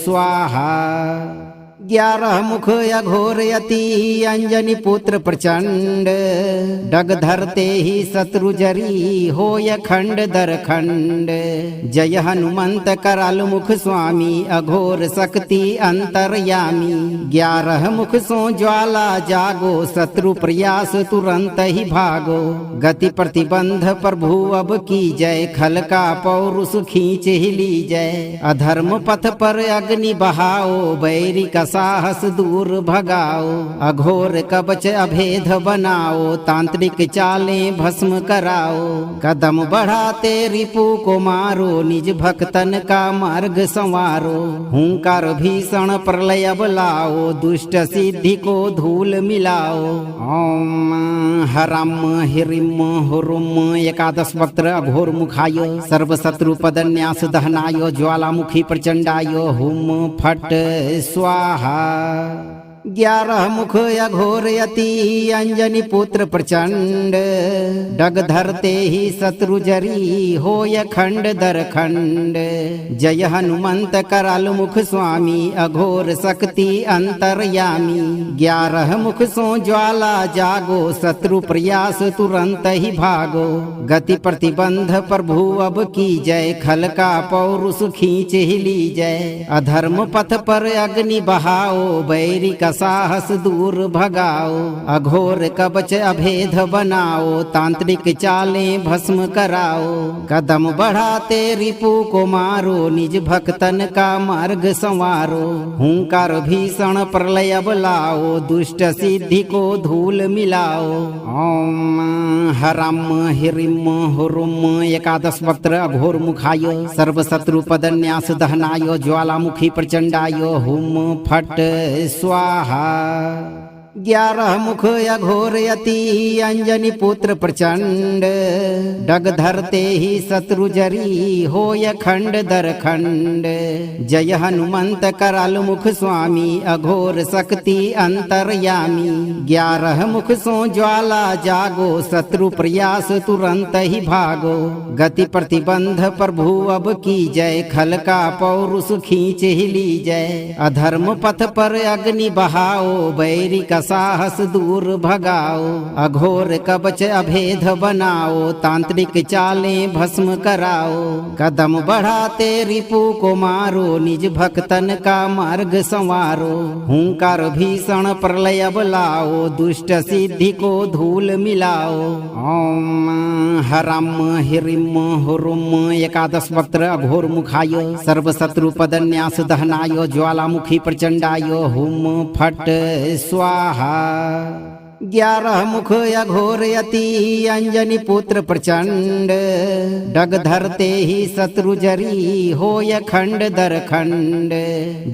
स्वाहा। 11 मुख अघोर यति अंजनी पुत्र प्रचंड डग धरते ही शत्रु जरी होय खंड दर खंड। जय हनुमंत कराल मुख स्वामी अघोर शक्ति अंतरयामी। 11 मुख सो ज्वाला जागो शत्रु प्रयास तुरंत ही भागो। गति प्रतिबंध प्रभु अब की जय खल का पौरुष खींच ही ली जय। अधर्म पथ पर अग्नि बहाओ बैरी का साहस दूर भगाओ। अघोर कवच अभेद बनाओ तांत्रिक चालें भस्म कराओ। कदम बढ़ाते रिपु को मारो निज भक्तन का मार्ग संवारो। हुंकार भीषण प्रलय बुलाओ दुष्ट सिद्धि को धूल मिलाओ। ओम हरम हिरिम हुरुम एकादश वक्त्र अघोर मुखाय सर्वशत्रु पदन्यास दहनाय ज्वालामुखी प्रचंडाय हुम फट स्वाहा। 11 मुख अघोर यति अंजनी पुत्र प्रचंड डग धरते ही शत्रु जरी होय खंड दर खंड। जय हनुमंत कराल मुख स्वामी अघोर शक्ति अंतरयामी। 11 मुख सो ज्वाला जागो शत्रु प्रयास तुरंत ही भागो। गति प्रतिबंध प्रभु अब की जय खल का पौरुष खींच ही ली जय। अधर्म पथ पर अग्नि बहाओ बैरी का का साहस दूर भगाओ, अघोर कवच अभेद बनाओ, तांत्रिक चालें भस्म कराओ, कदम बढ़ाते रिपु को मारो, निज भक्तन का मार्ग संवारो, हुंकार भीषण प्रलय बुलाओ, दुष्ट सिद्धि को धूल मिलाओ। ओम हरम हिरिम हुरुम एकादश वक्त्र अघोर मुखाय सर्वशत्रु पदन्यास दहनाय ज्वालामुखी प्रचंडाय हुम फट स्वाहा। 11 मुख अघोर यति अंजनी पुत्र प्रचंड, डग धरते ही शत्रु जरी होय खंड दर खंड। जय हनुमंत कराल मुख स्वामी अघोर शक्ति अंतरयामी। 11 मुख सो ज्वाला जागो, शत्रु प्रयास तुरंत ही भागो। गति प्रतिबंध प्रभु अब की जय, खल का पौरुष खींच ही ली जय। अधर्म पथ पर अग्नि बहाओ, बैरी का साहस दूर भगाओ, अघोर कवच अभेद बनाओ, तांत्रिक चालें भस्म कराओ, कदम बढ़ाते रिपु को मारो, निज भक्तन का मार्ग संवारो, हुंकार भीषण प्रलय बुलाओ, दुष्ट सिद्धि को धूल मिलाओ। ओम हरम हिरिम हुरुम एकादश वक्त्र अघोर मुखाय सर्वशत्रु पदन्यास दहनाय ज्वालामुखी प्रचंडाय हुम फट स्वाहा। 11 मुख अघोर यति अंजनी पुत्र प्रचंड, डग धरते ही शत्रु जरी होय खंड दर खंड।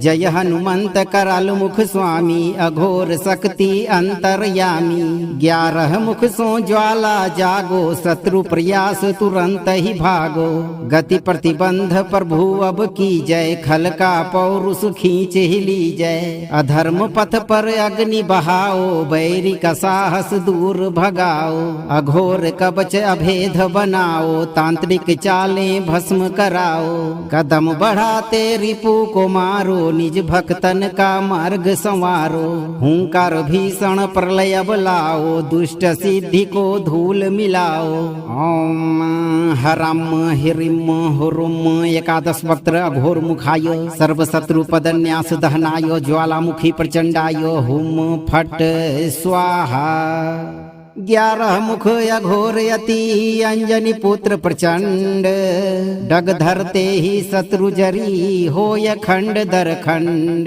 जय हनुमंत कराल मुख स्वामी अघोर शक्ति अंतरयामी। 11 मुख सो ज्वाला जागो, शत्रु प्रयास तुरंत ही भागो। गति प्रतिबंध प्रभु अब की जय, खल का पौरुष खींच ही ली जय। अधर्म पथ पर अग्नि बहाओ, बैरी का साहस दूर भगाओ, अघोर कवच अभेद बनाओ, तांत्रिक चालें भस्म कराओ, कदम बढ़ाते रिपु को मारो, निज भक्तन का मार्ग संवारो, हुंकार भीषण प्रलय बुलाओ, दुष्ट सिद्धि को धूल मिलाओ। ओम हरम हिरिम हुरुम एकादश वक्त्र अघोर मुखाय सर्वशत्रु पदन्यास दहनाय ज्वालामुखी प्रचंडाय हुम फट स्वाहा। 11 मुख अघोर यति अंजनी पुत्र प्रचंड, डग धरते ही शत्रु जरी होय खंड दर खंड।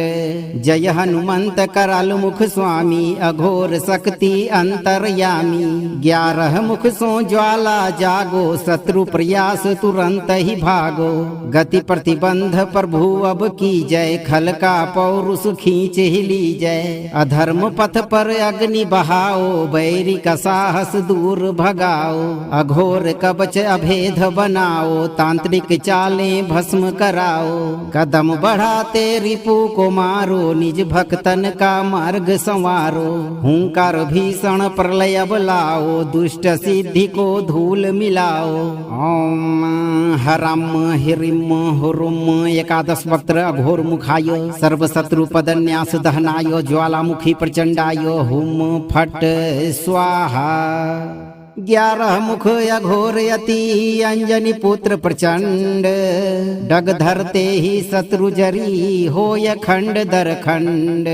जय हनुमंत कराल मुख स्वामी अघोर शक्ति अंतरयामी। 11 मुख सो ज्वाला जागो, शत्रु प्रयास तुरंत ही भागो। गति प्रतिबंध प्रभु अब की जय, खल का पौरुष खींच ही ली जय। अधर्म पथ पर अग्नि बहाओ, बैरी का साहस दूर भगाओ, अघोर कवच अभेद बनाओ, तांत्रिक चालें भस्म कराओ, कदम बढ़ाते रिपु को मारो, निज भक्तन का मार्ग संवारो, हुंकार भीषण प्रलय बुलाओ, दुष्ट सिद्धि को धूल मिलाओ। ओम हरम हिरिम हुरुम एकादश वक्त्र अघोर मुखाय सर्वशत्रु पदन्यास दहनाय ज्वालामुखी प्रचंडाय हुम फट स्वाहा। 11 मुख अघोर यति अंजनी पुत्र प्रचंड, डग धरते ही शत्रु जरी होय खंड दर खंड।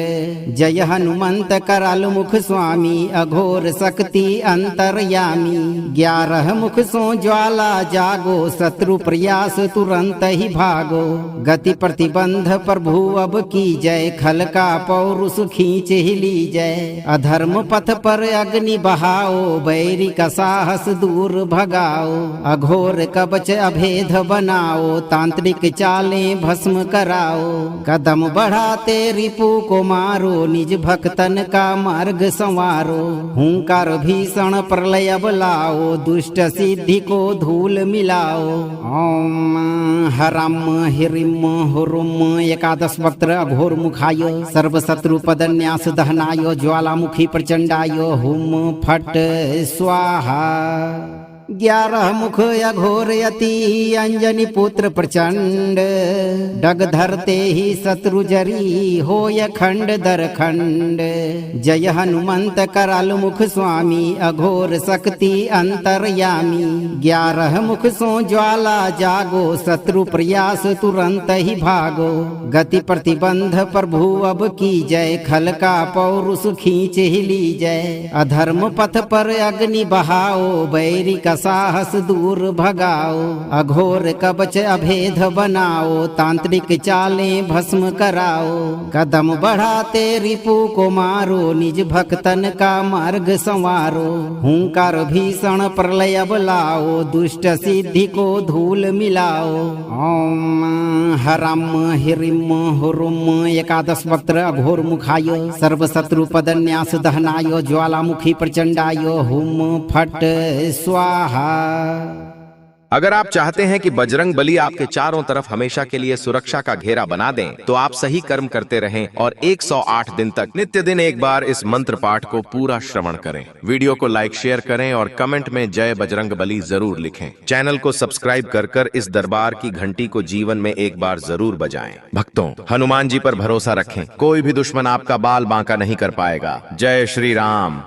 जय हनुमंत कराल मुख स्वामी अघोर शक्ति अंतरयामी। 11 मुख सो ज्वाला जागो, शत्रु प्रयास तुरंत ही भागो। गति प्रतिबंध प्रभु अब की जय, खल का पौरुष खींच ही ली जय। अधर्म पथ पर अग्नि बहाओ, बैरी का साहस दूर भगाओ, अघोर कवच अभेद बनाओ, तांत्रिक चालें भस्म कराओ, कदम बढ़ाते रिपु को मारो, निज भक्तन का मार्ग संवारो, हुंकार भीषण प्रलय बुलाओ, दुष्ट सिद्धि को धूल मिलाओ। ओम हरम हिरिम हुरुम एकादश वक्त्र अघोर मुखाय सर्वशत्रु पदन्यास दहनाय ज्वालामुखी प्रचंडाय हुम फट स्वाहा। 11 मुख अघोर यति अंजनी पुत्र प्रचंड डग धरते ही शत्रु जरी होय खंड दर खंड। जय हनुमंत कराल मुख स्वामी अघोर शक्ति अंतरयामी। 11 मुख सो ज्वाला जागो शत्रु प्रयास तुरंत ही भागो। गति प्रतिबंध प्रभु अब की जय खल का पौरुष खींच ही ली जय। अधर्म पथ पर अग्नि बहाओ बैरी का साहस दूर भगाओ। अघोर कवच अभेद बनाओ तांत्रिक चालें भस्म कराओ। कदम बढ़ाते रिपु को मारो निज भक्तन का मार्ग संवारो। हुंकार भीषण प्रलय बुलाओ दुष्ट सिद्धि को धूल मिलाओ। ओम हरम हिरिम हुरुम एकादश वक्त्र अघोर मुखाय सर्व शत्रु पदन्यास दहनाय ज्वालामुखी प्रचंडाय हुम फट स्वाहा। अगर आप चाहते हैं कि बजरंग बली आपके चारों तरफ हमेशा के लिए सुरक्षा का घेरा बना दें, तो आप सही कर्म करते रहें और 108 दिन तक नित्य दिन एक बार इस मंत्र पाठ को पूरा श्रवण करें। वीडियो को लाइक शेयर करें और कमेंट में जय बजरंग बली जरूर लिखें। चैनल को सब्सक्राइब कर इस दरबार की घंटी को जीवन में एक बार जरूर बजाएं। भक्तों, हनुमान जी पर भरोसा रखें, कोई भी दुश्मन आपका बाल बांका नहीं कर पाएगा। जय श्री राम।